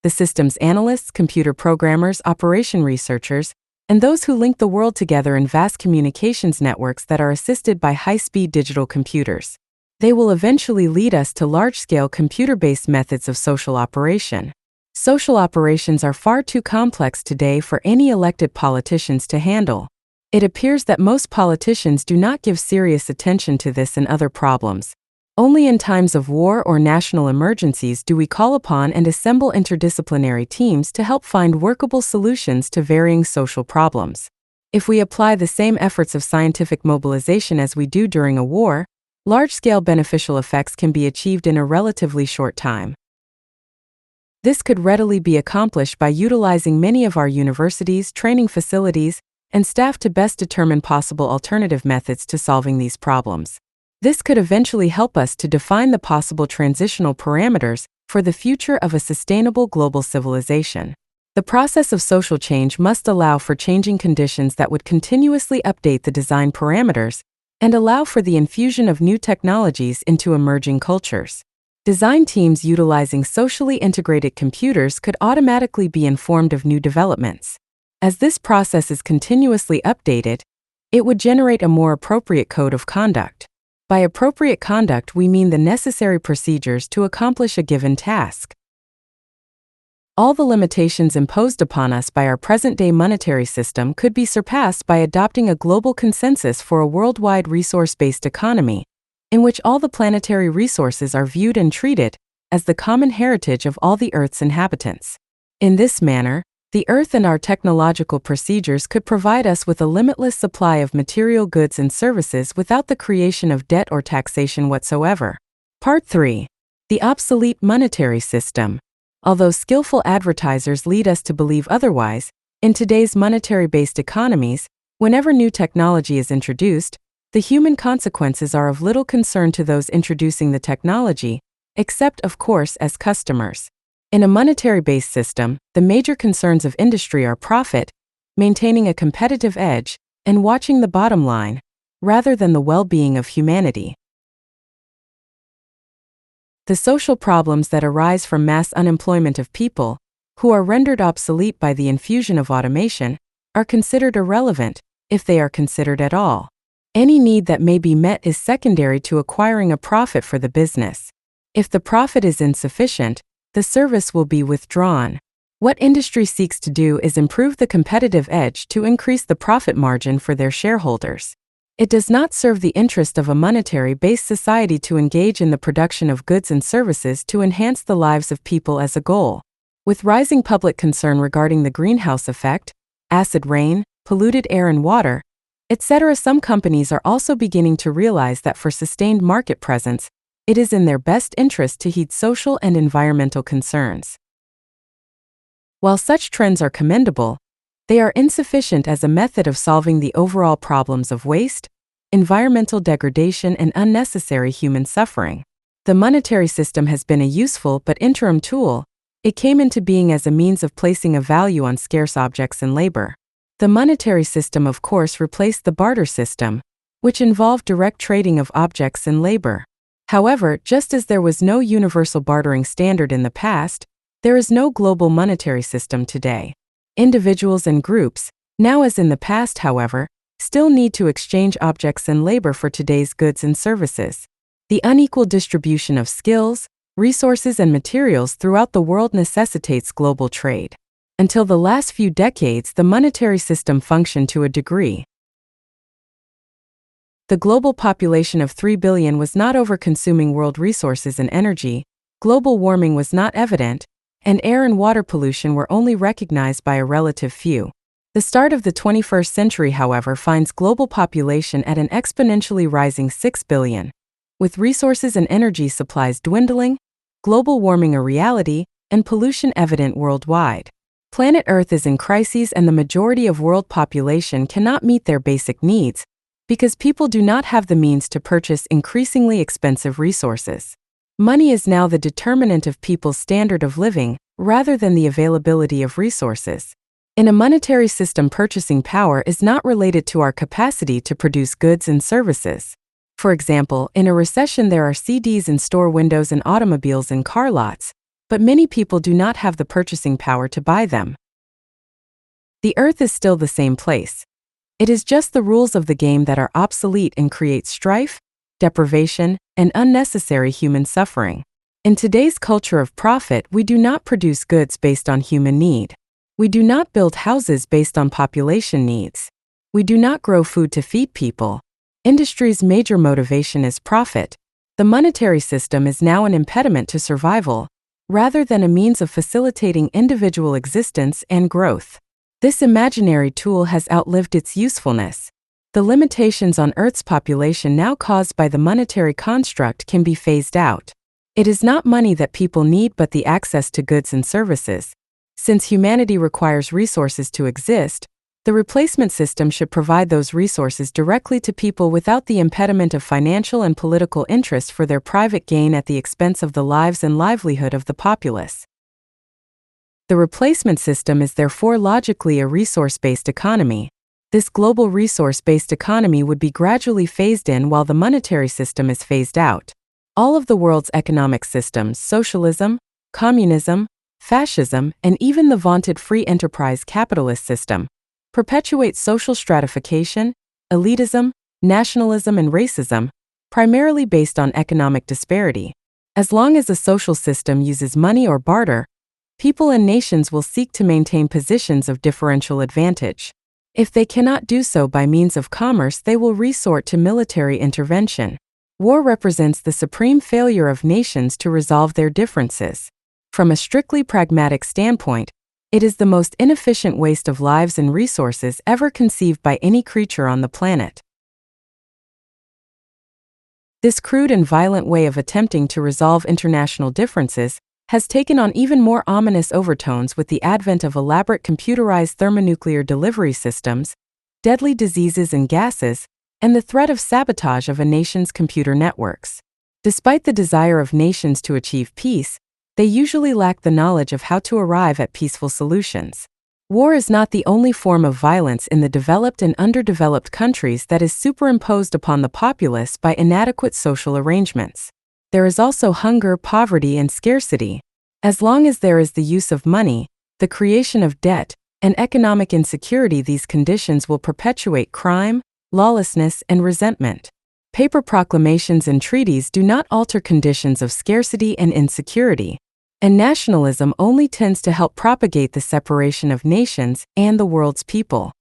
The systems analysts, computer programmers, operation researchers, and those who link the world together in vast communications networks that are assisted by high-speed digital computers. They will eventually lead us to large-scale computer-based methods of social operation. Social operations are far too complex today for any elected politicians to handle. It appears that most politicians do not give serious attention to this and other problems. Only in times of war or national emergencies do we call upon and assemble interdisciplinary teams to help find workable solutions to varying social problems. If we apply the same efforts of scientific mobilization as we do during a war, large-scale beneficial effects can be achieved in a relatively short time. This could readily be accomplished by utilizing many of our universities, training facilities, and staff to best determine possible alternative methods to solving these problems. This could eventually help us to define the possible transitional parameters for the future of a sustainable global civilization. The process of social change must allow for changing conditions that would continuously update the design parameters and allow for the infusion of new technologies into emerging cultures. Design teams utilizing socially integrated computers could automatically be informed of new developments. As this process is continuously updated, it would generate a more appropriate code of conduct. By appropriate conduct, we mean the necessary procedures to accomplish a given task. All the limitations imposed upon us by our present-day monetary system could be surpassed by adopting a global consensus for a worldwide resource-based economy, in which all the planetary resources are viewed and treated as the common heritage of all the Earth's inhabitants. In this manner, the Earth and our technological procedures could provide us with a limitless supply of material goods and services without the creation of debt or taxation whatsoever. Part 3. The obsolete monetary system. Although skillful advertisers lead us to believe otherwise, in today's monetary-based economies, whenever new technology is introduced, the human consequences are of little concern to those introducing the technology, except, of course, as customers. In a monetary-based system, the major concerns of industry are profit, maintaining a competitive edge, and watching the bottom line, rather than the well-being of humanity. The social problems that arise from mass unemployment of people, who are rendered obsolete by the infusion of automation, are considered irrelevant, if they are considered at all. Any need that may be met is secondary to acquiring a profit for the business. If the profit is insufficient, the service will be withdrawn. What industry seeks to do is improve the competitive edge to increase the profit margin for their shareholders. It does not serve the interest of a monetary-based society to engage in the production of goods and services to enhance the lives of people as a goal. With rising public concern regarding the greenhouse effect, acid rain, polluted air and water, etc., some companies are also beginning to realize that for sustained market presence, it is in their best interest to heed social and environmental concerns. While such trends are commendable, they are insufficient as a method of solving the overall problems of waste, environmental degradation, and unnecessary human suffering. The monetary system has been a useful but interim tool. It came into being as a means of placing a value on scarce objects and labor. The monetary system, of course, replaced the barter system, which involved direct trading of objects and labor. However, just as there was no universal bartering standard in the past, there is no global monetary system today. Individuals and groups, now as in the past, however, still need to exchange objects and labor for today's goods and services. The unequal distribution of skills, resources, and materials throughout the world necessitates global trade. Until the last few decades, the monetary system functioned to a degree. The global population of 3 billion was not over-consuming world resources and energy, global warming was not evident, and air and water pollution were only recognized by a relative few. The start of the 21st century, however, finds global population at an exponentially rising 6 billion. With resources and energy supplies dwindling, global warming a reality, and pollution evident worldwide. Planet Earth is in crises, and the majority of world population cannot meet their basic needs because people do not have the means to purchase increasingly expensive resources. Money is now the determinant of people's standard of living, rather than the availability of resources. In a monetary system, purchasing power is not related to our capacity to produce goods and services. For example, in a recession there are CDs in store windows and automobiles in car lots, but many people do not have the purchasing power to buy them. The earth is still the same place. It is just the rules of the game that are obsolete and create strife, deprivation, and unnecessary human suffering. In today's culture of profit, we do not produce goods based on human need. We do not build houses based on population needs. We do not grow food to feed people. Industry's major motivation is profit. The monetary system is now an impediment to survival, rather than a means of facilitating individual existence and growth. This imaginary tool has outlived its usefulness. The limitations on Earth's population now caused by the monetary construct can be phased out. It is not money that people need but the access to goods and services. Since humanity requires resources to exist, the replacement system should provide those resources directly to people without the impediment of financial and political interest for their private gain at the expense of the lives and livelihood of the populace. The replacement system is therefore logically a resource-based economy. This global resource-based economy would be gradually phased in while the monetary system is phased out. All of the world's economic systems, socialism, communism, fascism, and even the vaunted free enterprise capitalist system, perpetuate social stratification, elitism, nationalism, and racism, primarily based on economic disparity. As long as a social system uses money or barter, people and nations will seek to maintain positions of differential advantage. If they cannot do so by means of commerce, they will resort to military intervention. War represents the supreme failure of nations to resolve their differences. From a strictly pragmatic standpoint, it is the most inefficient waste of lives and resources ever conceived by any creature on the planet. This crude and violent way of attempting to resolve international differences has taken on even more ominous overtones with the advent of elaborate computerized thermonuclear delivery systems, deadly diseases and gases, and the threat of sabotage of a nation's computer networks. Despite the desire of nations to achieve peace, they usually lack the knowledge of how to arrive at peaceful solutions. War is not the only form of violence in the developed and underdeveloped countries that is superimposed upon the populace by inadequate social arrangements. There is also hunger, poverty, and scarcity. As long as there is the use of money, the creation of debt, and economic insecurity, these conditions will perpetuate crime, lawlessness, and resentment. Paper proclamations and treaties do not alter conditions of scarcity and insecurity. And nationalism only tends to help propagate the separation of nations and the world's people.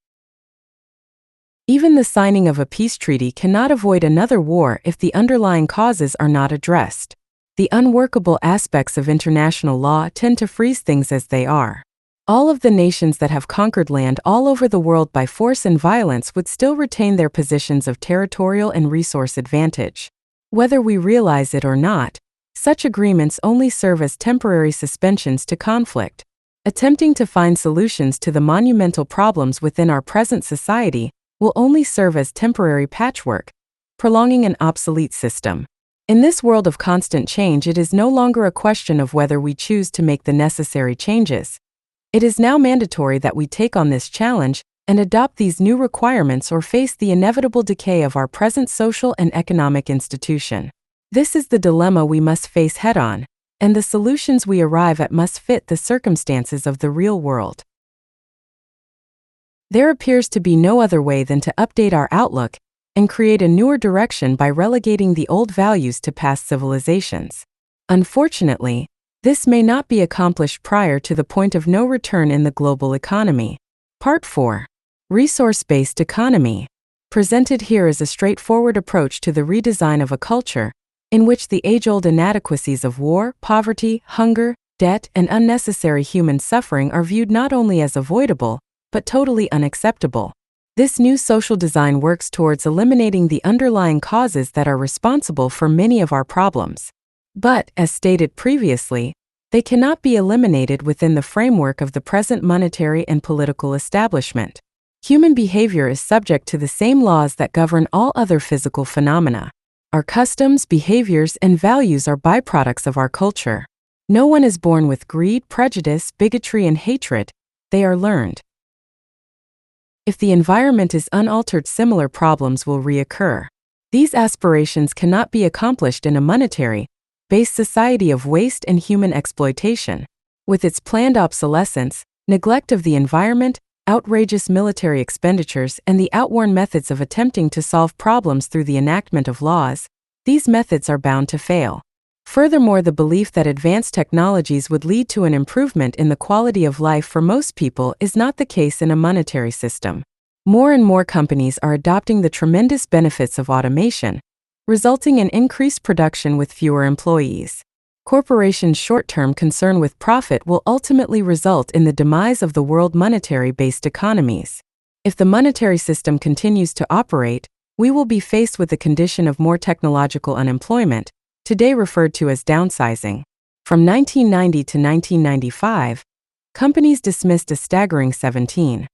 Even the signing of a peace treaty cannot avoid another war if the underlying causes are not addressed. The unworkable aspects of international law tend to freeze things as they are. All of the nations that have conquered land all over the world by force and violence would still retain their positions of territorial and resource advantage. Whether we realize it or not, such agreements only serve as temporary suspensions to conflict. Attempting to find solutions to the monumental problems within our present society will only serve as temporary patchwork, prolonging an obsolete system. In this world of constant change, it is no longer a question of whether we choose to make the necessary changes. It is now mandatory that we take on this challenge and adopt these new requirements or face the inevitable decay of our present social and economic institution. This is the dilemma we must face head-on, and the solutions we arrive at must fit the circumstances of the real world. There appears to be no other way than to update our outlook and create a newer direction by relegating the old values to past civilizations. Unfortunately, this may not be accomplished prior to the point of no return in the global economy. Part 4. Resource-based economy. Presented here is a straightforward approach to the redesign of a culture in which the age-old inadequacies of war, poverty, hunger, debt, and unnecessary human suffering are viewed not only as avoidable, but totally unacceptable. This new social design works towards eliminating the underlying causes that are responsible for many of our problems. But, as stated previously, they cannot be eliminated within the framework of the present monetary and political establishment. Human behavior is subject to the same laws that govern all other physical phenomena. Our customs, behaviors, and values are byproducts of our culture. No one is born with greed, prejudice, bigotry, and hatred. They are learned. If the environment is unaltered, similar problems will reoccur. These aspirations cannot be accomplished in a monetary-based society of waste and human exploitation. With its planned obsolescence, neglect of the environment, outrageous military expenditures, and the outworn methods of attempting to solve problems through the enactment of laws, these methods are bound to fail. Furthermore, the belief that advanced technologies would lead to an improvement in the quality of life for most people is not the case in a monetary system. More and more companies are adopting the tremendous benefits of automation, resulting in increased production with fewer employees. Corporations' short-term concern with profit will ultimately result in the demise of the world monetary-based economies. If the monetary system continues to operate, we will be faced with the condition of more technological unemployment, today referred to as downsizing. From 1990 to 1995, companies dismissed a staggering 17.1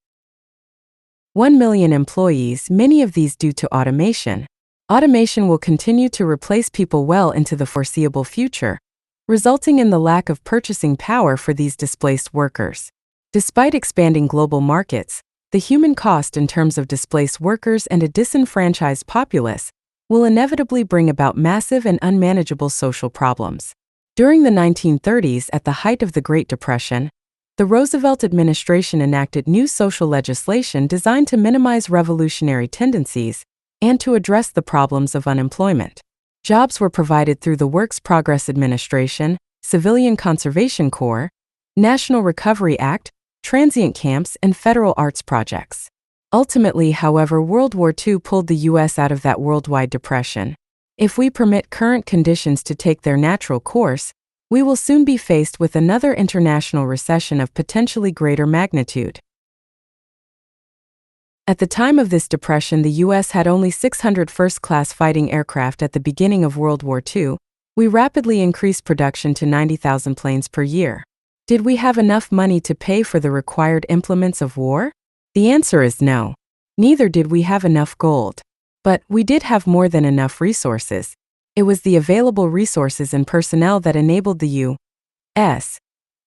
million employees, many of these due to automation. Automation will continue to replace people well into the foreseeable future, resulting in the lack of purchasing power for these displaced workers. Despite expanding global markets, the human cost in terms of displaced workers and a disenfranchised populace will inevitably bring about massive and unmanageable social problems. During the 1930s, at the height of the Great Depression, the Roosevelt administration enacted new social legislation designed to minimize revolutionary tendencies and to address the problems of unemployment. Jobs were provided through the Works Progress Administration, Civilian Conservation Corps, National Recovery Act, transient camps, and federal arts projects. Ultimately, however, World War II pulled the U.S. out of that worldwide depression. If we permit current conditions to take their natural course, we will soon be faced with another international recession of potentially greater magnitude. At the time of this depression, the U.S. had only 600 first-class fighting aircraft. At the beginning of World War II, we rapidly increased production to 90,000 planes per year. Did we have enough money to pay for the required implements of war? The answer is no. Neither did we have enough gold. But we did have more than enough resources. It was the available resources and personnel that enabled the U.S.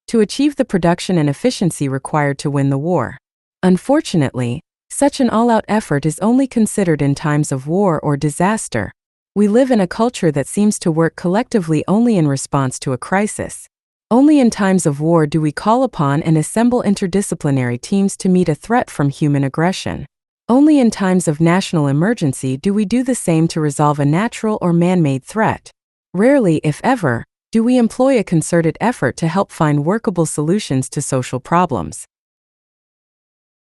to achieve the production and efficiency required to win the war. Unfortunately, such an all-out effort is only considered in times of war or disaster. We live in a culture that seems to work collectively only in response to a crisis. Only in times of war do we call upon and assemble interdisciplinary teams to meet a threat from human aggression. Only in times of national emergency do we do the same to resolve a natural or man-made threat. Rarely, if ever, Do we employ a concerted effort to help find workable solutions to social problems?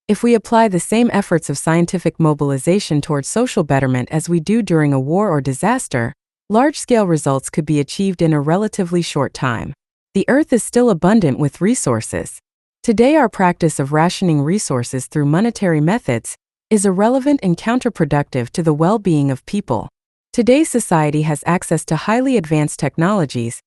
If we apply the same efforts of scientific mobilization towards social betterment as we do during a war or disaster, large-scale results could be achieved in a relatively short time. The Earth is still abundant with resources. Today, our practice of rationing resources through monetary methods is irrelevant and counterproductive to the well-being of people. Today's society has access to highly advanced technologies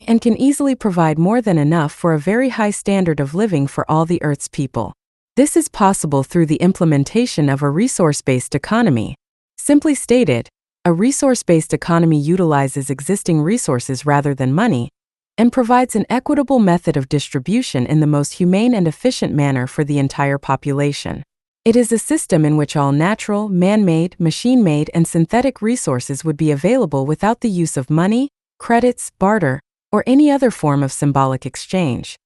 and can easily provide more than enough for a very high standard of living for all the Earth's people. This is possible through the implementation of a resource-based economy. Simply stated, a resource-based economy utilizes existing resources rather than money and provides an equitable method of distribution in the most humane and efficient manner for the entire population. It is a system in which all natural, man-made, machine-made, and synthetic resources would be available without the use of money, credits, barter, or any other form of symbolic exchange.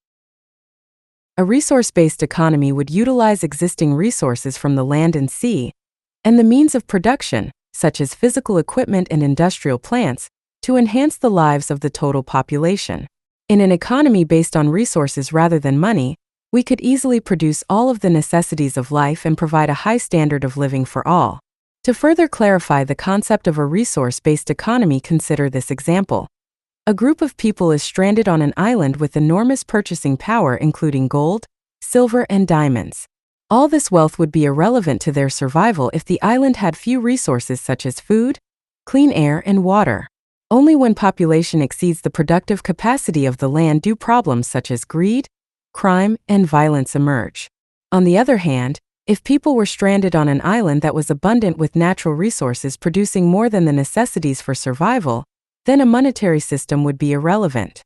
A resource-based economy would utilize existing resources from the land and sea, and the means of production, such as physical equipment and industrial plants, to enhance the lives of the total population. In an economy based on resources rather than money, we could easily produce all of the necessities of life and provide a high standard of living for all. To further clarify the concept of a resource-based economy, consider this example. A group of people is stranded on an island with enormous purchasing power, including gold, silver, and diamonds. All this wealth would be irrelevant to their survival if the island had few resources such as food, clean air, and water. Only when population exceeds the productive capacity of the land do problems such as greed, crime, and violence emerge. On the other hand, if people were stranded on an island that was abundant with natural resources producing more than the necessities for survival, then a monetary system would be irrelevant.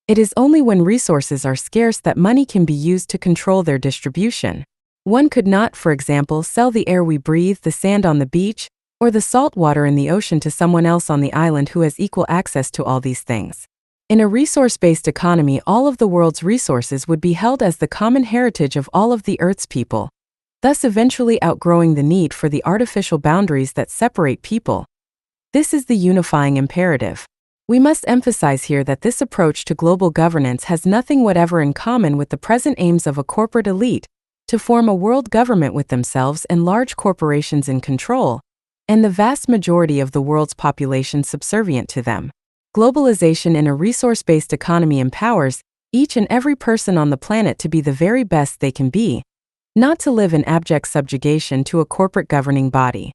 It is only when resources are scarce that money can be used to control their distribution. One could not, for example, sell the air we breathe, the sand on the beach, or the salt water in the ocean to someone else on the island who has equal access to all these things. In a resource-based economy, all of the world's resources would be held as the common heritage of all of the Earth's people, thus eventually outgrowing the need for the artificial boundaries that separate people. This is the unifying imperative. We must emphasize here that this approach to global governance has nothing whatever in common with the present aims of a corporate elite to form a world government with themselves and large corporations in control, and the vast majority of the world's population subservient to them. Globalization in a resource-based economy empowers each and every person on the planet to be the very best they can be, not to live in abject subjugation to a corporate governing body.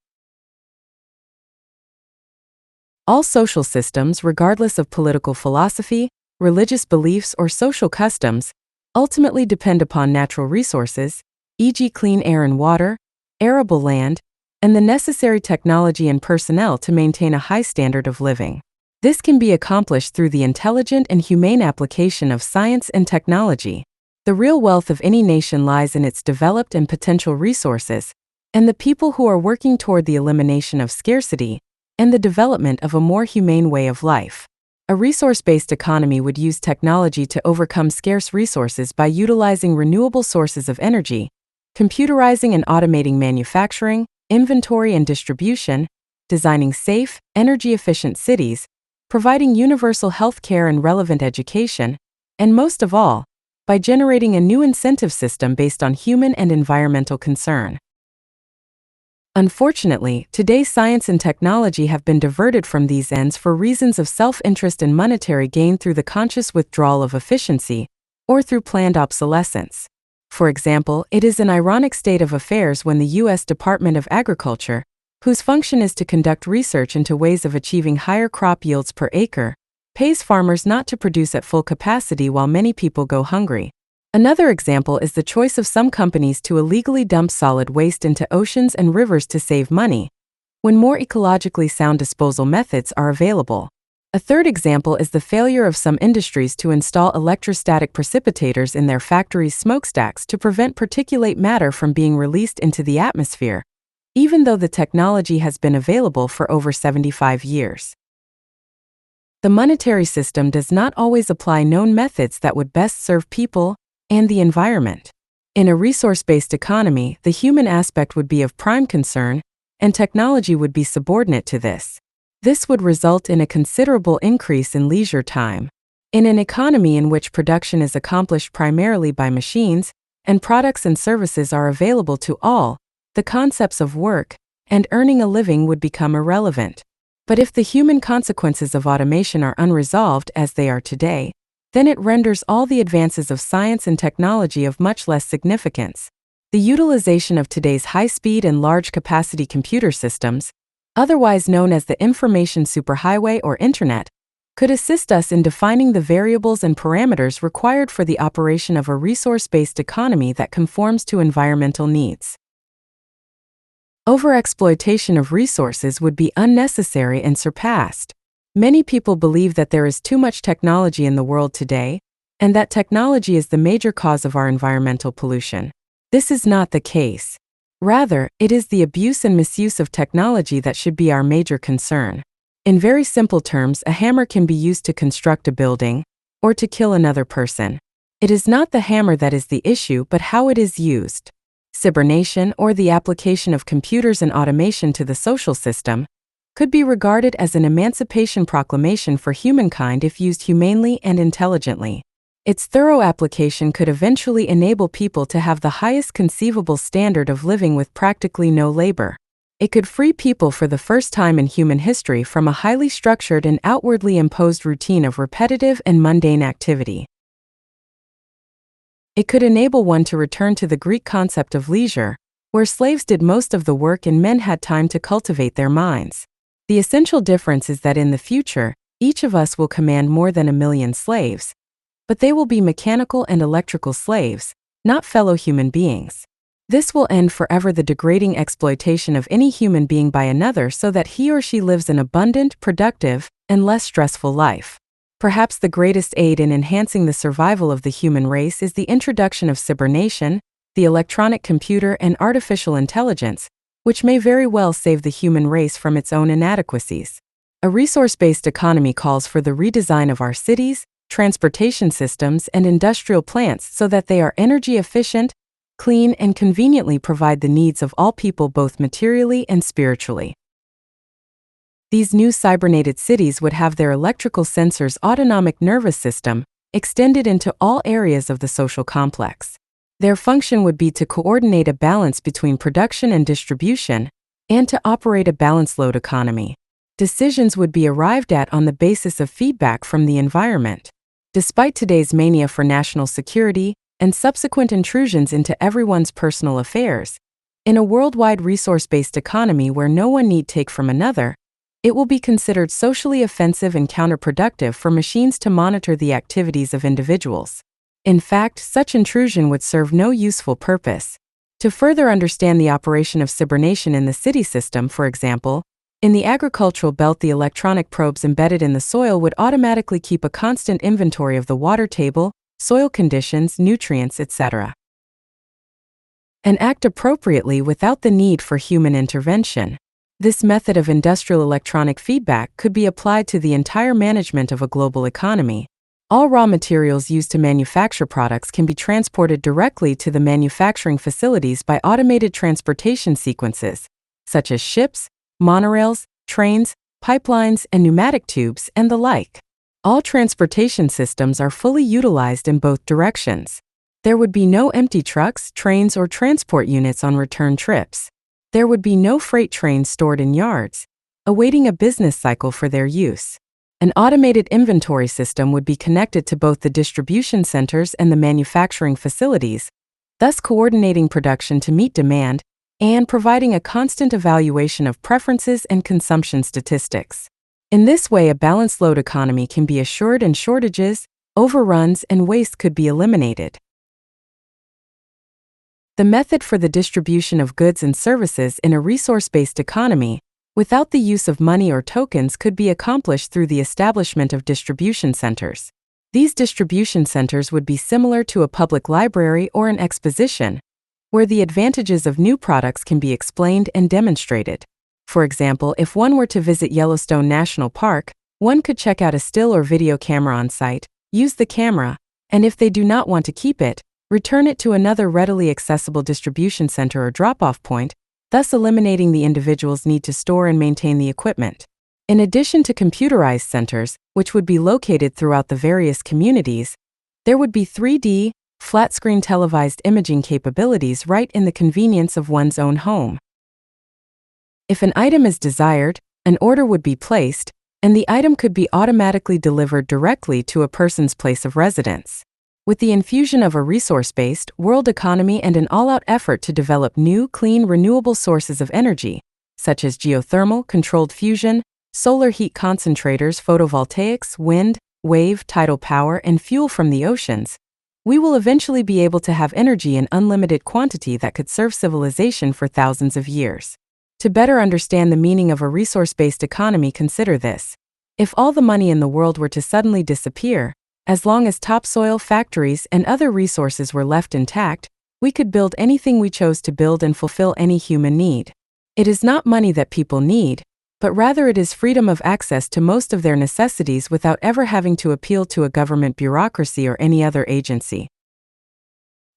All social systems, regardless of political philosophy, religious beliefs, or social customs, ultimately depend upon natural resources, e.g. clean air and water, arable land, and the necessary technology and personnel to maintain a high standard of living. This can be accomplished through the intelligent and humane application of science and technology. The real wealth of any nation lies in its developed and potential resources, and the people who are working toward the elimination of scarcity and the development of a more humane way of life. A resource-based economy would use technology to overcome scarce resources by utilizing renewable sources of energy, computerizing and automating manufacturing, inventory and distribution, designing safe, energy-efficient cities, providing universal health care and relevant education, and most of all, by generating a new incentive system based on human and environmental concern. Unfortunately, today science and technology have been diverted from these ends for reasons of self-interest and monetary gain through the conscious withdrawal of efficiency, or through planned obsolescence. For example, it is an ironic state of affairs when the U.S. Department of Agriculture, whose function is to conduct research into ways of achieving higher crop yields per acre, pays farmers not to produce at full capacity while many people go hungry. Another example is the choice of some companies to illegally dump solid waste into oceans and rivers to save money, when more ecologically sound disposal methods are available. A third example is the failure of some industries to install electrostatic precipitators in their factories' smokestacks to prevent particulate matter from being released into the atmosphere, even though the technology has been available for over 75 years. The monetary system does not always apply known methods that would best serve people and the environment. In a resource-based economy, the human aspect would be of prime concern, and technology would be subordinate to this. This would result in a considerable increase in leisure time. In an economy in which production is accomplished primarily by machines, and products and services are available to all, the concepts of work and earning a living would become irrelevant. But if the human consequences of automation are unresolved as they are today, then it renders all the advances of science and technology of much less significance. The utilization of today's high-speed and large-capacity computer systems, otherwise known as the information superhighway or Internet, could assist us in defining the variables and parameters required for the operation of a resource-based economy that conforms to environmental needs. Overexploitation of resources would be unnecessary and surpassed. Many people believe that there is too much technology in the world today, and that technology is the major cause of our environmental pollution. This is not the case. Rather, it is the abuse and misuse of technology that should be our major concern. In very simple terms, a hammer can be used to construct a building, or to kill another person. It is not the hammer that is the issue, but how it is used. Cybernation, or the application of computers and automation to the social system, could be regarded as an emancipation proclamation for humankind if used humanely and intelligently. Its thorough application could eventually enable people to have the highest conceivable standard of living with practically no labor. It could free people for the first time in human history from a highly structured and outwardly imposed routine of repetitive and mundane activity. It could enable one to return to the Greek concept of leisure, where slaves did most of the work and men had time to cultivate their minds. The essential difference is that in the future, each of us will command more than 1 million slaves, but they will be mechanical and electrical slaves, not fellow human beings. This will end forever the degrading exploitation of any human being by another so that he or she lives an abundant, productive, and less stressful life. Perhaps the greatest aid in enhancing the survival of the human race is the introduction of cybernation, the electronic computer, and artificial intelligence, which may very well save the human race from its own inadequacies. A resource-based economy calls for the redesign of our cities, transportation systems, and industrial plants so that they are energy efficient, clean, and conveniently provide the needs of all people both materially and spiritually. These new cybernated cities would have their electrical sensors' autonomic nervous system extended into all areas of the social complex. Their function would be to coordinate a balance between production and distribution, and to operate a balanced load economy. Decisions would be arrived at on the basis of feedback from the environment. Despite today's mania for national security and subsequent intrusions into everyone's personal affairs, in a worldwide resource-based economy where no one need take from another, it will be considered socially offensive and counterproductive for machines to monitor the activities of individuals. In fact, such intrusion would serve no useful purpose. To further understand the operation of cybernation in the city system, for example, in the agricultural belt, the electronic probes embedded in the soil would automatically keep a constant inventory of the water table, soil conditions, nutrients, etc., and act appropriately without the need for human intervention. This method of industrial electronic feedback could be applied to the entire management of a global economy. All raw materials used to manufacture products can be transported directly to the manufacturing facilities by automated transportation sequences, such as ships, monorails, trains, pipelines, and pneumatic tubes, and the like. All transportation systems are fully utilized in both directions. There would be no empty trucks, trains, or transport units on return trips. There would be no freight trains stored in yards, awaiting a business cycle for their use. An automated inventory system would be connected to both the distribution centers and the manufacturing facilities, thus coordinating production to meet demand and providing a constant evaluation of preferences and consumption statistics. In this way, a balanced load economy can be assured and shortages, overruns, and waste could be eliminated. The method for the distribution of goods and services in a resource-based economy, without the use of money or tokens, could be accomplished through the establishment of distribution centers. These distribution centers would be similar to a public library or an exposition, where the advantages of new products can be explained and demonstrated. For example, if one were to visit Yellowstone National Park, one could check out a still or video camera on site, use the camera, and if they do not want to keep it, return it to another readily accessible distribution center or drop-off point, thus eliminating the individual's need to store and maintain the equipment. In addition to computerized centers, which would be located throughout the various communities, there would be 3D, flat-screen televised imaging capabilities right in the convenience of one's own home. If an item is desired, an order would be placed, and the item could be automatically delivered directly to a person's place of residence. With the infusion of a resource-based world economy and an all-out effort to develop new, clean, renewable sources of energy, such as geothermal, controlled fusion, solar heat concentrators, photovoltaics, wind, wave, tidal power, and fuel from the oceans, we will eventually be able to have energy in unlimited quantity that could serve civilization for thousands of years. To better understand the meaning of a resource-based economy, consider this. If all the money in the world were to suddenly disappear, as long as topsoil, factories, and other resources were left intact, we could build anything we chose to build and fulfill any human need. It is not money that people need, but rather it is freedom of access to most of their necessities without ever having to appeal to a government bureaucracy or any other agency.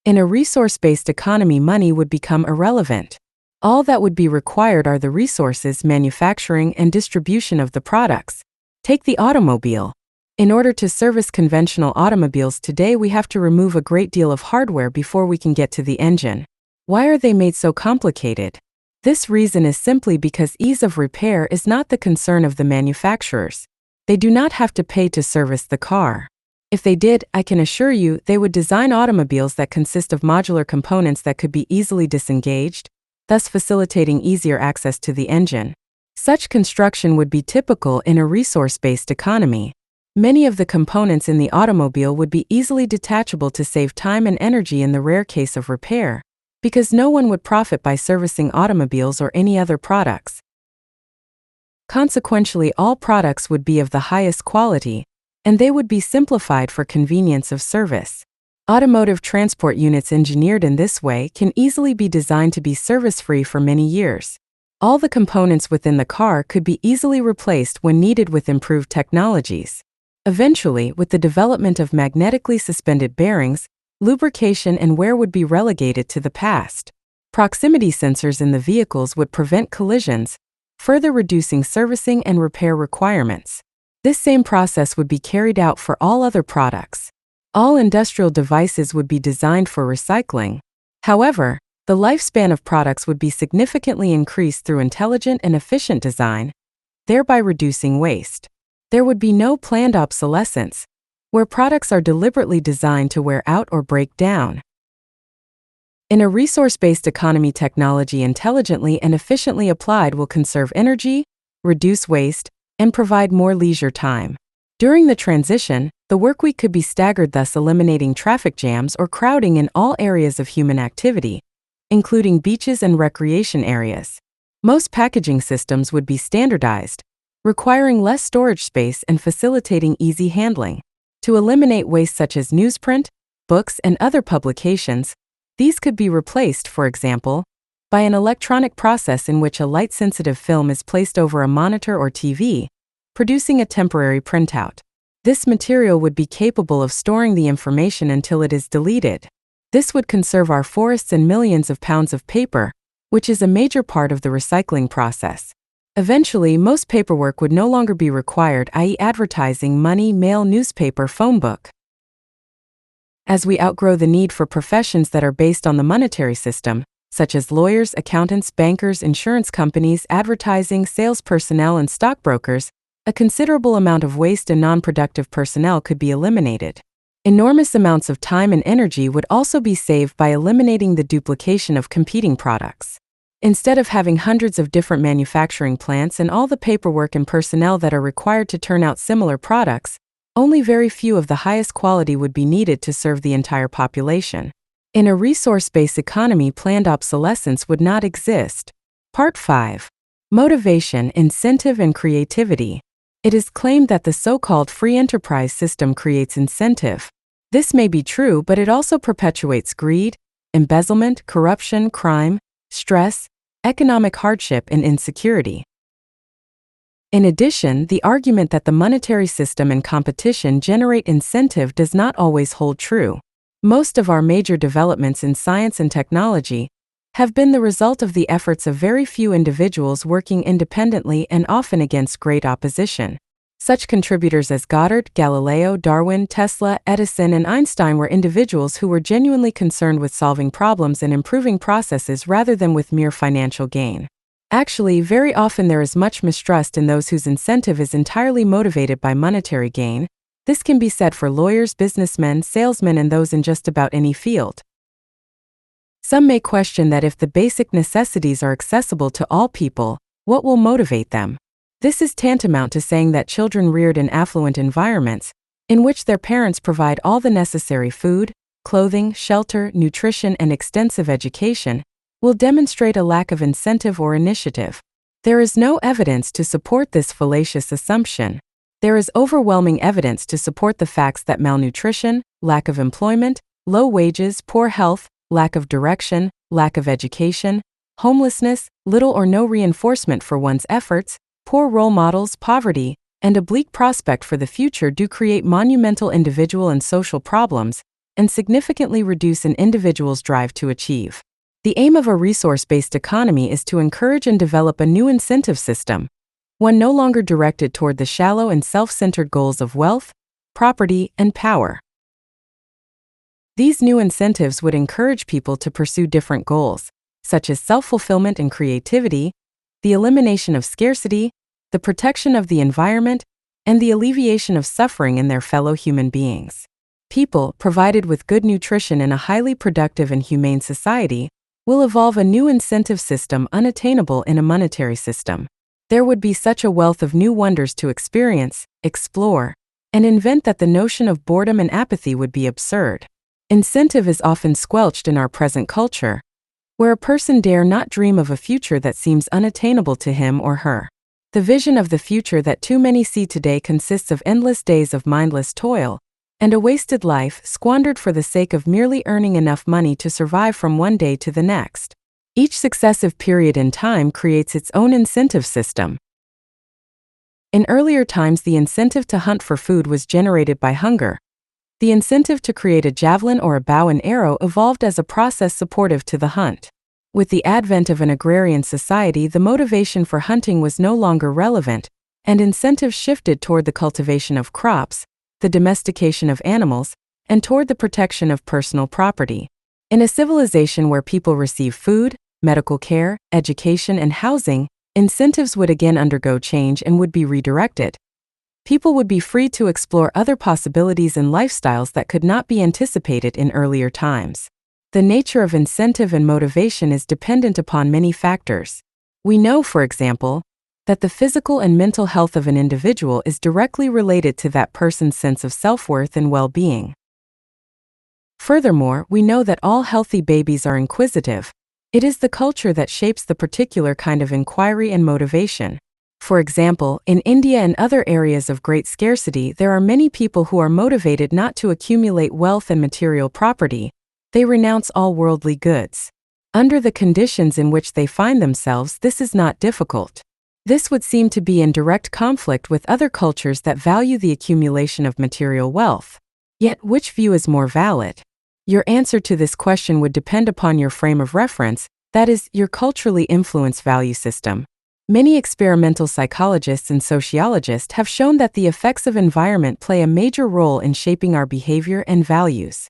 In a resource-based economy, money would become irrelevant. All that would be required are the resources, manufacturing, and distribution of the products. Take the automobile. In order to service conventional automobiles today, we have to remove a great deal of hardware before we can get to the engine. Why are they made so complicated? This reason is simply because ease of repair is not the concern of the manufacturers. They do not have to pay to service the car. If they did, I can assure you, they would design automobiles that consist of modular components that could be easily disengaged, thus facilitating easier access to the engine. Such construction would be typical in a resource-based economy. Many of the components in the automobile would be easily detachable to save time and energy in the rare case of repair, because no one would profit by servicing automobiles or any other products. Consequently, all products would be of the highest quality, and they would be simplified for convenience of service. Automotive transport units engineered in this way can easily be designed to be service-free for many years. All the components within the car could be easily replaced when needed with improved technologies. Eventually, with the development of magnetically suspended bearings, lubrication and wear would be relegated to the past. Proximity sensors in the vehicles would prevent collisions, further reducing servicing and repair requirements. This same process would be carried out for all other products. All industrial devices would be designed for recycling. However, the lifespan of products would be significantly increased through intelligent and efficient design, thereby reducing waste. There would be no planned obsolescence, where products are deliberately designed to wear out or break down. In a resource-based economy, technology intelligently and efficiently applied will conserve energy, reduce waste, and provide more leisure time. During the transition, the workweek could be staggered, thus eliminating traffic jams or crowding in all areas of human activity, including beaches and recreation areas. Most packaging systems would be standardized, requiring less storage space and facilitating easy handling. To eliminate waste such as newsprint, books, and other publications, these could be replaced, for example, by an electronic process in which a light-sensitive film is placed over a monitor or TV, producing a temporary printout. This material would be capable of storing the information until it is deleted. This would conserve our forests and millions of pounds of paper, which is a major part of the recycling process. Eventually, most paperwork would no longer be required, i.e., advertising, money, mail, newspaper, phone book. As we outgrow the need for professions that are based on the monetary system, such as lawyers, accountants, bankers, insurance companies, advertising, sales personnel, and stockbrokers, a considerable amount of waste and non-productive personnel could be eliminated. Enormous amounts of time and energy would also be saved by eliminating the duplication of competing products. Instead of having hundreds of different manufacturing plants and all the paperwork and personnel that are required to turn out similar products, only very few of the highest quality would be needed to serve the entire population. In a resource-based economy, planned obsolescence would not exist. Part 5. Motivation, incentive, and creativity. It is claimed that the so-called free enterprise system creates incentive. This may be true, but it also perpetuates greed, embezzlement, corruption, crime, stress, economic hardship, and insecurity. In addition, the argument that the monetary system and competition generate incentive does not always hold true. Most of our major developments in science and technology have been the result of the efforts of very few individuals working independently and often against great opposition. Such contributors as Goddard, Galileo, Darwin, Tesla, Edison, and Einstein were individuals who were genuinely concerned with solving problems and improving processes rather than with mere financial gain. Actually, very often there is much mistrust in those whose incentive is entirely motivated by monetary gain. This can be said for lawyers, businessmen, salesmen, and those in just about any field. Some may question that if the basic necessities are accessible to all people, what will motivate them? This is tantamount to saying that children reared in affluent environments, in which their parents provide all the necessary food, clothing, shelter, nutrition, and extensive education, will demonstrate a lack of incentive or initiative. There is no evidence to support this fallacious assumption. There is overwhelming evidence to support the facts that malnutrition, lack of employment, low wages, poor health, lack of direction, lack of education, homelessness, little or no reinforcement for one's efforts, poor role models, poverty, and a bleak prospect for the future do create monumental individual and social problems and significantly reduce an individual's drive to achieve. The aim of a resource-based economy is to encourage and develop a new incentive system, one no longer directed toward the shallow and self-centered goals of wealth, property, and power. These new incentives would encourage people to pursue different goals, such as self-fulfillment and creativity, the elimination of scarcity, the protection of the environment, and the alleviation of suffering in their fellow human beings. People, provided with good nutrition in a highly productive and humane society, will evolve a new incentive system unattainable in a monetary system. There would be such a wealth of new wonders to experience, explore, and invent that the notion of boredom and apathy would be absurd. Incentive is often squelched in our present culture, where a person dare not dream of a future that seems unattainable to him or her. The vision of the future that too many see today consists of endless days of mindless toil, and a wasted life squandered for the sake of merely earning enough money to survive from one day to the next. Each successive period in time creates its own incentive system. In earlier times, the incentive to hunt for food was generated by hunger. The incentive to create a javelin or a bow and arrow evolved as a process supportive to the hunt. With the advent of an agrarian society, the motivation for hunting was no longer relevant, and incentives shifted toward the cultivation of crops, the domestication of animals, and toward the protection of personal property. In a civilization where people receive food, medical care, education, and housing, incentives would again undergo change and would be redirected. People would be free to explore other possibilities and lifestyles that could not be anticipated in earlier times. The nature of incentive and motivation is dependent upon many factors. We know, for example, that the physical and mental health of an individual is directly related to that person's sense of self-worth and well-being. Furthermore, we know that all healthy babies are inquisitive. It is the culture that shapes the particular kind of inquiry and motivation. For example, in India and other areas of great scarcity, there are many people who are motivated not to accumulate wealth and material property. They renounce all worldly goods. Under the conditions in which they find themselves, this is not difficult. This would seem to be in direct conflict with other cultures that value the accumulation of material wealth. Yet, which view is more valid? Your answer to this question would depend upon your frame of reference, that is, your culturally influenced value system. Many experimental psychologists and sociologists have shown that the effects of environment play a major role in shaping our behavior and values.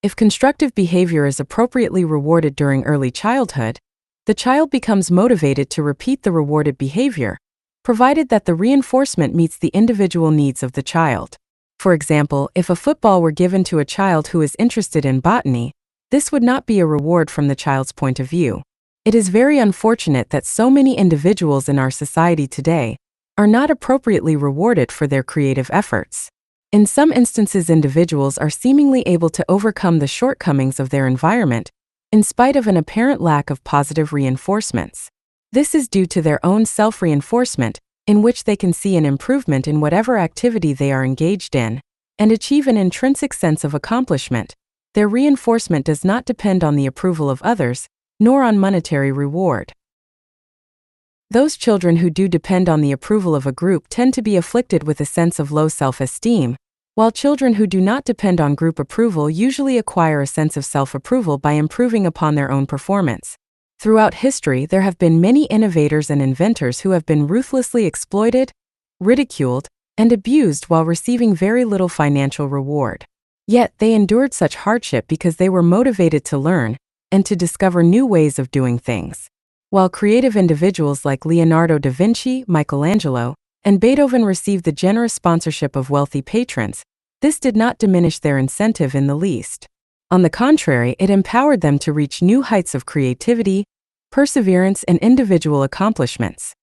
If constructive behavior is appropriately rewarded during early childhood, the child becomes motivated to repeat the rewarded behavior, provided that the reinforcement meets the individual needs of the child. For example, if a football were given to a child who is interested in botany, this would not be a reward from the child's point of view. It is very unfortunate that so many individuals in our society today are not appropriately rewarded for their creative efforts. In some instances, individuals are seemingly able to overcome the shortcomings of their environment in spite of an apparent lack of positive reinforcements. This is due to their own self-reinforcement, in which they can see an improvement in whatever activity they are engaged in and achieve an intrinsic sense of accomplishment. Their reinforcement does not depend on the approval of others, nor on monetary reward. Those children who do depend on the approval of a group tend to be afflicted with a sense of low self-esteem, while children who do not depend on group approval usually acquire a sense of self-approval by improving upon their own performance. Throughout history, there have been many innovators and inventors who have been ruthlessly exploited, ridiculed, and abused while receiving very little financial reward. Yet, they endured such hardship because they were motivated to learn and to discover new ways of doing things. While creative individuals like Leonardo da Vinci, Michelangelo, and Beethoven received the generous sponsorship of wealthy patrons, this did not diminish their incentive in the least. On the contrary, it empowered them to reach new heights of creativity, perseverance, and individual accomplishments.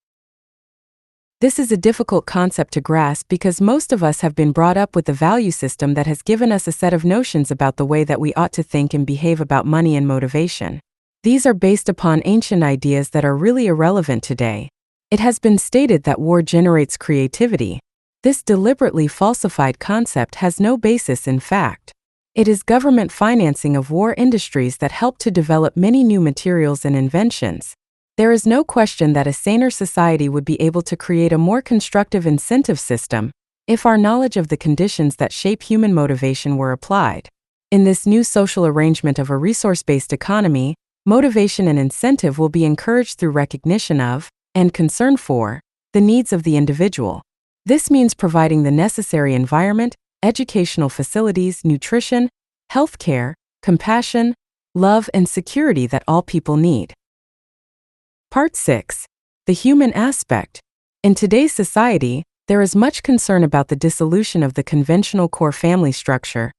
This is a difficult concept to grasp because most of us have been brought up with the value system that has given us a set of notions about the way that we ought to think and behave about money and motivation. These are based upon ancient ideas that are really irrelevant today. It has been stated that war generates creativity. This deliberately falsified concept has no basis in fact. It is government financing of war industries that help to develop many new materials and inventions. There is no question that a saner society would be able to create a more constructive incentive system if our knowledge of the conditions that shape human motivation were applied. In this new social arrangement of a resource-based economy, motivation and incentive will be encouraged through recognition of, and concern for, the needs of the individual. This means providing the necessary environment, educational facilities, nutrition, healthcare, compassion, love, and security that all people need. Part 6. The human aspect. In today's society, there is much concern about the dissolution of the conventional core family structure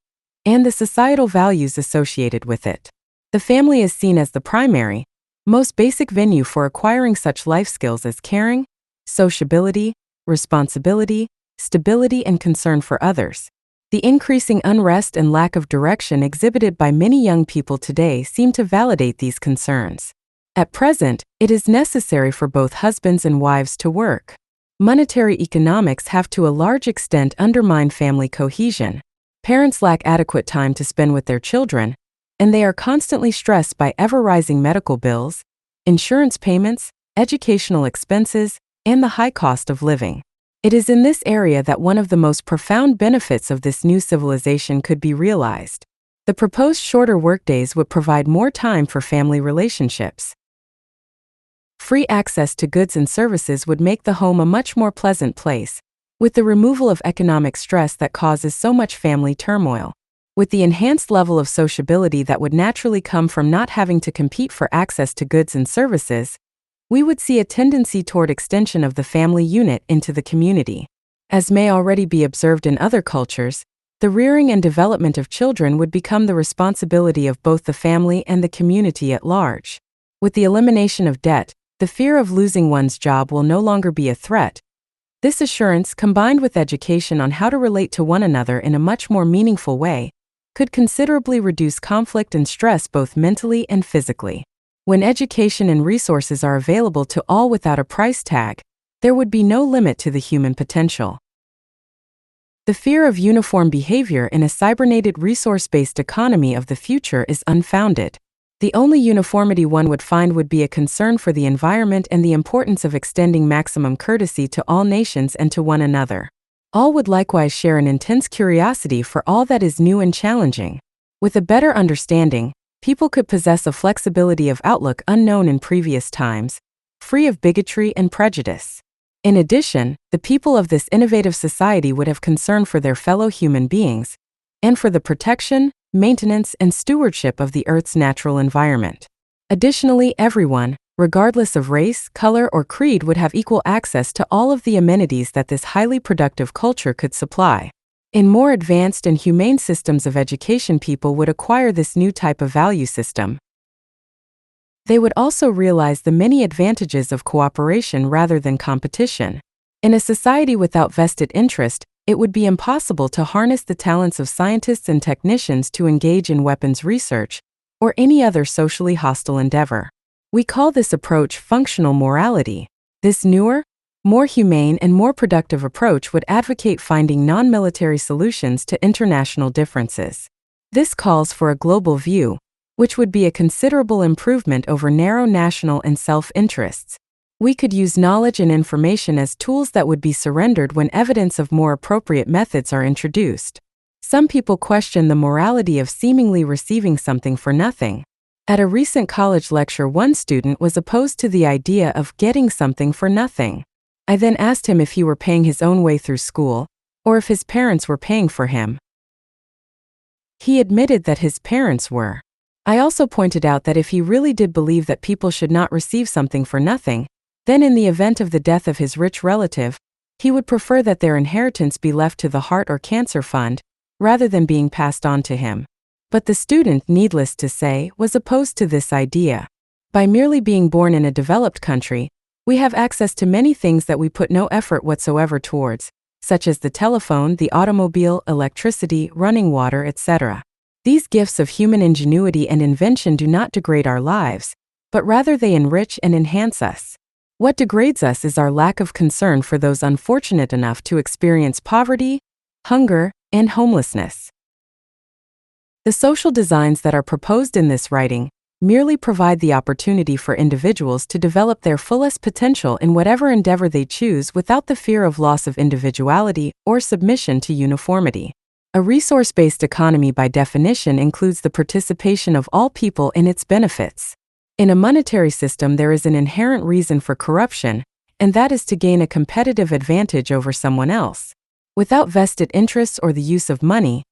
and the societal values associated with it. The family is seen as the primary, most basic venue for acquiring such life skills as caring, sociability, responsibility, stability, and concern for others. The increasing unrest and lack of direction exhibited by many young people today seem to validate these concerns. At present, it is necessary for both husbands and wives to work. Monetary economics have to a large extent undermined family cohesion. Parents lack adequate time to spend with their children, and they are constantly stressed by ever-rising medical bills, insurance payments, educational expenses, and the high cost of living. It is in this area that one of the most profound benefits of this new civilization could be realized. The proposed shorter workdays would provide more time for family relationships. Free access to goods and services would make the home a much more pleasant place, with the removal of economic stress that causes so much family turmoil. With the enhanced level of sociability that would naturally come from not having to compete for access to goods and services, we would see a tendency toward extension of the family unit into the community. As may already be observed in other cultures, the rearing and development of children would become the responsibility of both the family and the community at large. With the elimination of debt, the fear of losing one's job will no longer be a threat. This assurance, combined with education on how to relate to one another in a much more meaningful way, could considerably reduce conflict and stress both mentally and physically. When education and resources are available to all without a price tag, there would be no limit to the human potential. The fear of uniform behavior in a cybernated resource-based economy of the future is unfounded. The only uniformity one would find would be a concern for the environment and the importance of extending maximum courtesy to all nations and to one another. All would likewise share an intense curiosity for all that is new and challenging. With a better understanding, people could possess a flexibility of outlook unknown in previous times, free of bigotry and prejudice. In addition, the people of this innovative society would have concern for their fellow human beings, and for the protection, maintenance, and stewardship of the Earth's natural environment. Additionally, everyone, regardless of race, color, or creed, would have equal access to all of the amenities that this highly productive culture could supply. In more advanced and humane systems of education, people would acquire this new type of value system. They would also realize the many advantages of cooperation rather than competition. In a society without vested interest, it would be impossible to harness the talents of scientists and technicians to engage in weapons research or any other socially hostile endeavor. We call this approach functional morality. This newer, more humane, and more productive approach would advocate finding non-military solutions to international differences. This calls for a global view, which would be a considerable improvement over narrow national and self-interests. We could use knowledge and information as tools that would be surrendered when evidence of more appropriate methods are introduced. Some people question the morality of seemingly receiving something for nothing. At a recent college lecture, one student was opposed to the idea of getting something for nothing. I then asked him if he were paying his own way through school, or if his parents were paying for him. He admitted that his parents were. I also pointed out that if he really did believe that people should not receive something for nothing, then in the event of the death of his rich relative, he would prefer that their inheritance be left to the heart or cancer fund, rather than being passed on to him. But the student, needless to say, was opposed to this idea. By merely being born in a developed country, we have access to many things that we put no effort whatsoever towards, such as the telephone, the automobile, electricity, running water, etc. These gifts of human ingenuity and invention do not degrade our lives, but rather they enrich and enhance us. What degrades us is our lack of concern for those unfortunate enough to experience poverty, hunger, and homelessness. The social designs that are proposed in this writing merely provide the opportunity for individuals to develop their fullest potential in whatever endeavor they choose without the fear of loss of individuality or submission to uniformity. A resource-based economy by definition includes the participation of all people in its benefits. In a monetary system, there is an inherent reason for corruption, and that is to gain a competitive advantage over someone else. Without vested interests or the use of money,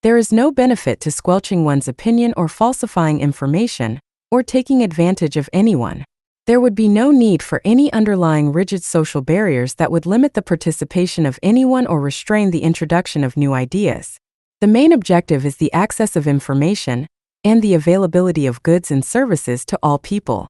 there is no benefit to squelching one's opinion or falsifying information, or taking advantage of anyone. There would be no need for any underlying rigid social barriers that would limit the participation of anyone or restrain the introduction of new ideas. The main objective is the access of information and the availability of goods and services to all people.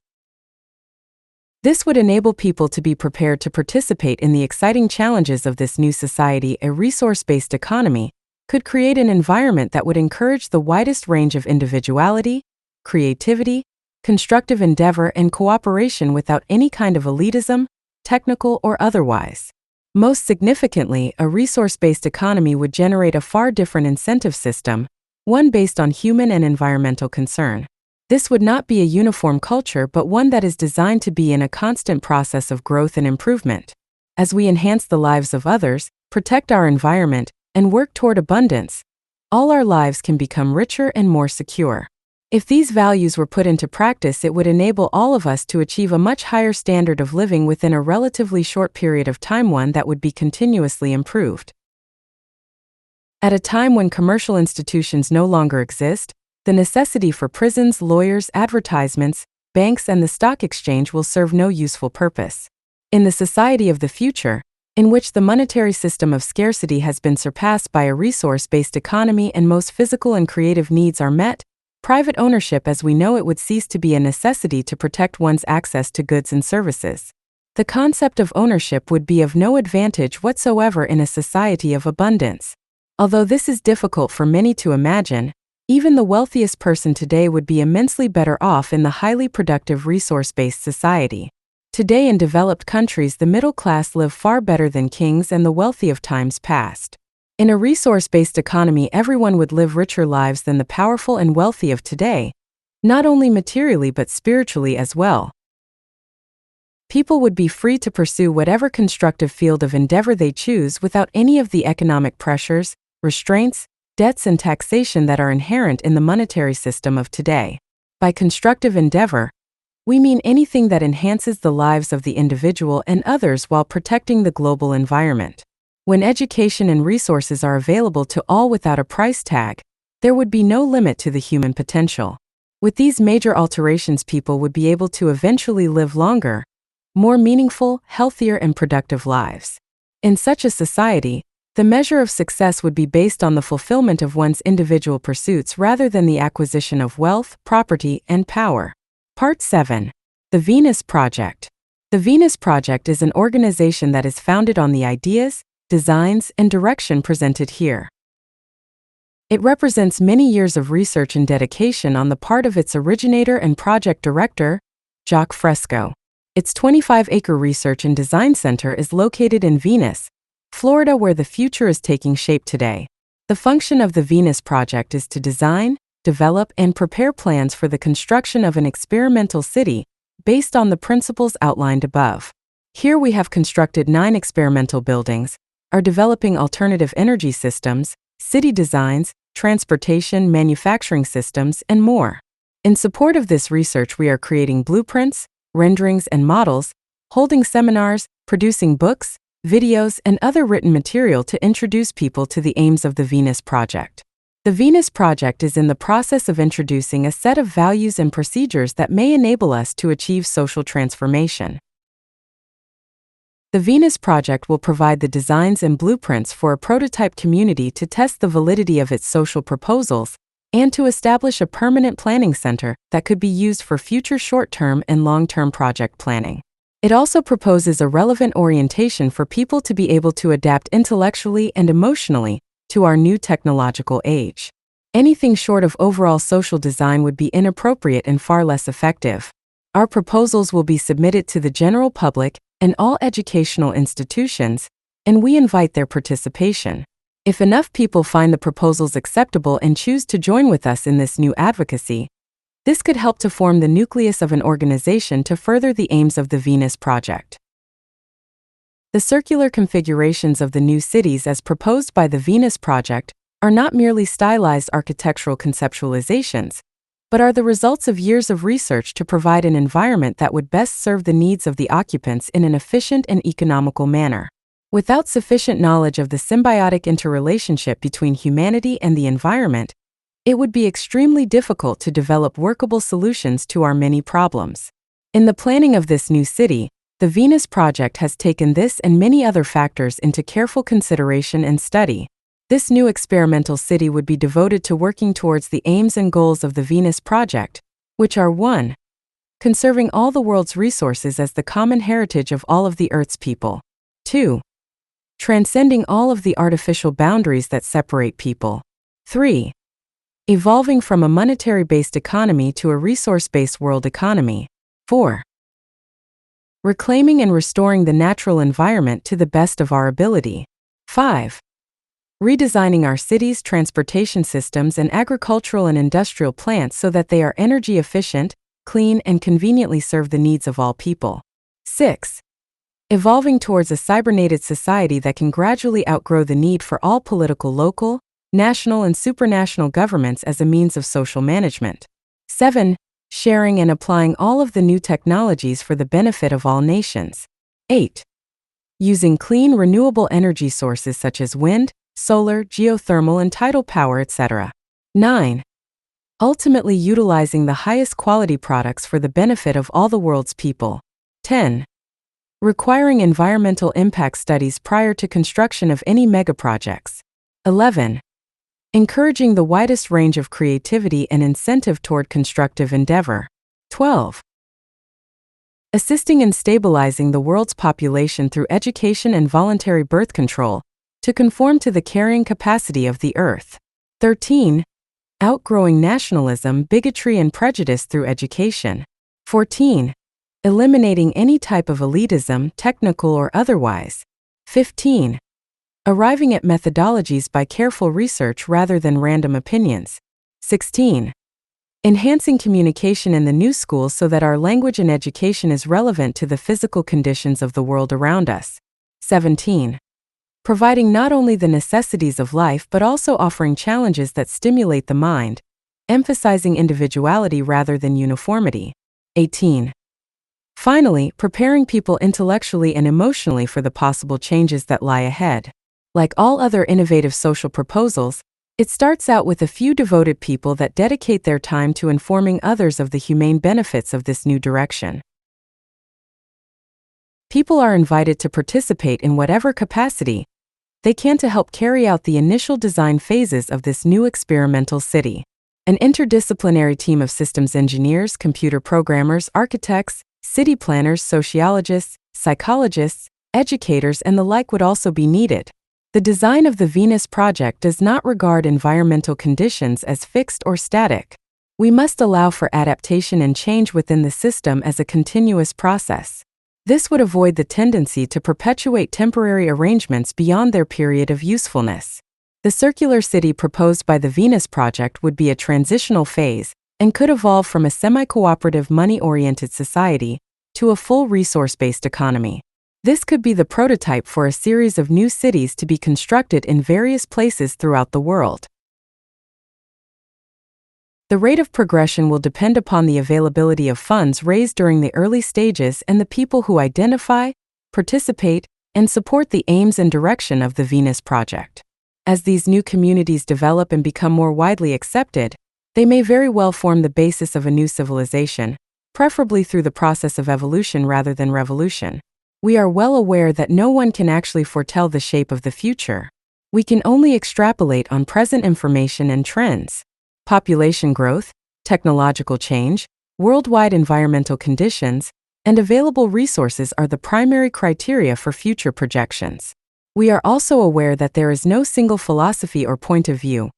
This would enable people to be prepared to participate in the exciting challenges of this new society. A resource-based economy could create an environment that would encourage the widest range of individuality, creativity, constructive endeavor, and cooperation without any kind of elitism, technical or otherwise. Most significantly, a resource-based economy would generate a far different incentive system, one based on human and environmental concern. This would not be a uniform culture, but one that is designed to be in a constant process of growth and improvement. As we enhance the lives of others, protect our environment, and work toward abundance, all our lives can become richer and more secure. If these values were put into practice, it would enable all of us to achieve a much higher standard of living within a relatively short period of time, one that would be continuously improved. At a time when commercial institutions no longer exist, the necessity for prisons, lawyers, advertisements, banks, and the stock exchange will serve no useful purpose. In the society of the future, in which the monetary system of scarcity has been surpassed by a resource-based economy and most physical and creative needs are met, private ownership as we know it would cease to be a necessity to protect one's access to goods and services. The concept of ownership would be of no advantage whatsoever in a society of abundance. Although this is difficult for many to imagine, even the wealthiest person today would be immensely better off in the highly productive resource-based society. Today in developed countries, the middle class live far better than kings and the wealthy of times past. In a resource-based economy, everyone would live richer lives than the powerful and wealthy of today, not only materially but spiritually as well. People would be free to pursue whatever constructive field of endeavor they choose without any of the economic pressures, restraints, debts, and taxation that are inherent in the monetary system of today. By constructive endeavor, we mean anything that enhances the lives of the individual and others while protecting the global environment. When education and resources are available to all without a price tag, there would be no limit to the human potential. With these major alterations, people would be able to eventually live longer, more meaningful, healthier, and productive lives. In such a society, the measure of success would be based on the fulfillment of one's individual pursuits rather than the acquisition of wealth, property, and power. Part 7. The Venus Project. The Venus Project is an organization that is founded on the ideas, designs, and direction presented here. It represents many years of research and dedication on the part of its originator and project director, Jacques Fresco. Its 25-acre research and design center is located in Venus, Florida, where the future is taking shape today. The function of the Venus Project is to design, develop, and prepare plans for the construction of an experimental city based on the principles outlined above. Here we have constructed 9 experimental buildings, are developing alternative energy systems, city designs, transportation, manufacturing systems, and more. In support of this research, we are creating blueprints, renderings, and models, holding seminars, producing books, videos, and other written material to introduce people to the aims of the Venus Project. The Venus Project is in the process of introducing a set of values and procedures that may enable us to achieve social transformation. The Venus Project will provide the designs and blueprints for a prototype community to test the validity of its social proposals and to establish a permanent planning center that could be used for future short-term and long-term project planning. It also proposes a relevant orientation for people to be able to adapt intellectually and emotionally to our new technological age. Anything short of overall social design would be inappropriate and far less effective. Our proposals will be submitted to the general public and all educational institutions, and we invite their participation. If enough people find the proposals acceptable and choose to join with us in this new advocacy, this could help to form the nucleus of an organization to further the aims of the Venus Project. The circular configurations of the new cities as proposed by the Venus Project are not merely stylized architectural conceptualizations, but are the results of years of research to provide an environment that would best serve the needs of the occupants in an efficient and economical manner. Without sufficient knowledge of the symbiotic interrelationship between humanity and the environment, it would be extremely difficult to develop workable solutions to our many problems. In the planning of this new city, the Venus Project has taken this and many other factors into careful consideration and study. This new experimental city would be devoted to working towards the aims and goals of the Venus Project, which are 1. Conserving all the world's resources as the common heritage of all of the Earth's people. 2. Transcending all of the artificial boundaries that separate people. 3. Evolving from a monetary-based economy to a resource-based world economy. 4. Reclaiming and restoring the natural environment to the best of our ability. 5. Redesigning our cities, transportation systems, and agricultural and industrial plants so that they are energy efficient, clean, and conveniently serve the needs of all people. 6. Evolving towards a cybernated society that can gradually outgrow the need for all political local, national, and supranational governments as a means of social management. 7. Sharing and applying all of the new technologies for the benefit of all nations. 8. Using clean, renewable energy sources such as wind, solar, geothermal, and tidal power, etc. 9. Ultimately utilizing the highest quality products for the benefit of all the world's people. 10. Requiring environmental impact studies prior to construction of any megaprojects. 11. Encouraging the widest range of creativity and incentive toward constructive endeavor. 12. Assisting in stabilizing the world's population through education and voluntary birth control, to conform to the carrying capacity of the earth. 13. Outgrowing nationalism, bigotry, and prejudice through education. 14. Eliminating any type of elitism, technical or otherwise. 15. Arriving at methodologies by careful research rather than random opinions. 16. Enhancing communication in the new schools so that our language and education is relevant to the physical conditions of the world around us. 17. Providing not only the necessities of life but also offering challenges that stimulate the mind, emphasizing individuality rather than uniformity. 18. Finally, preparing people intellectually and emotionally for the possible changes that lie ahead. Like all other innovative social proposals, it starts out with a few devoted people that dedicate their time to informing others of the humane benefits of this new direction. People are invited to participate in whatever capacity they can to help carry out the initial design phases of this new experimental city. An interdisciplinary team of systems engineers, computer programmers, architects, city planners, sociologists, psychologists, educators, and the like would also be needed. The design of the Venus Project does not regard environmental conditions as fixed or static. We must allow for adaptation and change within the system as a continuous process. This would avoid the tendency to perpetuate temporary arrangements beyond their period of usefulness. The circular city proposed by the Venus Project would be a transitional phase and could evolve from a semi-cooperative money-oriented society to a full resource-based economy. This could be the prototype for a series of new cities to be constructed in various places throughout the world. The rate of progression will depend upon the availability of funds raised during the early stages and the people who identify, participate, and support the aims and direction of the Venus Project. As these new communities develop and become more widely accepted, they may very well form the basis of a new civilization, preferably through the process of evolution rather than revolution. We are well aware that no one can actually foretell the shape of the future. We can only extrapolate on present information and trends. Population growth, technological change, worldwide environmental conditions, and available resources are the primary criteria for future projections. We are also aware that there is no single philosophy or point of view,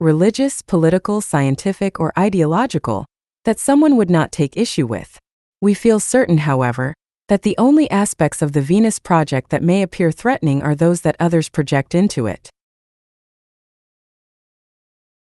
religious, political, scientific, or ideological, that someone would not take issue with. We feel certain, however, that the only aspects of the Venus Project that may appear threatening are those that others project into it.